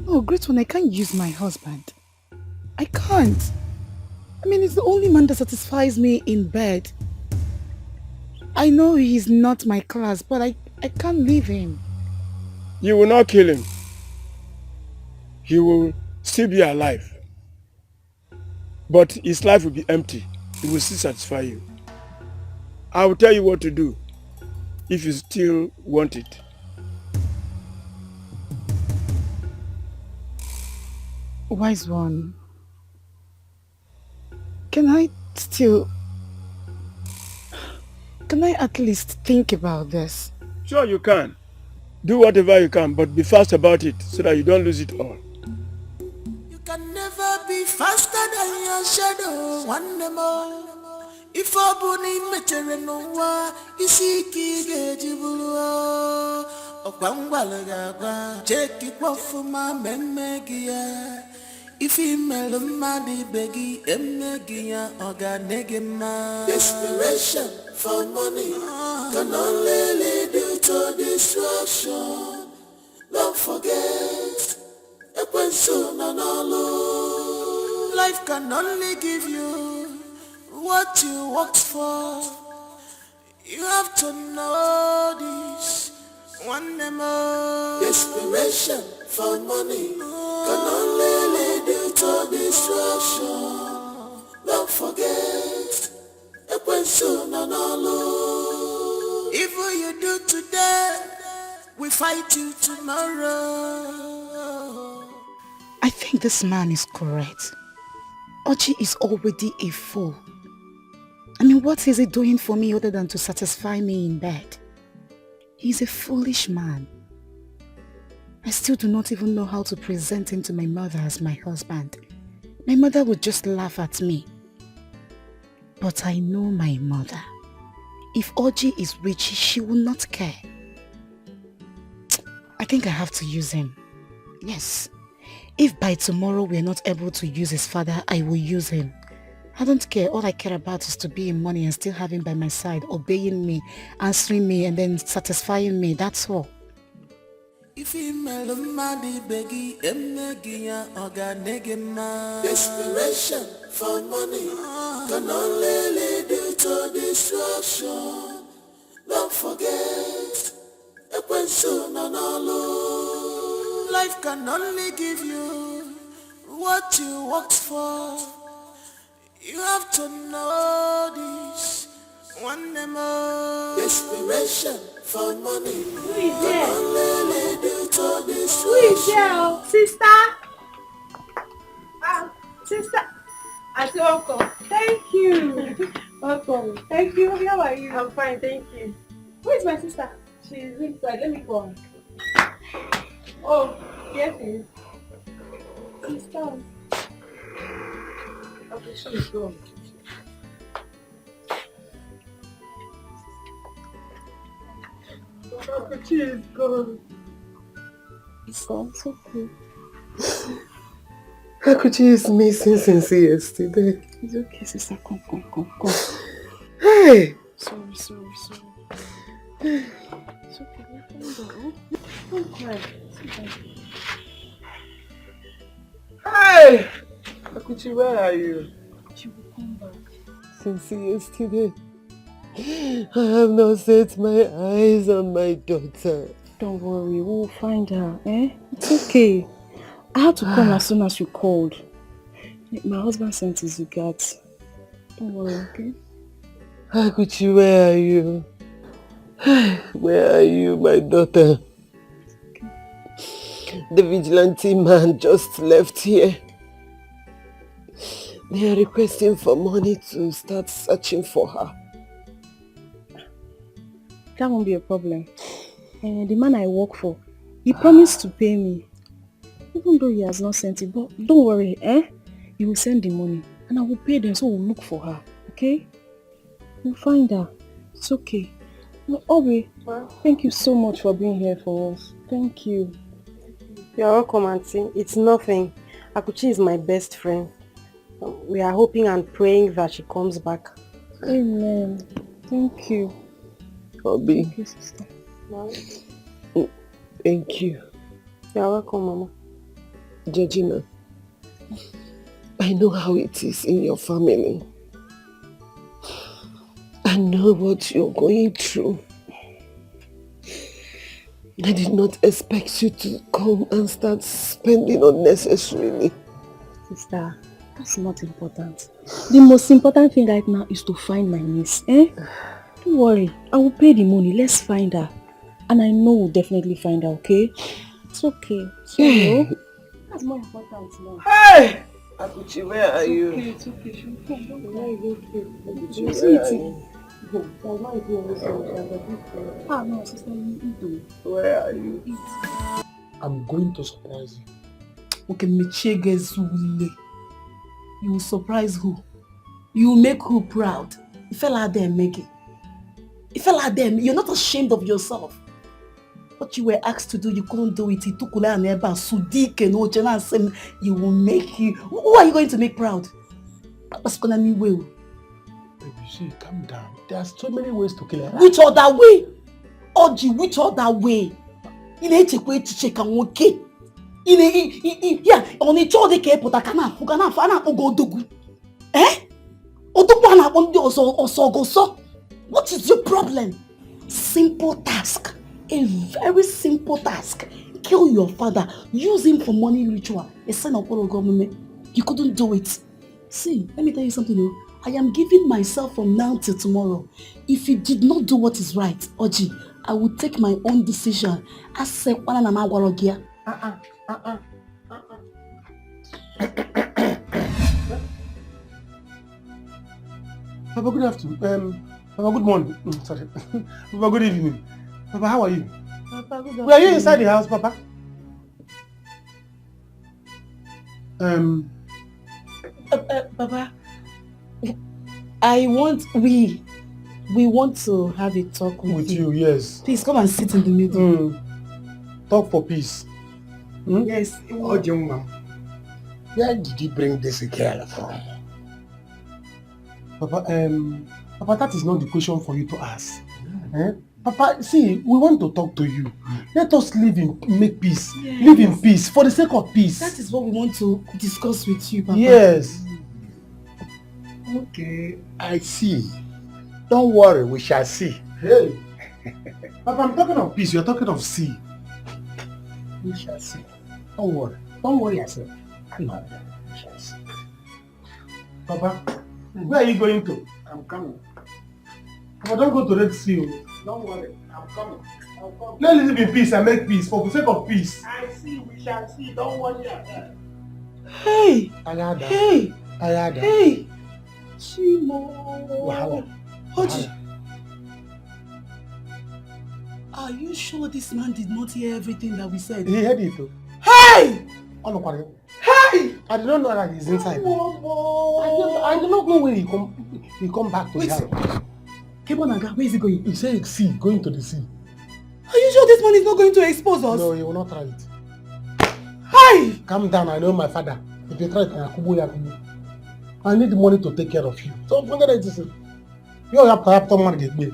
[SPEAKER 15] No, great one, I can't use my husband. I can't. I mean, it's the only man that satisfies me in bed. I know he's not my class, but I can't leave him.
[SPEAKER 11] You will not kill him. He will still be alive. But his life will be empty. He will still satisfy you. I will tell you what to do if you still want it.
[SPEAKER 15] Wise one. Can I at least think about this?
[SPEAKER 11] Sure you can. Do whatever you can, but be fast about it so that you don't lose it all.
[SPEAKER 10] You can never be faster than your shadow. One more. If a bunny metere no wa, isiki gejibulu. Okwangwalaga, check it off my memegia. If he melody beggy, emegia, organegema. Desperation for money can only lead you to destruction. Don't forget, life can only give you what you worked for. You have to know this. One more. Desperation for money can only lead you to destruction. Don't forget, evil you do today, we fight you tomorrow.
[SPEAKER 15] I think this man is correct. Ochi is already a fool. I mean, what is he doing for me other than to satisfy me in bed? He's a foolish man. I still do not even know how to present him to my mother as my husband. My mother would just laugh at me. But I know my mother. If Oji is rich, she will not care. I think I have to use him. Yes. If by tomorrow we are not able to use his father, I will use him. I don't care. All I care about is to be in money and still have him by my side, obeying me, answering me, and then satisfying me. That's all.
[SPEAKER 10] If he melody beggy, emegia, organegema. Desperation for money can only lead you to destruction. Don't forget, life can only give you what you worked for. You have to know this. One more. Desperation for money can only lead you to destruction.
[SPEAKER 6] Sister? Sister? Auntie, welcome. Thank you. Welcome. Thank you. How are you? I'm fine, thank you. Who is my sister? She's inside. Let me go. Oh, yes, please. Sister. Okay, she's gone. She is gone.
[SPEAKER 4] It's okay. Akuchi is missing since yesterday.
[SPEAKER 15] It's okay, sister. Come.
[SPEAKER 4] Hey!
[SPEAKER 15] Sorry.
[SPEAKER 7] It's okay. Don't cry.
[SPEAKER 3] Hey! Akuchi, where are you?
[SPEAKER 7] She will come back.
[SPEAKER 4] Since yesterday, I have not set my eyes on my daughter.
[SPEAKER 7] Don't worry, we'll find her, eh? It's okay. I had to come as soon as you called. My husband sent his regards. Don't worry, okay?
[SPEAKER 4] Akuchi, where are you? Where are you, my daughter? The vigilante man just left here. They are requesting for money to start searching for her.
[SPEAKER 7] That won't be a problem. The man I work for, he promised to pay me. Even though he has not sent it, but don't worry, he will send the money and I will pay them, so we'll look for her, okay? We'll find her. It's okay. No, Obi, thank you so much for being here for us. Thank you.
[SPEAKER 4] You're welcome, Auntie. It's nothing. Akuchi is my best friend. We are hoping and praying that she comes back.
[SPEAKER 7] Amen. Thank you.
[SPEAKER 4] Obi.
[SPEAKER 7] Thank you, sister.
[SPEAKER 4] Thank you.
[SPEAKER 7] You're welcome, Mama.
[SPEAKER 4] Georgina, I know how it is in your family. I know what you're going through. I did not expect you to come and start spending unnecessarily.
[SPEAKER 7] Sister, that's not important. The most important thing right now is to find my niece, Don't worry, I will pay the money. Let's find her. And I know we'll definitely find her, okay? It's okay. So, that's more important now.
[SPEAKER 4] Hey! Akuchi, where are you?
[SPEAKER 7] It's okay. She'll come. Don't worry.
[SPEAKER 4] Akuchi,
[SPEAKER 7] You see it? Ah, no, sister, you eat though.
[SPEAKER 4] Where are you?
[SPEAKER 3] I'm going to surprise you.
[SPEAKER 6] Okay, Michegezule. You will surprise who? You will make who proud? You fell out there, Maggie. You fell out there. You're not ashamed of yourself. What you were asked to do, you couldn't do it. Itukula and Eba, Dikeh, no Jena, you will make you. Who are you going to make proud? Papa's gonna me will.
[SPEAKER 3] Baby, see, calm down. There are so many ways to kill her.
[SPEAKER 6] Which other way? Oji, which other way? You need to wait to check and okay. Yeah, on a child they care, but I cannot go do. What is your problem? Simple task. A very simple task. Kill your father. Use him for money ritual. A sign of government. You couldn't do it. See, let me tell you something. I am giving myself from now till tomorrow. If you did not do what is right, Oji, I will take my own decision. I say,
[SPEAKER 3] Papa, good afternoon. Papa, good morning. Sorry. Papa, good evening. Papa, how are you?
[SPEAKER 7] Papa, good afternoon.
[SPEAKER 3] Were you inside the house, Papa?
[SPEAKER 6] Papa, we want to have a talk with
[SPEAKER 3] you. Yes.
[SPEAKER 6] Please come and sit in the middle.
[SPEAKER 3] Talk for peace.
[SPEAKER 6] Yes.
[SPEAKER 3] Oh, young man. Where did you bring this girl from? Papa, Papa, that is not the question for you to ask. Papa, see, we want to talk to you. Let us make peace. Yes. Live in peace, for the sake of peace.
[SPEAKER 6] That is what we want to discuss with you, Papa.
[SPEAKER 3] Yes.
[SPEAKER 16] Okay, I see. Don't worry, we shall see.
[SPEAKER 3] Hey. Papa, I'm talking of peace, you're talking of sea.
[SPEAKER 16] We shall see. Don't worry. Don't worry yourself. Come on, we shall see.
[SPEAKER 3] Papa, where are you going to?
[SPEAKER 16] I'm coming.
[SPEAKER 3] Papa, don't go to Red Sea.
[SPEAKER 16] Don't worry, I'm coming. I'll come.
[SPEAKER 3] Let's live in peace and make peace, for the sake of peace.
[SPEAKER 16] I see, we shall see. Don't worry yourself.
[SPEAKER 6] Hey!
[SPEAKER 3] Ayada.
[SPEAKER 6] Hey!
[SPEAKER 3] Ayada.
[SPEAKER 6] Hey! Chimo!
[SPEAKER 3] Wahala.
[SPEAKER 6] Oji! Are you sure this man did not hear everything that we said?
[SPEAKER 3] He heard it too.
[SPEAKER 6] Hey!
[SPEAKER 3] Hey! I did not know that he's inside. I do not know where he come back to the house.
[SPEAKER 6] Kebonaga, where is he going?
[SPEAKER 3] He said sea, going to the sea.
[SPEAKER 6] Are you sure this man is not going to expose us?
[SPEAKER 3] No, he will not try it.
[SPEAKER 6] Hey!
[SPEAKER 3] Calm down, I know my father. If you try it, I need money to take care of you. So forget it. You have to have someone get me.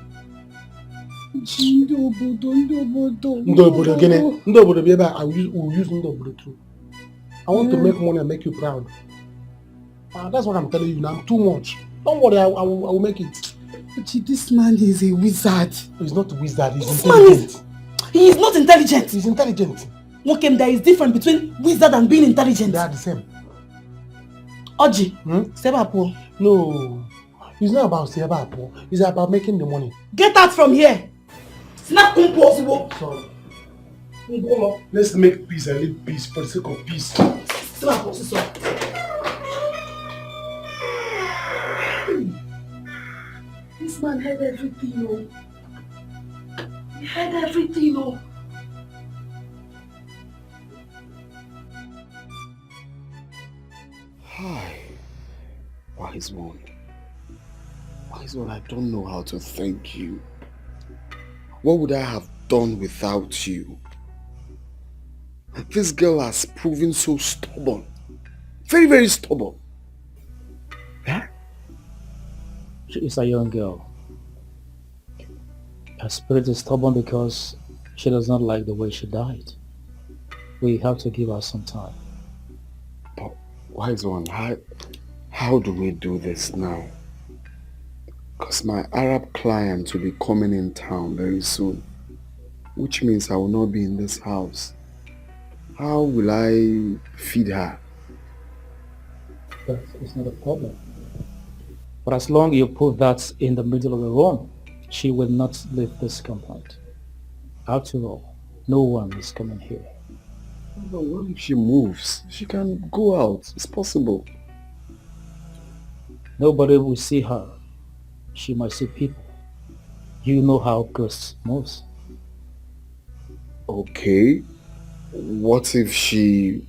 [SPEAKER 3] Ndobodo gene. Ndobodo be ebe I will use Ndobodo too. I want to make money and make you proud. That's what I'm telling you now. I'm too much. Don't worry, I will make it.
[SPEAKER 6] This man is a wizard.
[SPEAKER 3] He's not a wizard, he's intelligent.
[SPEAKER 6] He is not intelligent.
[SPEAKER 3] He's intelligent.
[SPEAKER 6] Mokem, there is difference between wizard and being intelligent.
[SPEAKER 3] They are the same.
[SPEAKER 6] Oji, Sebapo.
[SPEAKER 3] No, it's not about Sebapo. It's about making the money.
[SPEAKER 6] Get out from here. It's not impossible.
[SPEAKER 3] Sorry. Let's make peace and live peace for the sake of peace.
[SPEAKER 6] Sebapo, sorry. This man had everything, oh. He had everything, oh.
[SPEAKER 1] Hi, wise one. Wise one, I don't know how to thank you. What would I have done without you? This girl has proven so stubborn. Very, very stubborn.
[SPEAKER 2] Huh? She is a young girl. Her spirit is stubborn because she does not like the way she died. We have to give her some time.
[SPEAKER 1] But wise one, how do we do this now? Because my Arab client will be coming in town very soon, which means I will not be in this house. How will I feed her?
[SPEAKER 2] That is not a problem. But as long as you put that in the middle of the room, she will not leave this compound. After all, no one is coming here.
[SPEAKER 1] But what if she moves? She can go out. It's possible.
[SPEAKER 2] Nobody will see her. She might see people. You know how ghosts moves.
[SPEAKER 1] Okay. What if she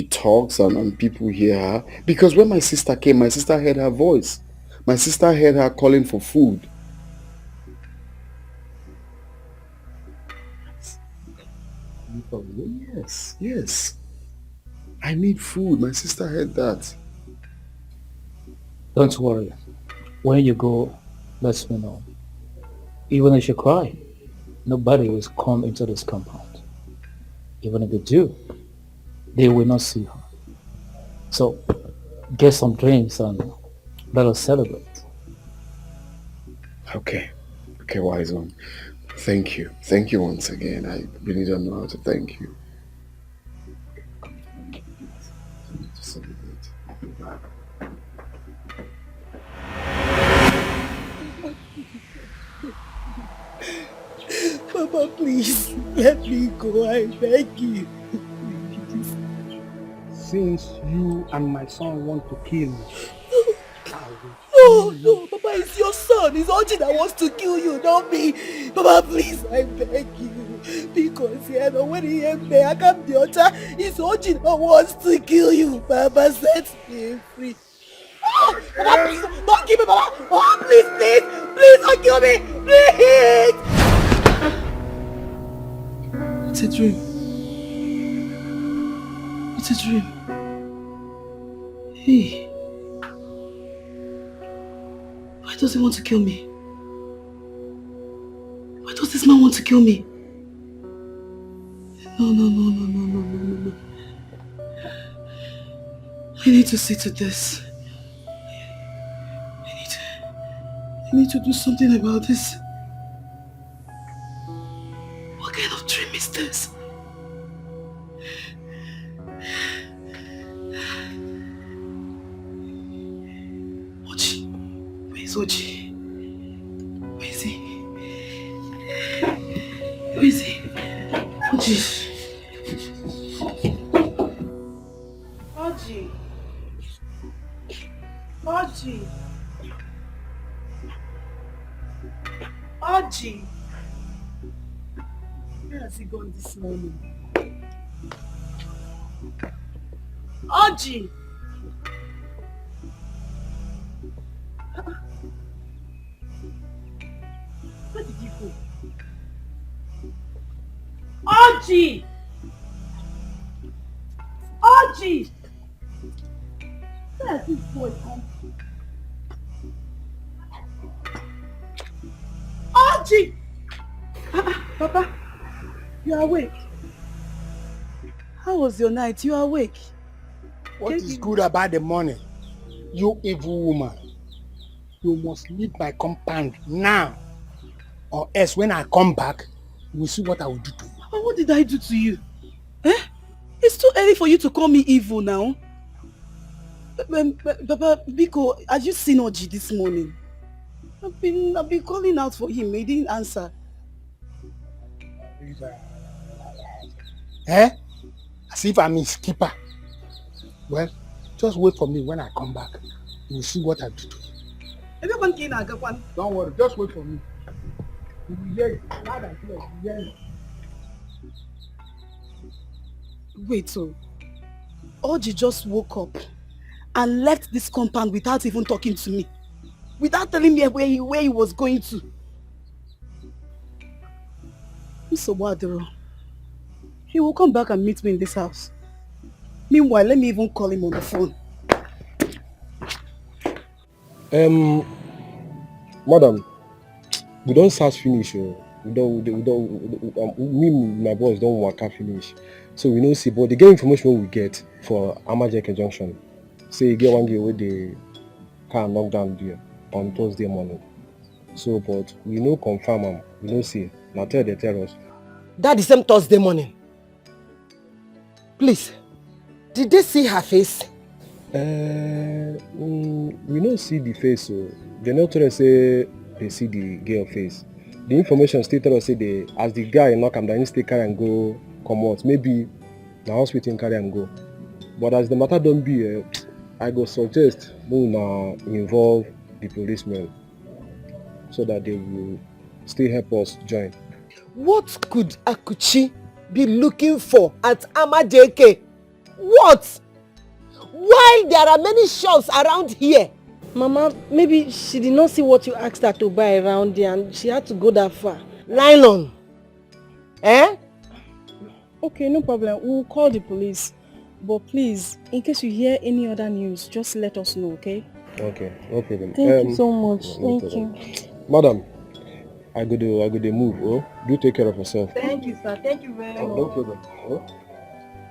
[SPEAKER 1] talks and people hear her? Because when my sister came, my sister heard her voice. My sister heard her calling for food. Yes. I need food. My sister heard that.
[SPEAKER 2] Don't worry. When you go, let me know. Even if you cry, nobody will come into this compound. Even if they do, they will not see her. So, get some drinks and let us celebrate.
[SPEAKER 1] Okay, wise one. Thank you. Thank you once again. I really don't know how to thank you.
[SPEAKER 6] Papa, please, let me go. I beg you.
[SPEAKER 16] Since you and my son want to kill me,
[SPEAKER 6] No, Papa, it's your son. It's Oji that wants to kill you, not me. Papa, please, I beg you. Because when he came there, I can't the altar. It's Oji that wants to kill you. Papa, set me free. Papa, please, don't kill me, Papa. Oh, please, don't kill me. Please. It's a dream. It's a dream. Hey. Why does he want to kill me? Why does this man want to kill me? No. I need to see to this. I need to do something about this. What kind of dream is this? Oji. Where is Oji? Where is he? Where is he? Oji. Oji. Where has he gone this morning? Oji. Where did he go? Oji! Where has this boy come from? Oji! Papa, you are awake. How was your night? You are awake.
[SPEAKER 16] What is good about the money? You evil woman. You must leave my compound now. Or else when I come back, you will see what I will do to you.
[SPEAKER 6] Papa, what did I do to you? Eh? It's too early for you to call me evil now. Papa, Biko, have you seen Oji this morning? I've been calling out for him. He didn't answer.
[SPEAKER 16] Eh? As if I'm his keeper. Well, just wait for me when I come back. You will see what I do to you. Don't worry, just wait for me. You will hear it. Loud and clear, you will hear it.
[SPEAKER 6] Wait, so Oji just woke up and left this compound without even talking to me, without telling me where he was going to. So what, he will come back and meet me in this house. Meanwhile, let me even call him on the phone.
[SPEAKER 17] Madam, we don't search finish. Me, my boss don't work out finish. So we know see, but the get information we get for Amajeke Junction. Say you get one day where the car knocked down there on Thursday morning. So, but we know confirm them. We know see. Now tell us.
[SPEAKER 4] That the same Thursday morning. Please, did they see her face?
[SPEAKER 17] We don't see the face. So they not tell us say they see the girl face. The information still tell us say they as the guy knock him down, he still carry and go come out. Maybe the hospital carry and go. But as the matter don't be, I go suggest we now involve the policemen so that they will still help us join.
[SPEAKER 4] What could Akuchi be looking for at Amajeke? What? While there are many shops around here.
[SPEAKER 7] Mama, maybe she did not see what you asked her to buy around here and she had to go that far.
[SPEAKER 4] Nylon. Eh?
[SPEAKER 7] Okay, no problem. We'll call the police. But please, in case you hear any other news, just let us know, okay?
[SPEAKER 17] Okay, no problem.
[SPEAKER 7] Thank you so much.
[SPEAKER 17] No
[SPEAKER 7] Thank
[SPEAKER 17] problem.
[SPEAKER 7] you.
[SPEAKER 17] Madam, I go to move. Oh, do take care of yourself.
[SPEAKER 4] Thank you, sir. Thank you very much.
[SPEAKER 17] No problem. Oh?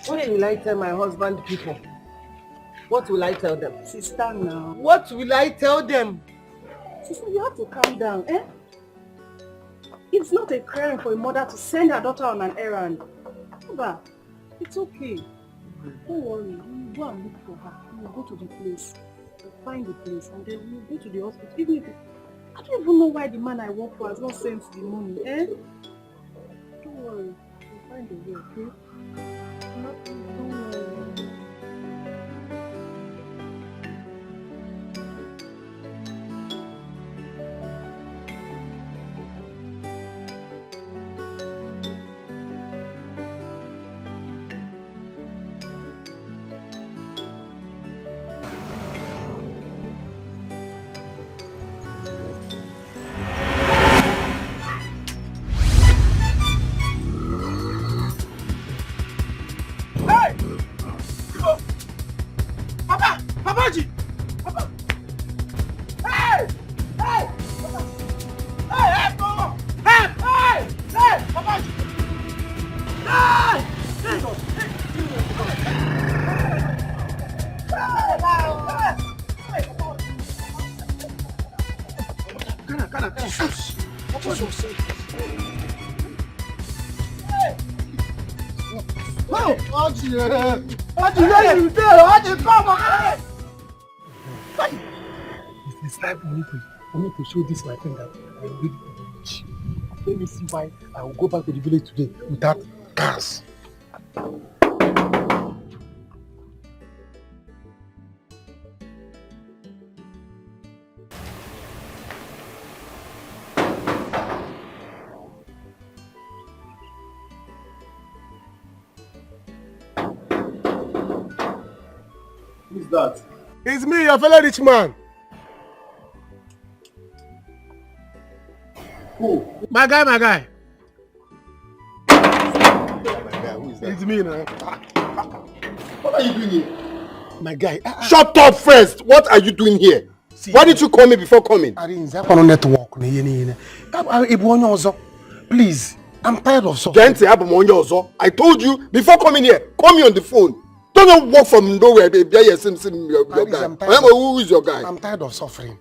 [SPEAKER 4] What will I tell my husband people? What will I tell them?
[SPEAKER 6] Sister, now.
[SPEAKER 4] What will I tell them?
[SPEAKER 6] Sister, you have to calm down, eh? It's not a crime for a mother to send her daughter on an errand. But it's okay. Don't worry. We'll go and look for her. We'll go to the place. We'll find the place and then we'll go to the hospital. Even if I don't even know why the man I work for has not sent the money, eh? Don't worry. We'll find a way, okay? Don't worry.
[SPEAKER 16] It's time for me to show this my friend that I will do the village. Let me see why I will go back to the village today without cars.
[SPEAKER 3] Who's that?
[SPEAKER 16] It's me, your fellow rich man.
[SPEAKER 3] Who?
[SPEAKER 16] My guy.
[SPEAKER 3] My guy, who is that?
[SPEAKER 16] It's me now.
[SPEAKER 3] What are you doing here?
[SPEAKER 16] My guy.
[SPEAKER 3] Shut up first! What are you doing here? Why did you call me before coming?
[SPEAKER 16] Network. Please, I'm tired of suffering.
[SPEAKER 1] I told you before coming here, call me on the phone. Don't walk from nowhere, baby. Your guy. Who is your guy?
[SPEAKER 16] I'm tired of suffering.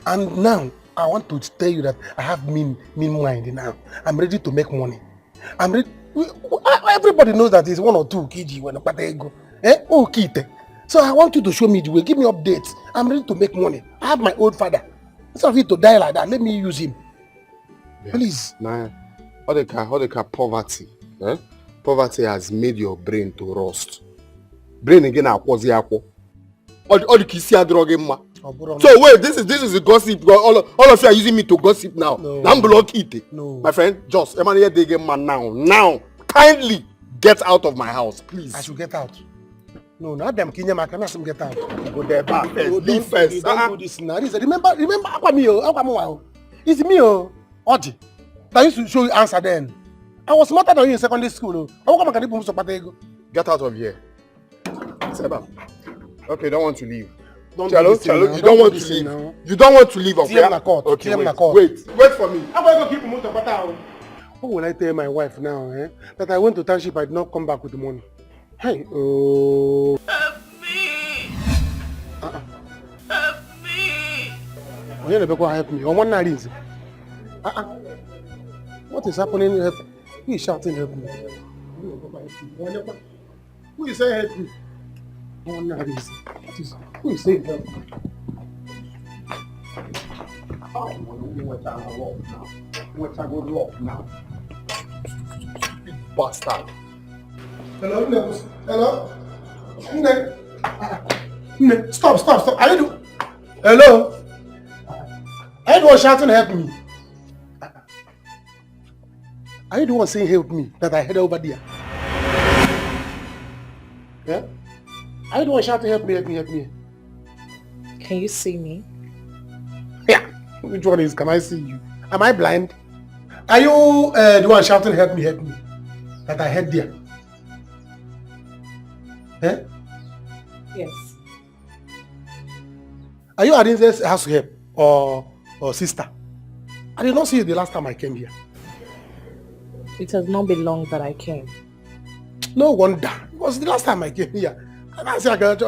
[SPEAKER 16] And now, I want to tell you that I have mean mind now. I'm ready to make money. I'm ready. Everybody knows that it's 1 or 2 kg when I go. Oh, kite. So I want you to show me the way. Give me updates. I'm ready to make money. I have my old father. Instead of it to die like that, let me use him. Yeah. Please.
[SPEAKER 1] Nah, all the poverty. Poverty has made your brain to rust. Brain again, all the kisi are drugging ma. So wait, this is a gossip. All of you are using me to gossip now. No. My friend, just Emmanuel Dege man now. Kindly get out of my house, please.
[SPEAKER 16] I should get out. No, not them Kenya. I cannot get out.
[SPEAKER 1] Go there back first. Leave first.
[SPEAKER 16] Don't do this now. Remember, it's me, Oji. That used to show you answer then. I was smarter than you in secondary school.
[SPEAKER 1] Get out of here. Seba. Okay, don't want to leave.
[SPEAKER 16] Chalo,
[SPEAKER 1] you don't want to leave.
[SPEAKER 16] Now.
[SPEAKER 1] You don't want to leave, okay?
[SPEAKER 16] Okay,
[SPEAKER 1] wait for me.
[SPEAKER 16] I'm going to keep moving to Bata. What will I tell my wife now, that I went to township, I did not come back with the money? Hey, oh.
[SPEAKER 10] Help me! Help me!
[SPEAKER 16] Oh, you never go help me. One night is. What is happening? Help. Who is shouting help me? Who is saying help me? One night is. Who is saying help me? What I would love now.
[SPEAKER 1] Bastard.
[SPEAKER 16] Hello? Stop. Are you Hello? Are you the one shouting help me? Are you the one saying help me that I heard over there? Yeah? Are you the one shouting help me?
[SPEAKER 5] Can you see me?
[SPEAKER 16] Yeah. Which one is? Can I see you? Am I blind? Are you the one shouting help me that I heard there? Eh?
[SPEAKER 5] Yes.
[SPEAKER 16] Are you Arinze's house help or sister? I did not see you the last time I came here.
[SPEAKER 5] It has not been long that I came.
[SPEAKER 16] No wonder. It was the last time I came here. And I said that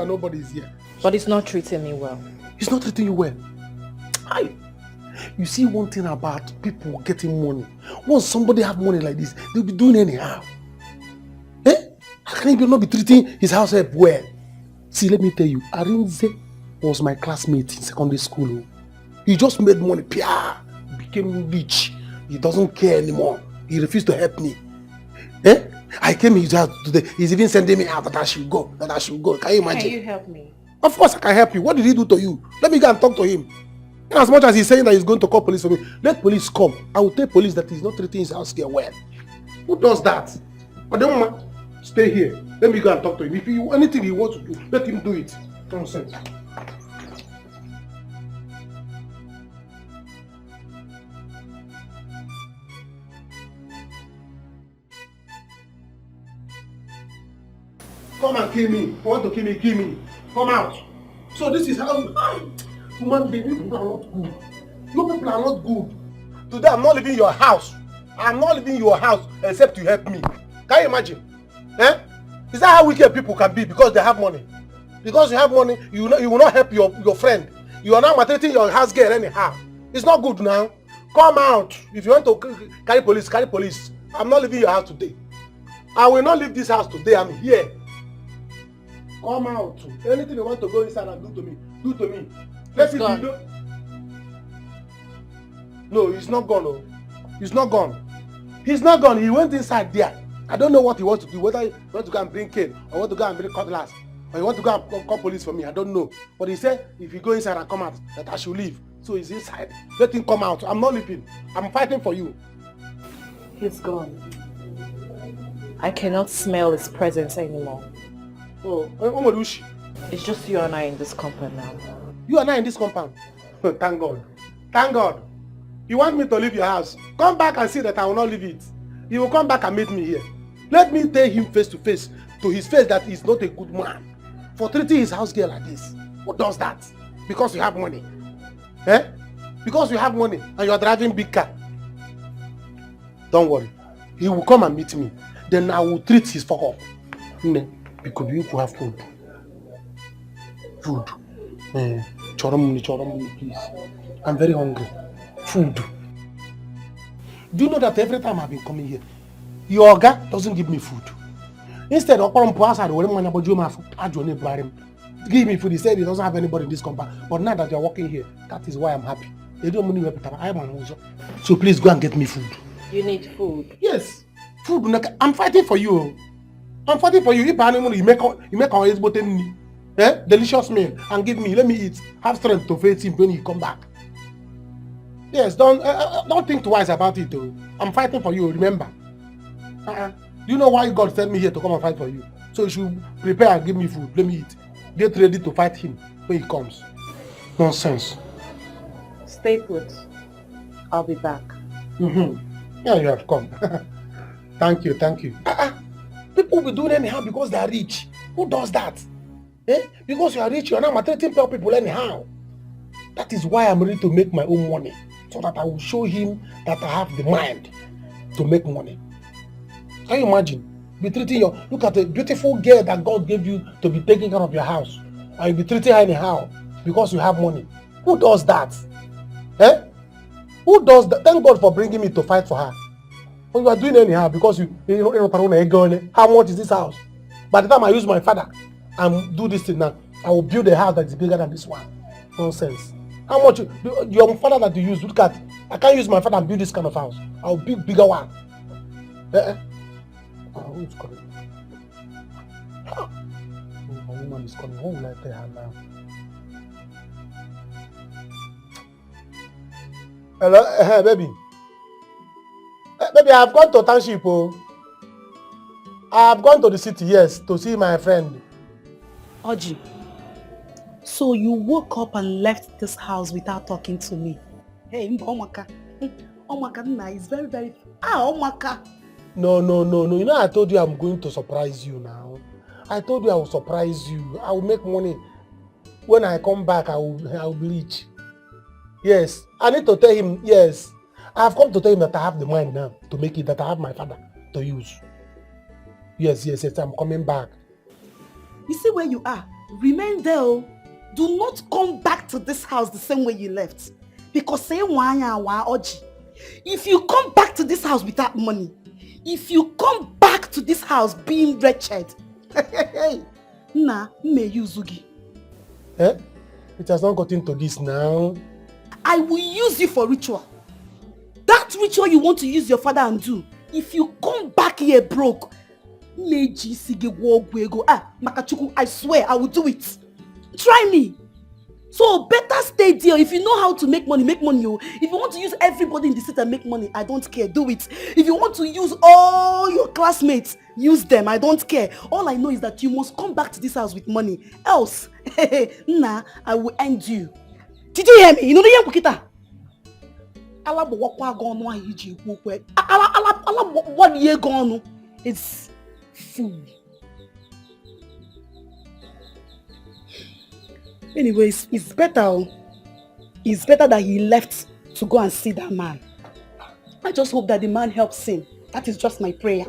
[SPEAKER 16] nobody is here.
[SPEAKER 5] But it's not treating me well.
[SPEAKER 16] It's not treating you well. You see one thing about people getting money. Once somebody have money like this, they'll be doing anyhow. How can he not be treating his house help well? See, let me tell you, Arinze was my classmate in secondary school. He just made money, became rich. He doesn't care anymore. He refused to help me. I came his house today. He's even sending me out that I should go. Can you imagine?
[SPEAKER 5] Can you help me?
[SPEAKER 16] Of course I can help you. What did he do to you? Let me go and talk to him. And as much as he's saying that he's going to call police for me, let police come. I will tell police that he's not treating his house girl well. Who does that? But don't stay here. Let me go and talk to him. If he anything he wants to do, let him do it. Nonsense. Come and kill me. You want to kill me, kill me. Come out. So this is how human beings, you people are not good. You people are not good. Today I'm not leaving your house. I'm not leaving your house except you help me. Can you imagine? Is that how wicked people can be because they have money? Because you have money, you will not help your friend. You are now maltreating your house girl anyhow. It's not good now. Come out. If you want to carry police, carry police. I'm not leaving your house today. I will not leave this house today. I'm here. Come out. Anything you want to go inside and do to me, do to me. Let's see if you do. No, he's not gone. Oh. He's not gone. He's not gone. He went inside there. I don't know what he wants to do. Whether he wants to go and bring cane, or want to go and bring cutlass, or he want to go and call police for me. I don't know. But he said if he go inside and come out, that I should leave. So he's inside. Let him come out. I'm not leaving. I'm fighting for you.
[SPEAKER 5] He's gone. I cannot smell his presence anymore.
[SPEAKER 16] Oh,
[SPEAKER 5] it's just you and I in this compound now.
[SPEAKER 16] You and I in this compound? Thank God. Thank God. You want me to leave your house? Come back and see that I will not leave it. He will come back and meet me here. Let me tell him face to his face that he's not a good man for treating his house girl like this. Who does that? Because you have money. Because you have money and you are driving big car.
[SPEAKER 3] Don't worry. He will come and meet me. Then I will treat his fuck up. Because you could have food. Food. Choramuni, please. I'm very hungry. Food. Do you know that every time I've been coming here, your guy doesn't give me food? Instead of give me food, he said he doesn't have anybody in this compound. But now that you're working here, that is why I'm happy. So please go and get me food.
[SPEAKER 5] You need food?
[SPEAKER 3] Yes. Food. I'm fighting for you. I'm fighting for you. If you make delicious meal and give me, let me eat. Have strength to face him when he come back. Yes, don't think twice about it though. I'm fighting for you, remember. Do you know why God sent me here to come and fight for you? So you should prepare and give me food. Let me eat. Get ready to fight him when he comes. Nonsense.
[SPEAKER 5] Stay put. I'll be back.
[SPEAKER 3] Yeah, you have come. Thank you. People will be doing anyhow because they are rich. Who does that? Because you are rich, you are not maltreating poor people anyhow. That is why I'm ready to make my own money. So that I will show him that I have the mind to make money. Can you imagine? Be treating look at the beautiful girl that God gave you to be taking care of your house. And you be treating her anyhow because you have money. Who does that? Who does that? Thank God for bringing me to fight for her. But you are doing anyhow because you know, how much is this house? By the time I use my father and do this thing now, I will build a house that is bigger than this one. Nonsense. How much your father that you use? Look at, I can't use my father and build this kind of house. I will build bigger one. Who is calling? My woman is calling. What will I tell her now? Hello, baby. Baby, I have gone to township. I have gone to the city, yes, to see my friend.
[SPEAKER 6] Oji, so you woke up and left this house without talking to me? Hey, Omaka. Omaka is very, very... Omaka.
[SPEAKER 3] No. You know I told you I'm going to surprise you now. I told you I will surprise you. I will make money. When I come back, I will be rich. Yes. I need to tell him, yes. I have come to tell him that I have the mind now to make it, that I have my father to use. Yes, I'm coming back.
[SPEAKER 6] You see where you are? Remain there. Do not come back to this house the same way you left. Because if you come back to this house without money, if you come back to this house being wretched, may you Zugi.
[SPEAKER 3] It has not gotten to this now.
[SPEAKER 6] I will use you for ritual. That ritual you want to use your father and do. If you come back here broke, Makachuku, I swear I will do it. Try me. So better stay there. If you know how to make money, make money. If you want to use everybody in the city and make money, I don't care. Do it. If you want to use all your classmates, use them. I don't care. All I know is that you must come back to this house with money. Else, I will end you. Did you hear me? You know the young Kukita? What year gone? It's fool. Anyways, it's better that he left to go and see that man. I just hope that the man helps him. That is just my prayer.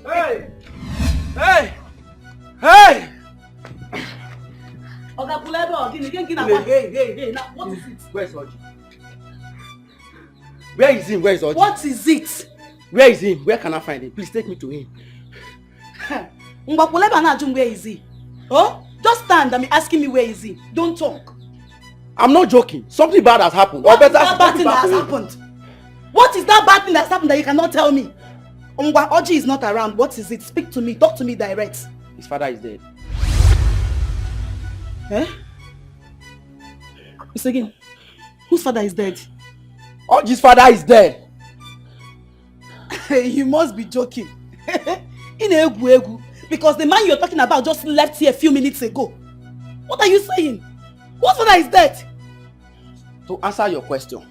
[SPEAKER 8] Hey!
[SPEAKER 6] Oga Kulebo, hey, now what is it?
[SPEAKER 8] Where's Oji? Where is him? Where is Oji?
[SPEAKER 6] What is it?
[SPEAKER 8] Where is him? Where can I find him? Please take me to him.
[SPEAKER 6] Where is he? Oh? Just stand and be asking me where is he. Don't talk.
[SPEAKER 8] I'm not joking. Something bad has happened.
[SPEAKER 6] What is that bad thing that has happened? What is that bad thing that has happened that you cannot tell me? Oji is not around. What is it? Speak to me. Talk to me direct.
[SPEAKER 8] His father is dead.
[SPEAKER 6] Once again, whose father is dead?
[SPEAKER 8] Oji's father is dead.
[SPEAKER 6] You must be joking. Because the man you're talking about just left here a few minutes ago. What are you saying? Whose father is dead?
[SPEAKER 8] To answer your question,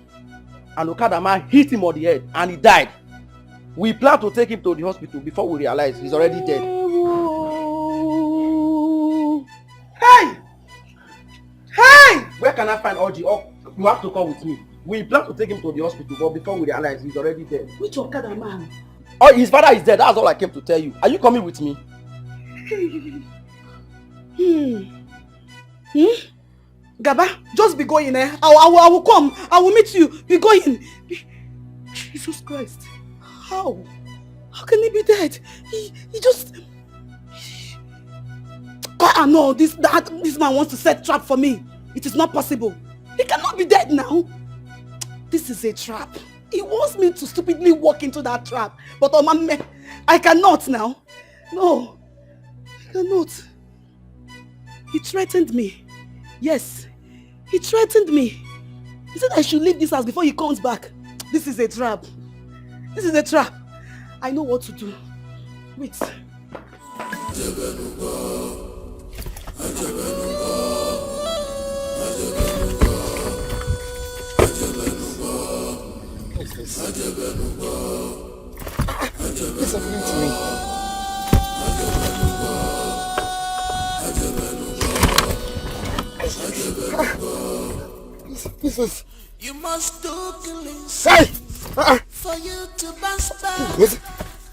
[SPEAKER 8] an Okada man hit him on the head and he died. We plan to take him to the hospital before we realize he's already dead.
[SPEAKER 6] Hey!
[SPEAKER 8] Where can I find Oji? Oh, you have to come with me. We plan to take him to the hospital, but before we realize he's already dead.
[SPEAKER 13] Which Okada man?
[SPEAKER 8] Oh, his father is dead. That's all I came to tell you. Are you coming with me?
[SPEAKER 6] Gaba, just be going, eh? I will come. I will meet you. Be going. Jesus Christ. How? How can he be dead? He just... no, this man wants to set trap for me. It is not possible. He cannot be dead now. This is a trap. He wants me to stupidly walk into that trap. But I cannot now. No. I cannot. He threatened me. Yes. He threatened me. He said I should leave this house before he comes back. This is a trap. This is a trap. I know what to do. Wait.
[SPEAKER 1] What's happening to me? This is...
[SPEAKER 10] You must do killings
[SPEAKER 1] for
[SPEAKER 10] you to bounce back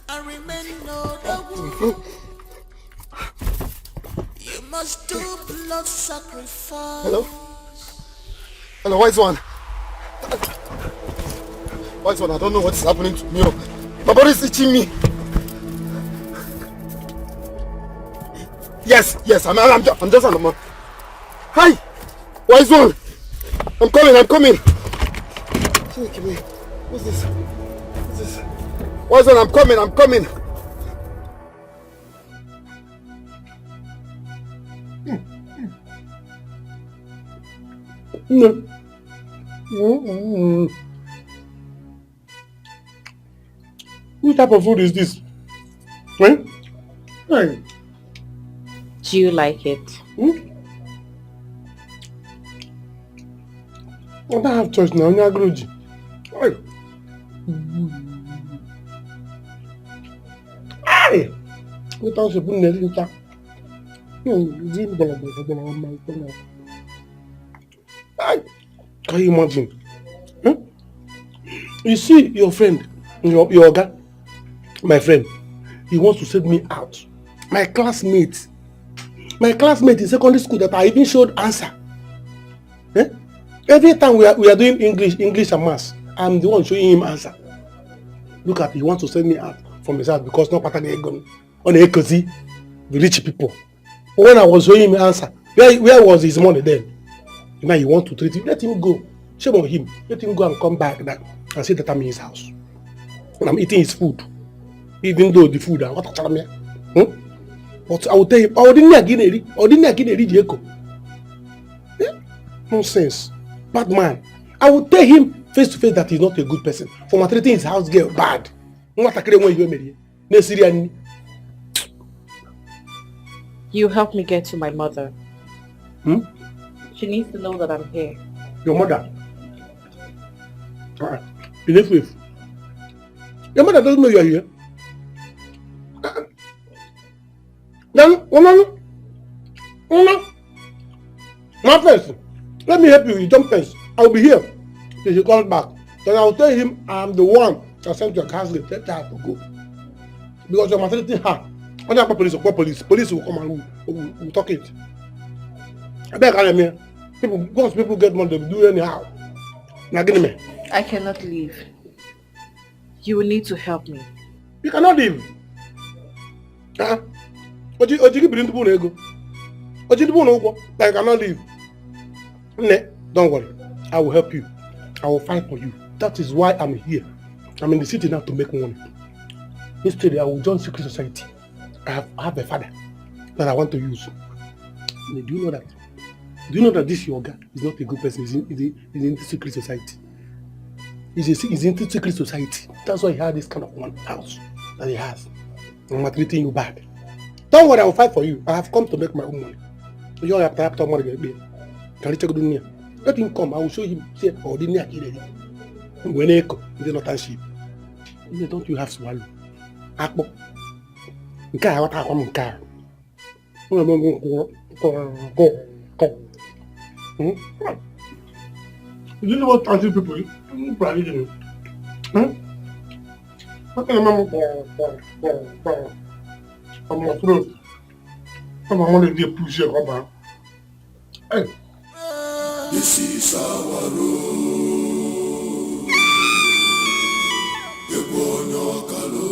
[SPEAKER 10] and remain notable. You must do blood sacrifice.
[SPEAKER 1] Hello? Hello, wise one. Wise one, I don't know what is happening to me. My body is itching me. Yes, I'm just on the mouth. Hi! Wise one! I'm coming! What's this? Wise one, I'm coming! No. What type of food is this? Hey.
[SPEAKER 5] Do you like it?
[SPEAKER 1] I don't have choice now. I'm Groji. Hey! What else you put in the Can you imagine? You see your friend, your guy, my friend, he wants to send me out. My classmate in secondary school that I even showed answer. Every time we are doing English and maths, I'm the one showing him answer. Look at, he wants to send me out from his house because no pattern on a cozy, the rich people. But when I was showing him answer, where was his money then? Now you want to treat him, let him go. Shame on him. Let him go and come back and say that I'm in his house. And I'm eating his food. Even though the food, what But I will tell him, I didn't get a nonsense. Bad man. I will tell him face to face that he's not a good person. For maltreating his house girl bad.
[SPEAKER 5] You help me get to my mother. She needs to know that I'm here.
[SPEAKER 1] Your mother? Enough with. Your mother doesn't know you are here. Then, my first, let me help you. You jump first. I will be here till he comes back. Then I will tell him I'm the one that sent your castle. Tell her to go. Because you're maltreating her. When you police will come and we'll talk it. I beg you, once people get money, they will do anyhow. Now give me.
[SPEAKER 5] I cannot leave. You will need to help me.
[SPEAKER 1] You cannot leave. What you keep into ego? What you do? I cannot leave. Don't worry. I will help you. I will fight for you. That is why I'm here. I'm in the city now to make money. Instead, I will join secret society. I have a father that I want to use. Do you know that? Do you know that this yoga is not a good person? He's into secret society. He's into secret society. That's why he had this kind of one house that he has. I'm treating you bad. Don't worry, I will fight for you. I have come to make my own money. You have to money. Let him come. I will show him. Say, oh, the neck when they come, they not sheep. Don't you have swallow? Akbo. Nka what I come nka.
[SPEAKER 3] You know what country people? I'm probably what can I from my throat? Come on, want to push your rubber. Hey.
[SPEAKER 10] This is our road. Ebele Okaro.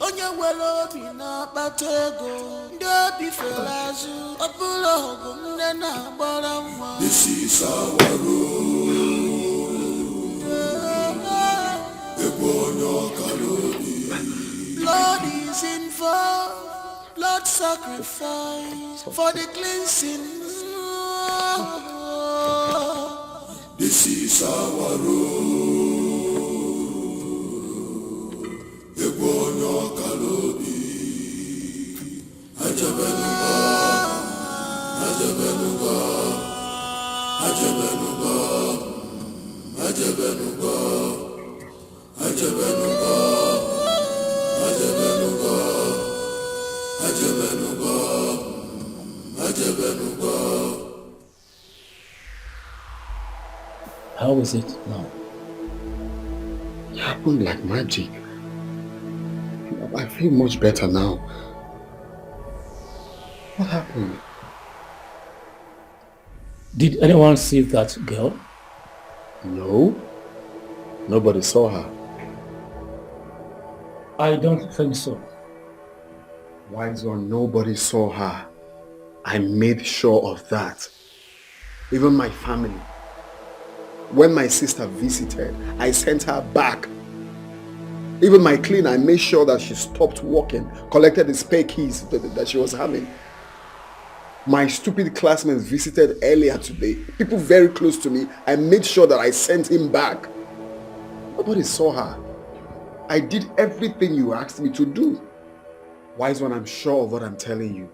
[SPEAKER 10] Onye nwere obi na-akpata ego. Ndị obi fere azụ. Ọ bụrụ ọgụ nne na-agbara nwa. This is our road. Ebele Okaro. Blood is involved. Blood sacrifice for the cleansing. This is our road. Ebele Okaro. Ajabenuga, Ajabenuga, Ajabenuga, Ajabenuga, Ajabenuga, Ajabenuga, Ajabenuga, Ajabenuga.
[SPEAKER 2] How is it now?
[SPEAKER 1] It happened like magic. I feel much better now. What happened?
[SPEAKER 2] Did anyone see that girl?
[SPEAKER 1] No. Nobody saw her.
[SPEAKER 2] I don't think so.
[SPEAKER 1] Wise one, nobody saw her. I made sure of that. Even my family. When my sister visited, I sent her back. Even my cleaner, I made sure that she stopped working, collected the spare keys that she was having. My stupid classmates visited earlier today. People very close to me. I made sure that I sent him back. Nobody saw her. I did everything you asked me to do. Wise one, I'm sure of what I'm telling you.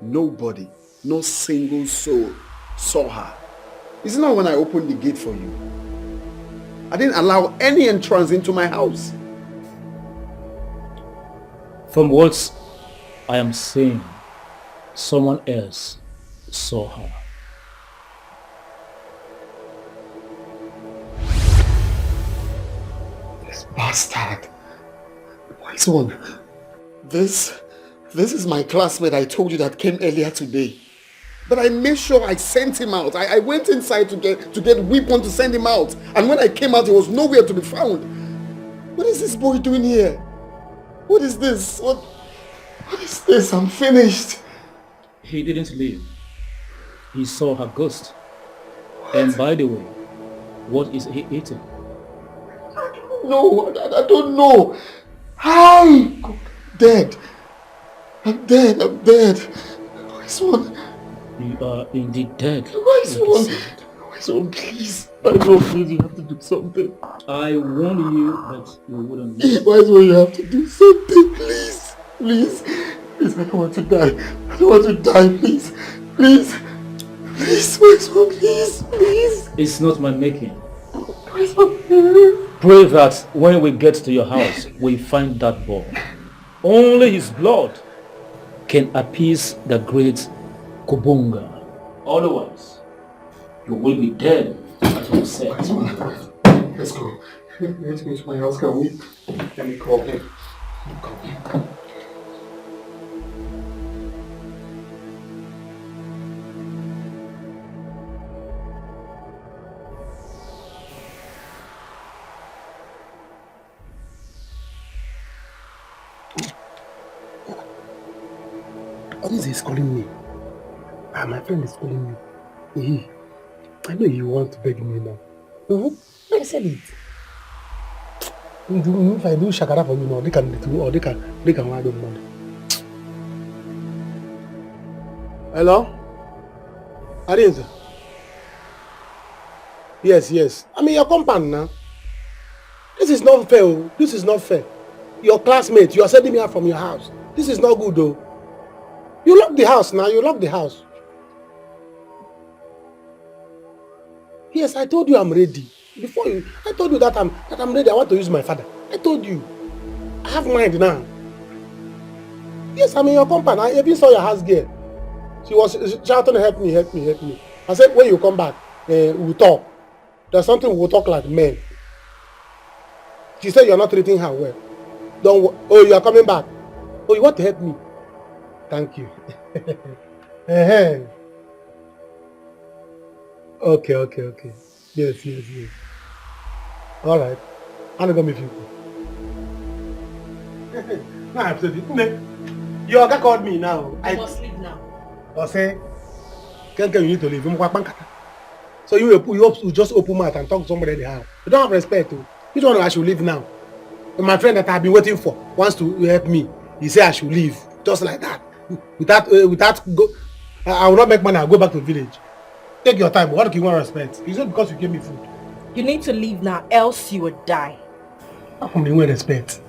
[SPEAKER 1] Nobody, no single soul saw her. It's not when I opened the gate for you. I didn't allow any entrance into my house.
[SPEAKER 2] From what I am saying, someone else saw her.
[SPEAKER 1] This bastard. Wise one. This is my classmate I told you that came earlier today. But I made sure I sent him out. I went inside to get weapon to send him out. And when I came out, he was nowhere to be found. What is this boy doing here? What is this? What is this? I'm finished.
[SPEAKER 2] He didn't leave. He saw her ghost. What? And by the way, what is he eating?
[SPEAKER 1] No, I don't know. Hi! Dead. I'm dead. Wise one.
[SPEAKER 2] You are indeed dead.
[SPEAKER 1] Wise one, please. Wise one, please, you have to do something.
[SPEAKER 2] I warned you that you wouldn't leave.
[SPEAKER 1] Wise one, you have to do something, please. Please, I don't want to die. I don't want to die, please. Please, Wise one, please.
[SPEAKER 2] It's not my making.
[SPEAKER 1] Wise one,
[SPEAKER 2] pray that when we get to your house, we find that boy. Only his blood can appease the great Kubunga. Otherwise, you will be dead at your set.
[SPEAKER 1] Let's go. Let's go to my house, can we? Let me call him.
[SPEAKER 16] Ngozi is calling me. My friend is calling me. I know you want to beg me now. I said it. If I do shakara for you now, they can want the money. Hello? Arinza? Yes. I'm in your compound now. This is not fair. This is not fair. Your classmate, you are sending me out from your house. This is not good though. You lock the house now. You lock the house. Yes, I told you I'm ready. I told you that I'm ready. I want to use my father. I told you. I have mind now. Yes, I'm in your compound. I even saw your house girl. She was shouting, help me. I said, when you come back, we'll talk. There's something we'll talk like men. She said you're not treating her well. Oh, you are coming back. Oh, you want to help me? Thank you. Okay. Yes. All right. I'm going to meet you. Now I'm saying, your guy called me now.
[SPEAKER 6] I must leave now.
[SPEAKER 16] I say, you need to leave. So you just open mouth and talk to somebody anyhow. You don't have respect. Which one I should leave now? And my friend that I've been waiting for wants to help me. He said I should leave. Just like that. Without go, I will not make money. I'll go back to the village. Take your time. What do you want respect? It's not because you gave me food.
[SPEAKER 6] You need to leave now, else you will die.
[SPEAKER 16] How come you want respect?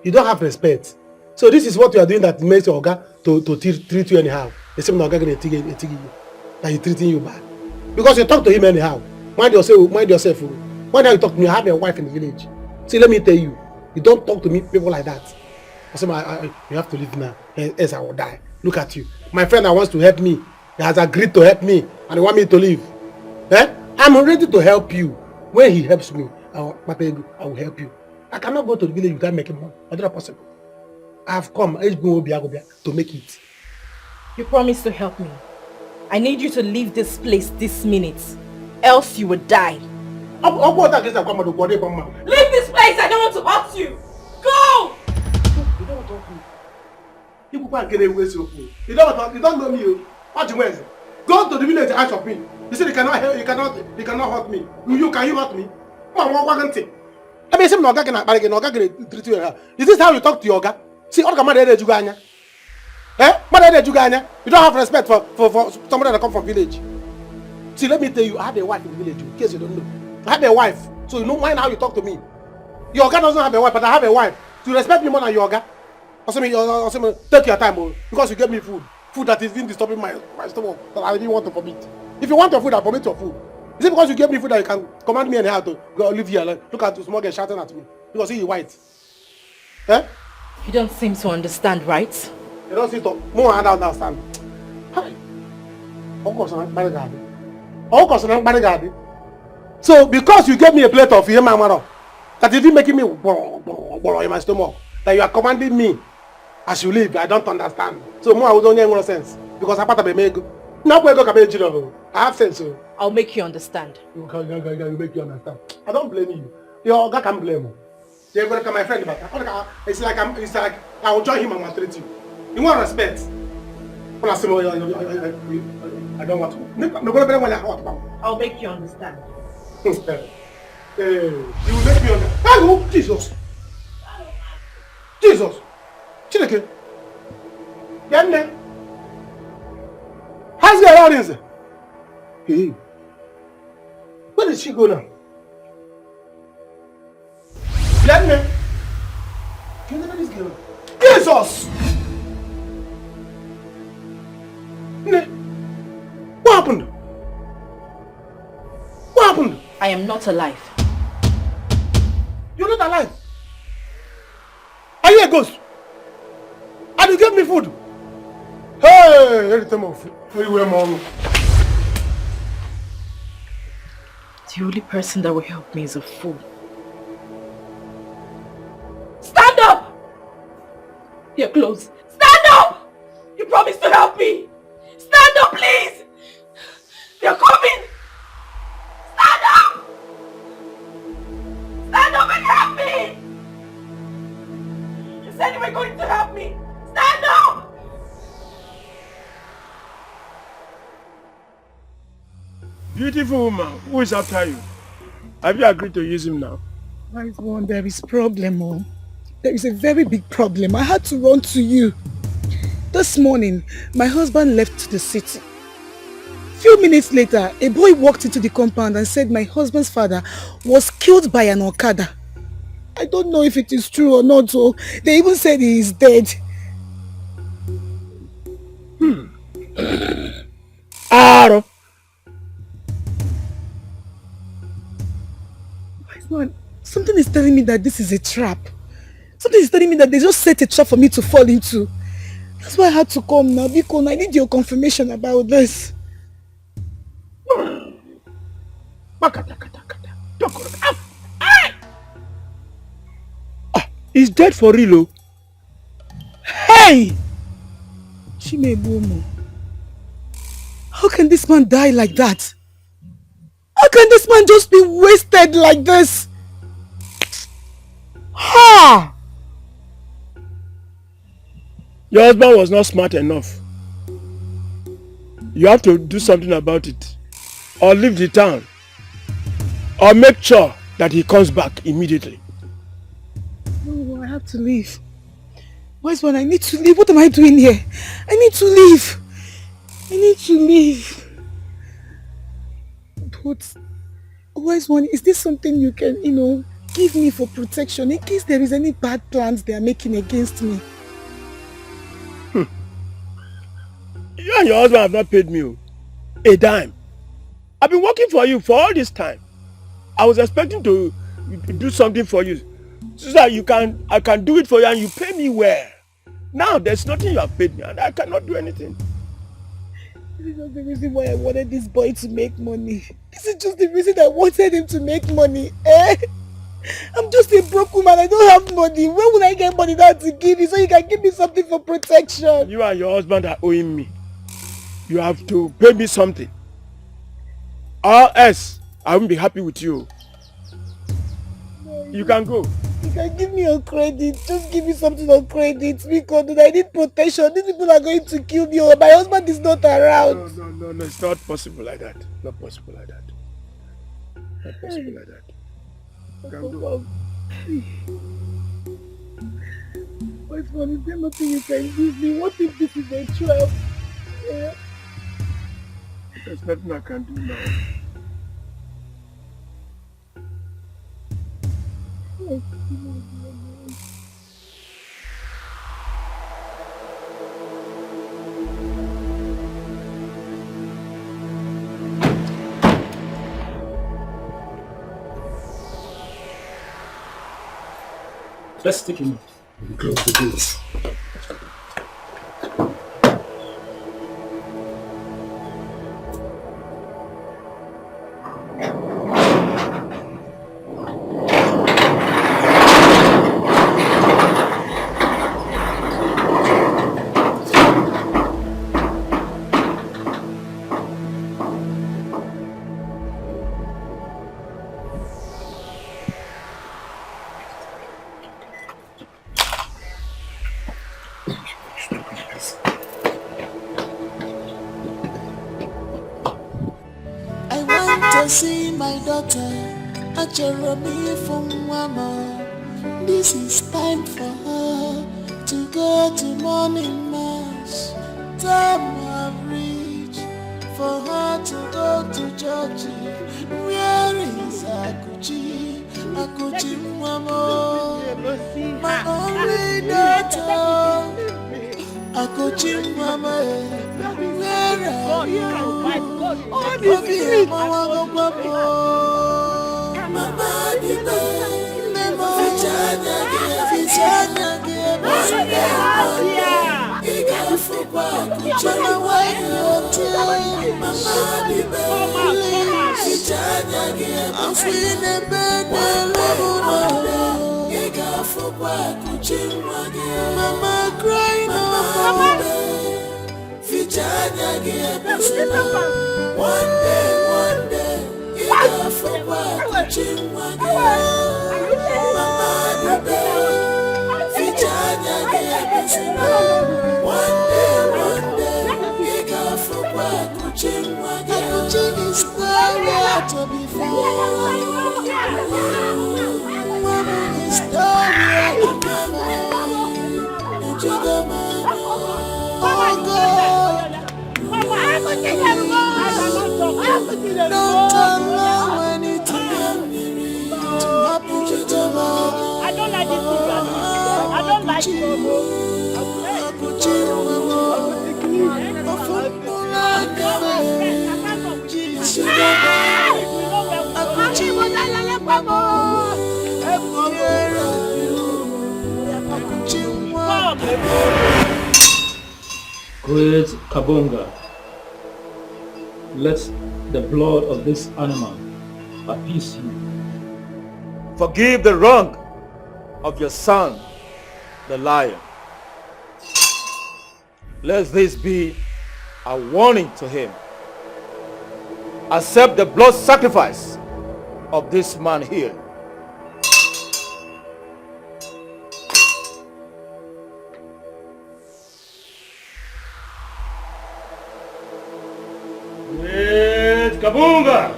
[SPEAKER 16] You don't have respect. So this is what you are doing that makes your Oga to treat you anyhow. Except the Oga going to take you. That he's treating you bad. Because you talk to him anyhow. Mind yourself. Why you talk to me? I have a wife in the village. See, let me tell you. You don't talk to me people like that. I say, you have to leave now. Else I will die. Look at you. My friend that wants to help me. He has agreed to help me. And he want me to leave. I'm ready to help you. When he helps me, I will help you. I cannot go to the village without making money. It's not possible. I have come to make it.
[SPEAKER 6] You promised to help me. I need you to leave this place this minute. Else you will die.
[SPEAKER 12] Leave this place! I don't want to hurt you! Go!
[SPEAKER 16] You don't want to talk to me. People can't get away so cool. You don't know me. What you want? Go to the village and ask of me. You said you cannot hurt me. Can you hurt me? I mean, is this how you talk to your Oga? See, you don't have respect for somebody that come from village. See, let me tell you, I have a wife in the village, in case you don't know. I have a wife, so you know why now you talk to me. Your Oga doesn't have a wife, but I have a wife. So you respect me more than your Oga. Also, take your time, because you gave me food. Food that is been disturbing my stomach that I didn't want to vomit. If you want your food, I vomit your food. Is it because you gave me food that you can command me anyhow to go live here? Look at the small girl shouting at me. Because he is white.
[SPEAKER 6] You don't seem to understand, right?
[SPEAKER 16] You don't seem to understand. So because you gave me a plate of yam that is making me in my stomach, that you are commanding me as you live, I don't understand. So more I would only have sense. Because I part of a mego. I have sense.
[SPEAKER 6] I'll make you understand.
[SPEAKER 16] You make you understand. I don't blame you. Your Oga can blame you. You're going to come my friend back. It's like I will join him and maltreat you. You want respect. I don't want to.
[SPEAKER 6] I'll make you understand.
[SPEAKER 16] You will make me understand. Oh, Jesus. Chineke. Yanne. How's the audience? Hey. Where did she go now? Yanne. Can you look at this girl? Jesus! What happened? What happened?
[SPEAKER 6] I am not alive.
[SPEAKER 16] You're not alive? Are you a ghost? And you gave me food? Hey, everything of everywhere, mom.
[SPEAKER 6] The only person that will help me is a fool.
[SPEAKER 12] Stand up! You're close. Stand up! You promised to help me! Stand up, please! They're coming! Stand up! Stand up and help me! You said you were going to help me! Stand up!
[SPEAKER 11] Beautiful woman, who is after you? Have you agreed to use him now?
[SPEAKER 15] Wise one, there is problem, oh. There is a very big problem. I had to run to you. This morning, my husband left the city. Few minutes later, a boy walked into the compound and said my husband's father was killed by an Okada. I don't know if it is true or not, oh. They even said he is dead.
[SPEAKER 11] Arrow.
[SPEAKER 15] Something is telling me that this is a trap. Something is telling me that they just set a trap for me to fall into. That's why I had to come now, because I need your confirmation about this.
[SPEAKER 11] He's dead for real, oh.
[SPEAKER 6] Hey! Chimebomo. How can this man die like that? How can this man just be wasted like this? Ha!
[SPEAKER 11] Your husband was not smart enough. You have to do something about it. Or leave the town. Or make sure that he comes back immediately.
[SPEAKER 6] No, I have to leave. Wise one, I need to leave. What am I doing here? I need to leave. I need to leave. But, Wise one, is this something you can, give me for protection in case there is any bad plans they are making against me?
[SPEAKER 11] You and your husband have not paid me a dime. I've been working for you for all this time. I was expecting to do something for you so that I can do it for you and you pay me well. Now there's nothing you have paid me and I cannot do anything.
[SPEAKER 6] This is not the reason why I wanted this boy to make money. This is just the reason I wanted him to make money. I'm just a broke woman. I don't have money. Where would I get money now to give you so you can give me something for protection?
[SPEAKER 11] You and your husband are owing me. You have to pay me something. Or else I won't be happy with you. You can go.
[SPEAKER 6] You can give me on credit. Just give me something on credit. Because I need protection. These people are going to kill me. My husband is not around.
[SPEAKER 11] No. It's not possible like that. Not possible like that. Not possible like that. You can go.
[SPEAKER 6] Wait, man, is there nothing you can give me? What if this is a trap? Yeah.
[SPEAKER 11] There's nothing I can do now.
[SPEAKER 2] Let's stick him.
[SPEAKER 1] Close the doors.
[SPEAKER 10] See my daughter, Jeremy from Mama. This is time for her to go to morning mass. Time have reached for her to go to church. Where is Akuchi? Akuchi Mama, my only daughter. Akuchi Mama, where are you? Mama, crying one day, you got for watching one day. Mama, one day, you got for watching one day. Watching is nowhere to be found. Mama is nowhere to be found. Oh God. Don't allow anything to happen to them. I don't like this program. I don't like it.
[SPEAKER 2] Great Kabonga, let the blood of this animal appease you.
[SPEAKER 18] Forgive the wrong of your son, the lion. Let this be a warning to him. Accept the blood sacrifice of this man here.
[SPEAKER 11] Wait, Kabunga!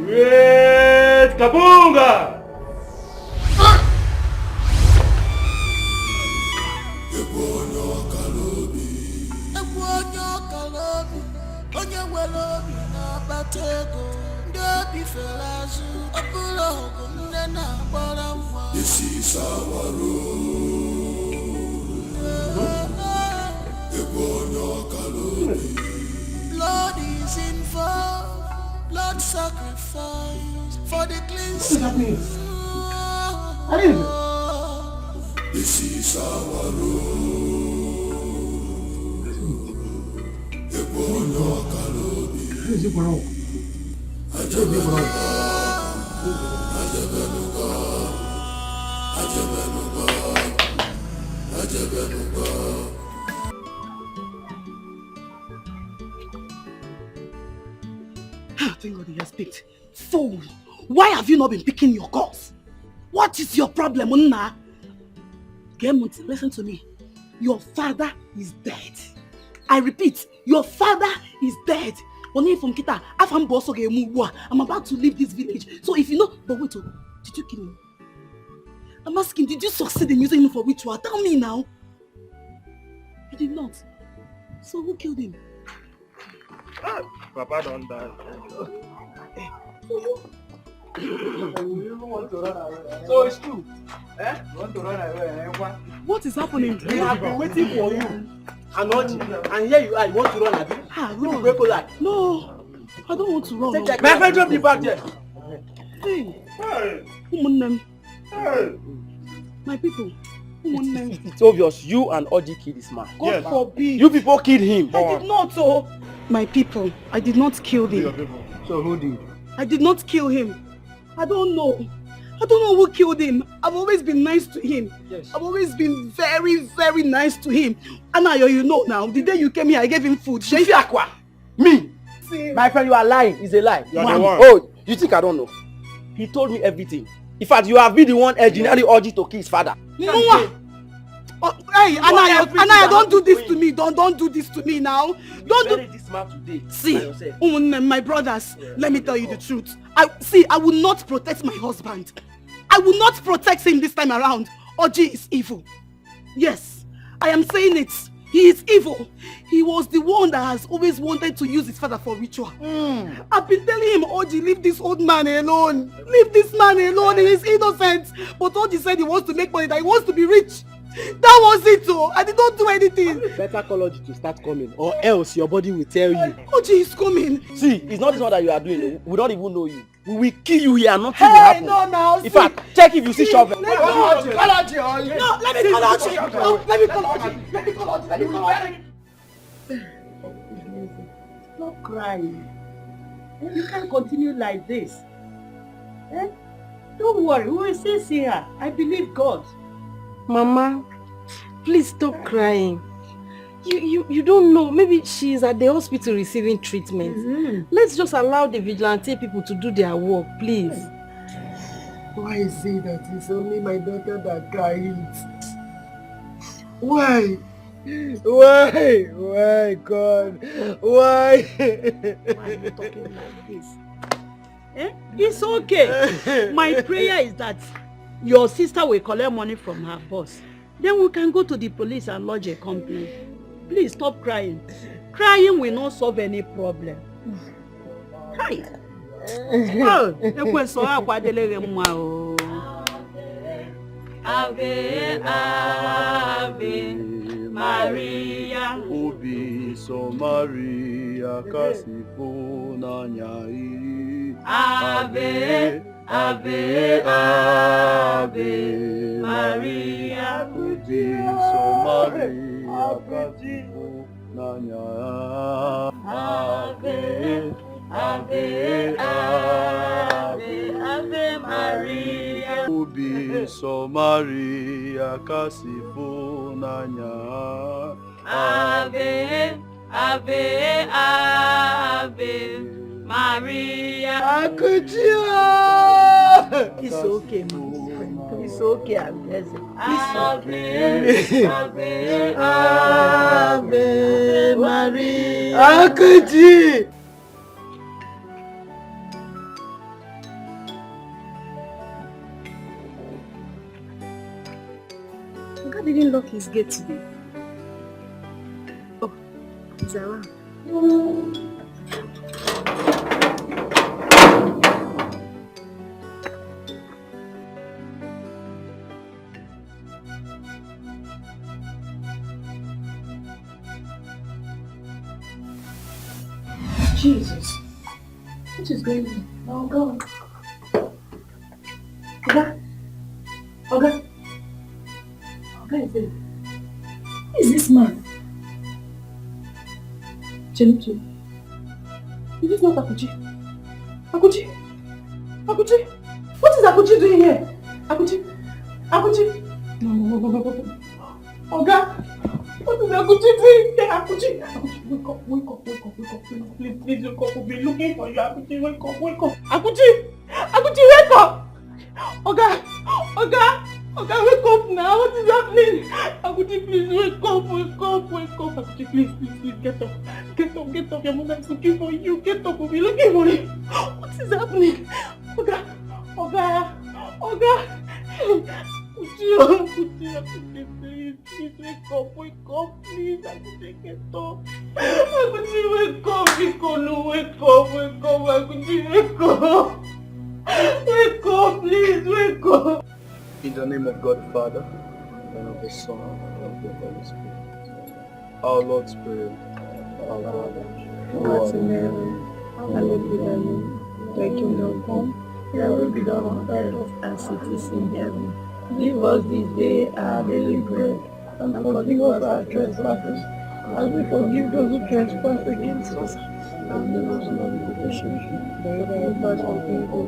[SPEAKER 11] Wait, Kabunga!
[SPEAKER 10] Onye nwere obi na-akpata ego, ndị obi fere azụ, ọ bụrụ ọgụ nne na-agbara nwa. This is our blood is involved, blood sacrifice for the cleansing. This is our
[SPEAKER 6] Thank God he has picked. Fool! Why have you not been picking your calls? What is your problem, Unna? Listen to me. Your father is dead. I repeat, your father is dead. I'm about to leave this village. So if you know, but wait, did you kill him? I'm asking, did you succeed in using him for ritual? Tell me now. You did not. So who killed him?
[SPEAKER 11] Papa don't die.
[SPEAKER 8] So it's true. Eh? You want to run away?
[SPEAKER 6] What is happening?
[SPEAKER 8] We have been waiting for you. And here you are, you want to run again?
[SPEAKER 6] Run. No, I don't want to run.
[SPEAKER 8] My friend, drop the bag there.
[SPEAKER 6] Hey. My people.
[SPEAKER 8] It's obvious you and Oji killed this man.
[SPEAKER 6] God forbid.
[SPEAKER 8] You people killed him.
[SPEAKER 6] I did not, oh. My people, I did not kill him.
[SPEAKER 8] So who did?
[SPEAKER 6] I did not kill him. I don't know. I don't know who killed him. I've always been nice to him.
[SPEAKER 8] Yes.
[SPEAKER 6] I've always been very, very nice to him. Anayo, you know now, the day you came here, I gave him food.
[SPEAKER 8] Akwa. Me?
[SPEAKER 6] See.
[SPEAKER 8] My friend, you are lying. It's a lie.
[SPEAKER 11] You are the one.
[SPEAKER 8] Oh, you think I don't know? He told me everything. In fact, you have been the one engineering Oji to kill his father.
[SPEAKER 6] Oh, hey, Anayo, don't do this to me. Don't do this to me now. Don't do
[SPEAKER 8] this man today.
[SPEAKER 6] See, my brothers, let me tell you the truth. I will not protect my husband. I will not protect him this time around. Oji is evil. Yes, I am saying it. He is evil. He was the one that has always wanted to use his father for ritual. I've been telling him, Oji, leave this old man alone. Leave this man alone. He is innocent. But Oji said he wants to make money, that he wants to be rich. That was it, oh. I did not do anything.
[SPEAKER 8] Better call Oji to start coming, or else your body will tell you.
[SPEAKER 6] Oji is coming.
[SPEAKER 8] See, it's not this one that you are doing. We don't even know you. We will kill you here and nothing will happen.
[SPEAKER 6] No, now.
[SPEAKER 8] In fact, check if you see shovel.
[SPEAKER 6] No, let me call Oji. No, let me call Oji. Let me call Oji.
[SPEAKER 13] Stop crying. You can't continue like this. Eh? Don't worry, we will still see her. I believe God.
[SPEAKER 7] Mama, please stop crying. You don't know. Maybe she's at the hospital receiving treatment. Let's just allow the vigilante people to do their work, please.
[SPEAKER 16] Why is it that it's only my daughter that cries? Why? Why, God? Why?
[SPEAKER 13] Why are you talking like this? Eh? It's okay. My prayer is that your sister will collect money from her boss. Then we can go to the police and lodge a complaint. Please stop crying. Crying will not solve any problem. Hi.
[SPEAKER 10] Ave, Ave, Maria.
[SPEAKER 14] Obi so Maria kasifo na nyai.
[SPEAKER 10] Ave, Ave, Ave, Maria.
[SPEAKER 14] Obi so Maria kasifo na nyai.
[SPEAKER 10] Ave,
[SPEAKER 8] Ave, Ave, Ave Maria. Ubi so Maria kasifu nanya.
[SPEAKER 12] Ave, Ave, Ave Maria.
[SPEAKER 13] Akuchio! It's okay, my friend. It's okay, I'm blessed.
[SPEAKER 12] Ave, Ave,
[SPEAKER 13] Ave Maria. Akuchi!
[SPEAKER 7] God didn't lock his gate today. Oh, he's around. Jesus, what is going on? Oh God. Oga? Oga? Oga is there? Who is this man? Chenutu. Is this not Akuchi? Akuchi? Akuchi? What is Akuchi doing here? Akuchi? Akuchi? No. Oga? What is Akuchi doing here? Akuchi? Akuchi, wake up. Please, wake up. We'll be looking for you. Akuchi, wake up. Akuchi, wake up. Oga, wake up now. What is happening? Akuchi, please, wake up. Akuchi, please, get up. Your mother is looking for you. Get up, we'll be looking for you. What is happening? Oga. Akuchi, please, wake up, please. Akuchi, get up. Akuchi, wake up. Akuchi, wake up. Wake up, please, wake up.
[SPEAKER 8] In the name of God the Father, and of the Son, and of the Holy Spirit. Our Lord's Prayer. Our Father, who art in heaven, hallowed be thy name. Thy kingdom come, thy will be done on earth as it is in heaven. Give us this day our daily bread, and forgive us our trespasses, as we forgive those who trespass against us. And lead us not into temptation, but deliver us from evil.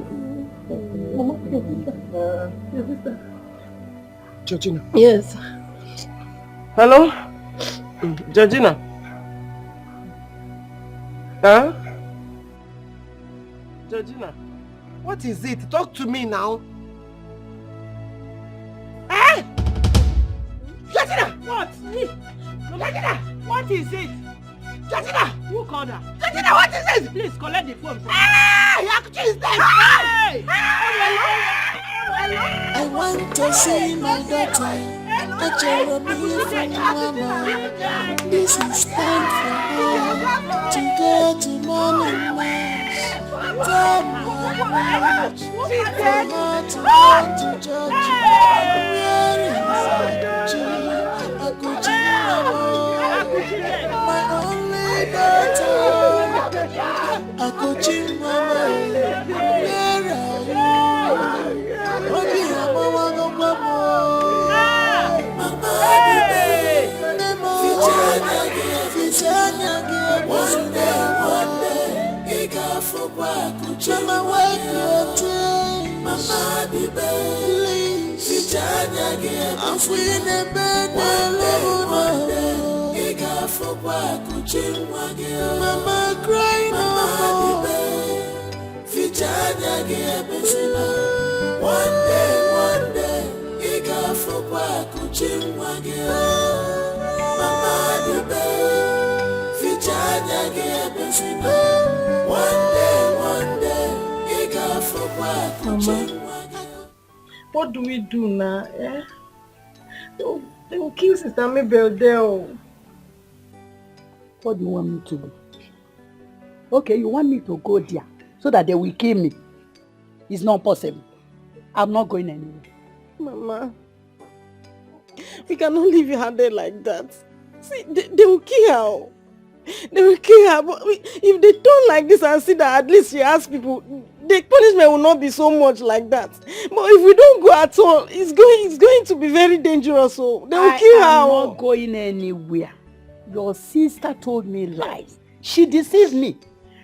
[SPEAKER 13] Mama, your sister.
[SPEAKER 11] Georgina.
[SPEAKER 13] Yes.
[SPEAKER 11] Hello? Georgina? Huh? Georgina?
[SPEAKER 13] What is it? Talk to me now. Georgina! What? Georgina! What is it? Georgina! Who called her? Georgina, what is it? Please collect the phone from me. Akuchi is dead!
[SPEAKER 10] I want to see my daughter, a Jeremy from Mama. This is time for her to go to Mommy Mass. Tell Mama for her to go to Georgia. Where is Akuchi? My only daughter, Akuchi Mama. Where are you? One day, he got for back. Mama, wake your day. Mama, be please. I'm feeling a bed. One day, he got for back. Mama, crying. Mama, be one day, he got for back. Mama, be one day, he got for back.
[SPEAKER 13] Mama, what do we do now? Eh? They will kill Sister Mabel there. What do you want me to do? Okay, you want me to go there so that they will kill me? It's not possible. I'm not going anywhere.
[SPEAKER 7] Mama, we cannot leave her there like that. See, they will kill her. They will kill her. But if they turn like this and see that at least she has people, the punishment will not be so much like that. But if we don't go at all, it's going to be very dangerous. So they will kill her.
[SPEAKER 13] I'm not going anywhere. Your sister told me lies. She deceived me.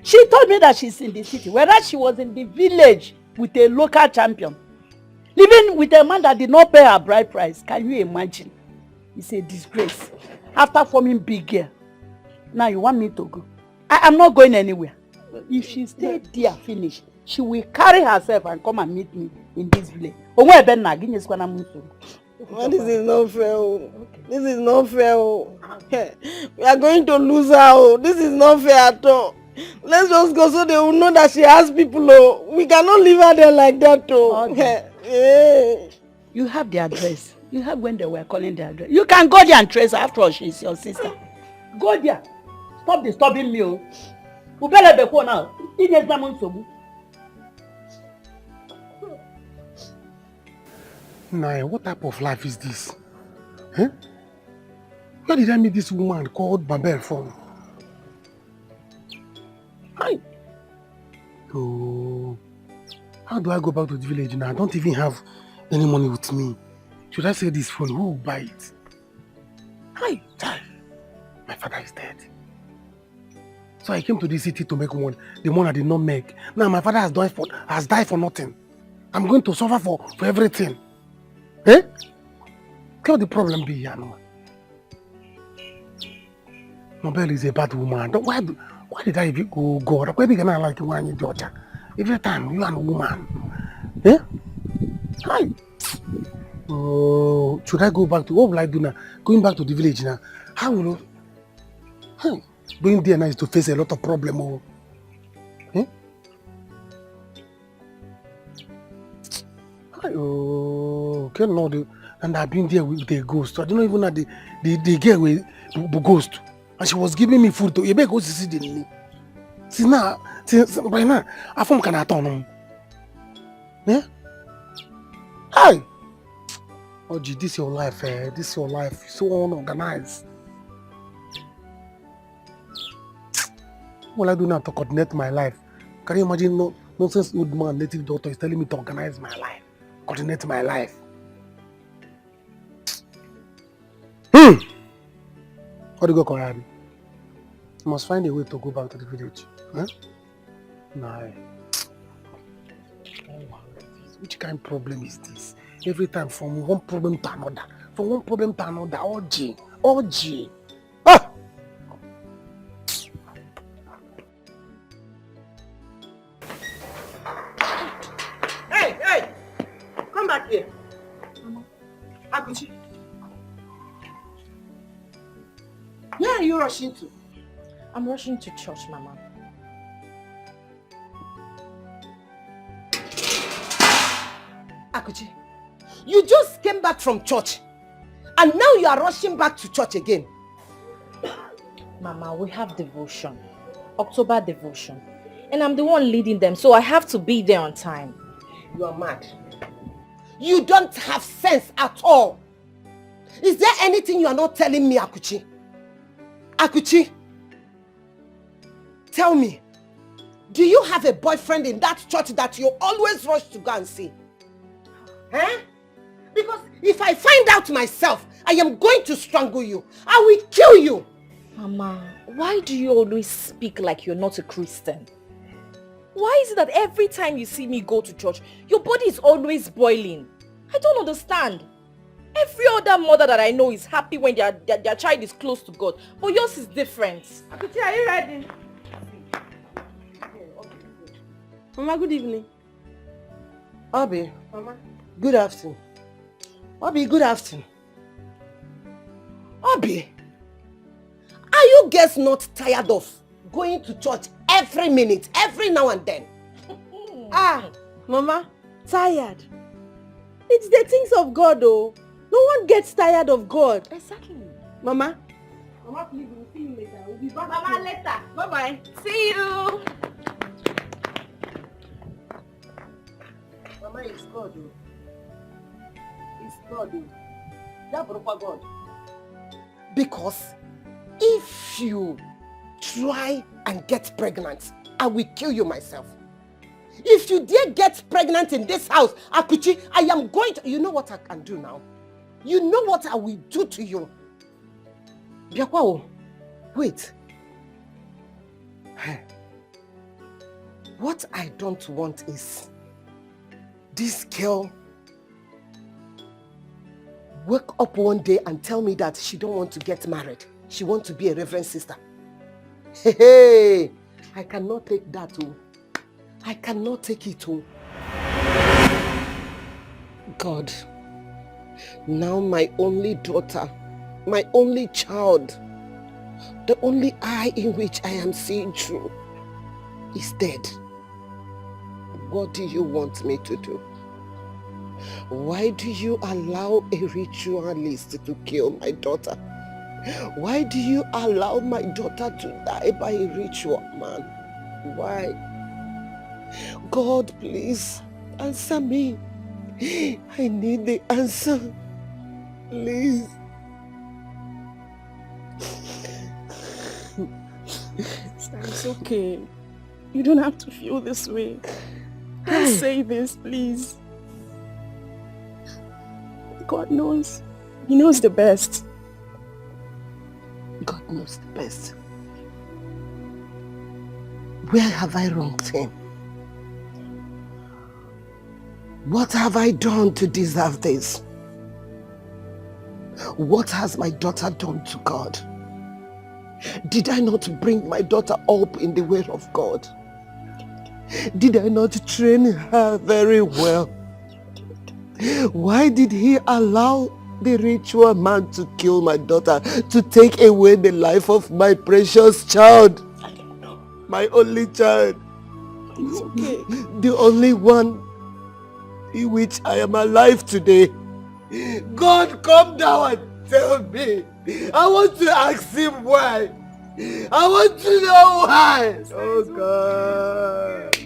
[SPEAKER 13] She told me that she's in the city, whereas she was in the village with a local champion. Living with a man that did not pay her bride price. Can you imagine? It's a disgrace. After forming big girl, now you want me to go? I am not going anywhere. If she stayed there, finish, she will carry herself and come and meet me in this village.
[SPEAKER 7] Well, this is not fair. This is not fair. We are going to lose her. This is not fair at all. Let's just go so they will know that she has people. We cannot leave her there like that.
[SPEAKER 13] You have the address. You have when they were calling the address. You can go there and trace her. After all, she's your sister. Go there. Stop disturbing me. You better be phone now.
[SPEAKER 16] Nah, what type of life is this? Huh? Where did I meet this woman called Babel from? Hi. Oh, how do I go back to the village now? I don't even have any money with me. Should I sell this phone? Who will buy it? Hi, child. My father is dead. So I came to this city to make money. The money I did not make. Now my father has died for nothing. I'm going to suffer for everything. Eh? What the problem be here now? Mabel is a bad woman. Why did I even go God? Why can I like one in Georgia? Every time you are a woman. Eh? Hi. Oh, should I go back to what will I do now? Going back to the village now. How will I? Going there now is to face a lot of problem. Oh. Eh? Oh, okay, no, and I've been there with the ghost. I don't even know the girl with the ghost. And she was giving me food to Ebele go see the since now, by now, I found can turn on. Yeah? Hi! Oh, gee, this is your life, eh? This is your life. So unorganized. What will I do now to coordinate my life? Can you imagine nonsense old man, native doctor is telling me to organize my life? Coordinate my life. How do you go, Korean? You must find a way to go back to the village. Huh? Nah. Which kind of problem is this? Every time from one problem to another. From one problem to another. OG. Ah!
[SPEAKER 4] Hey! Come back here. Akuchi. Where are you rushing to?
[SPEAKER 5] I'm rushing to church, Mama.
[SPEAKER 4] Akuchi, you just came back from church and now you are rushing back to church again.
[SPEAKER 5] Mama, we have devotion. October devotion. And I'm the one leading them, so I have to be there on time.
[SPEAKER 4] You are mad. You don't have sense at all. Is there anything you are not telling me, Akuchi? Akuchi, tell me, do you have a boyfriend in that church that you always rush to go and see? Eh? Because if I find out myself, I am going to strangle you. I will kill you.
[SPEAKER 5] Mama, why do you always speak like you're not a Christian? Why is it that every time you see me go to church, your body is always boiling? I don't understand. Every other mother that I know is happy when their child is close to God, but yours is different.
[SPEAKER 7] Akuchi, are you ready? Mama, good evening.
[SPEAKER 4] Abi,
[SPEAKER 7] Mama.
[SPEAKER 4] Good afternoon. Abi, good afternoon. Abi, are you guys not tired of going to church every minute, every now and then?
[SPEAKER 7] Mama, tired. It's the things of God, though. No one gets tired of God.
[SPEAKER 5] Exactly.
[SPEAKER 7] Mama, please, we'll see you later. We'll be back.
[SPEAKER 5] Mama, later. Bye-bye. See you.
[SPEAKER 4] Mama, it's God, though. It's God, though. That proper God. Because if you try and get pregnant, I will kill you myself. If you dare get pregnant in this house, Akuchi, I am going to... You know what I can do now? You know what I will do to you? Biakwao, wait. What I don't want is this girl wake up one day and tell me that she don't want to get married. She wants to be a reverend sister. Hey, I cannot take that. Oh. I cannot take it. Oh. God, now my only daughter, my only child, the only eye in which I am seeing through is dead. What do you want me to do? Why do you allow a ritualist to kill my daughter? Why do you allow my daughter to die by a ritual man? Why? God, please answer me. I need the answer. Please.
[SPEAKER 7] It's okay. You don't have to feel this way. Don't say this, please. God knows. He knows the best.
[SPEAKER 4] God knows the best. Where have I wronged him? What have I done to deserve this? What has my daughter done to God? Did I not bring my daughter up in the way of God? Did I not train her very well? Why did he allow the ritual man to kill my daughter, to take away the life of my precious child?
[SPEAKER 7] I don't know.
[SPEAKER 4] My only child.
[SPEAKER 7] It's okay.
[SPEAKER 4] The only one in which I am alive today. God, come down and tell me. I want to ask him why. I want to know why. Oh God.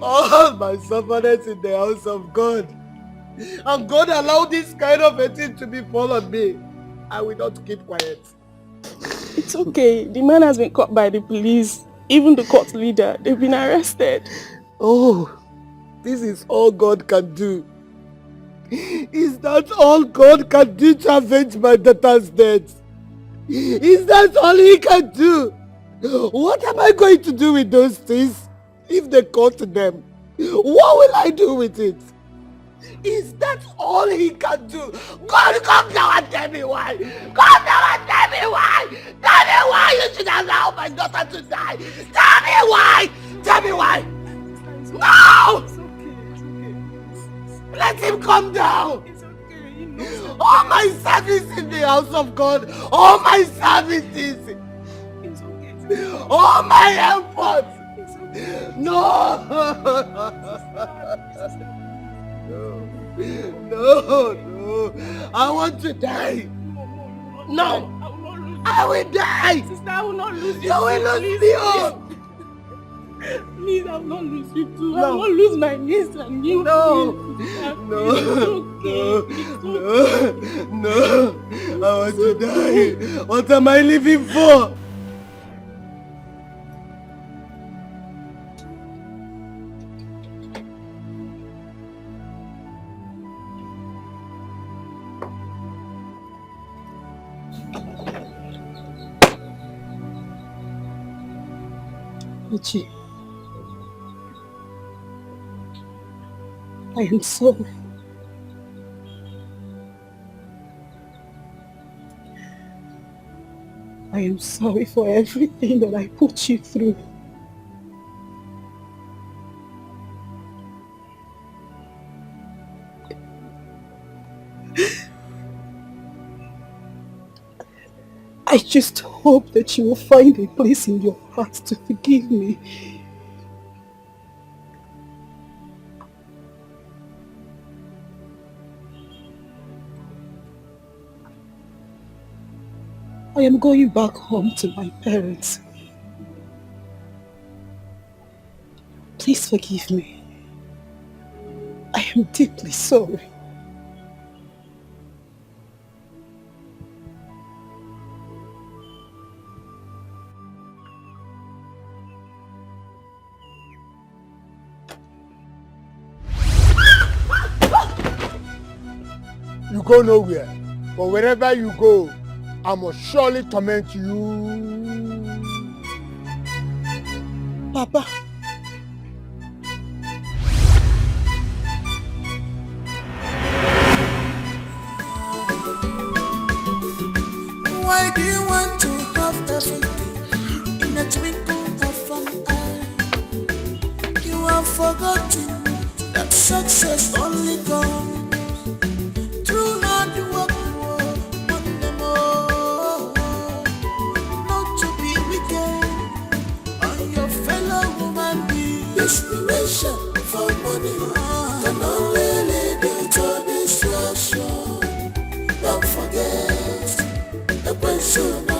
[SPEAKER 4] All my sufferings in the house of God. And God allowed this kind of a thing to befall on me. I will not keep quiet.
[SPEAKER 7] It's okay. The man has been caught by the police. Even the court leader. They've been arrested.
[SPEAKER 4] Oh, this is all God can do. Is that all God can do to avenge my daughter's death? Is that all he can do? What am I going to do with those things if they caught them? What will I do with it? Is that all he can do? God, come down and tell me why. Come down and tell me why. Tell me why you should allow my daughter to die. Tell me why. Tell me why. No!
[SPEAKER 7] It's okay.
[SPEAKER 4] Let him come down.
[SPEAKER 7] It's okay. You know.
[SPEAKER 4] All my service in the house of God. All my services.
[SPEAKER 7] It's okay.
[SPEAKER 4] All my efforts.
[SPEAKER 7] It's okay.
[SPEAKER 4] No. No. I want to die. No. I will die.
[SPEAKER 7] Sister, I will not lose you.
[SPEAKER 4] You will lose me all.
[SPEAKER 7] Please, I will not lose you too. I will not lose my niece and you.
[SPEAKER 4] No. No. I want to die. What am I living for?
[SPEAKER 7] Uju, I am sorry. I am sorry for everything that I put you through. I just hope that you will find a place in your heart to forgive me. I am going back home to my parents. Please forgive me. I am deeply sorry.
[SPEAKER 16] You go nowhere, but wherever you go, I must surely torment you. Papa.
[SPEAKER 10] Why do you want to have everything in a twinkle of an eye? You have forgotten that success only comes through hard work on the more. Not to be wicked on your fellow human being. Desperation for money can only lead to destruction. Don't forget the question.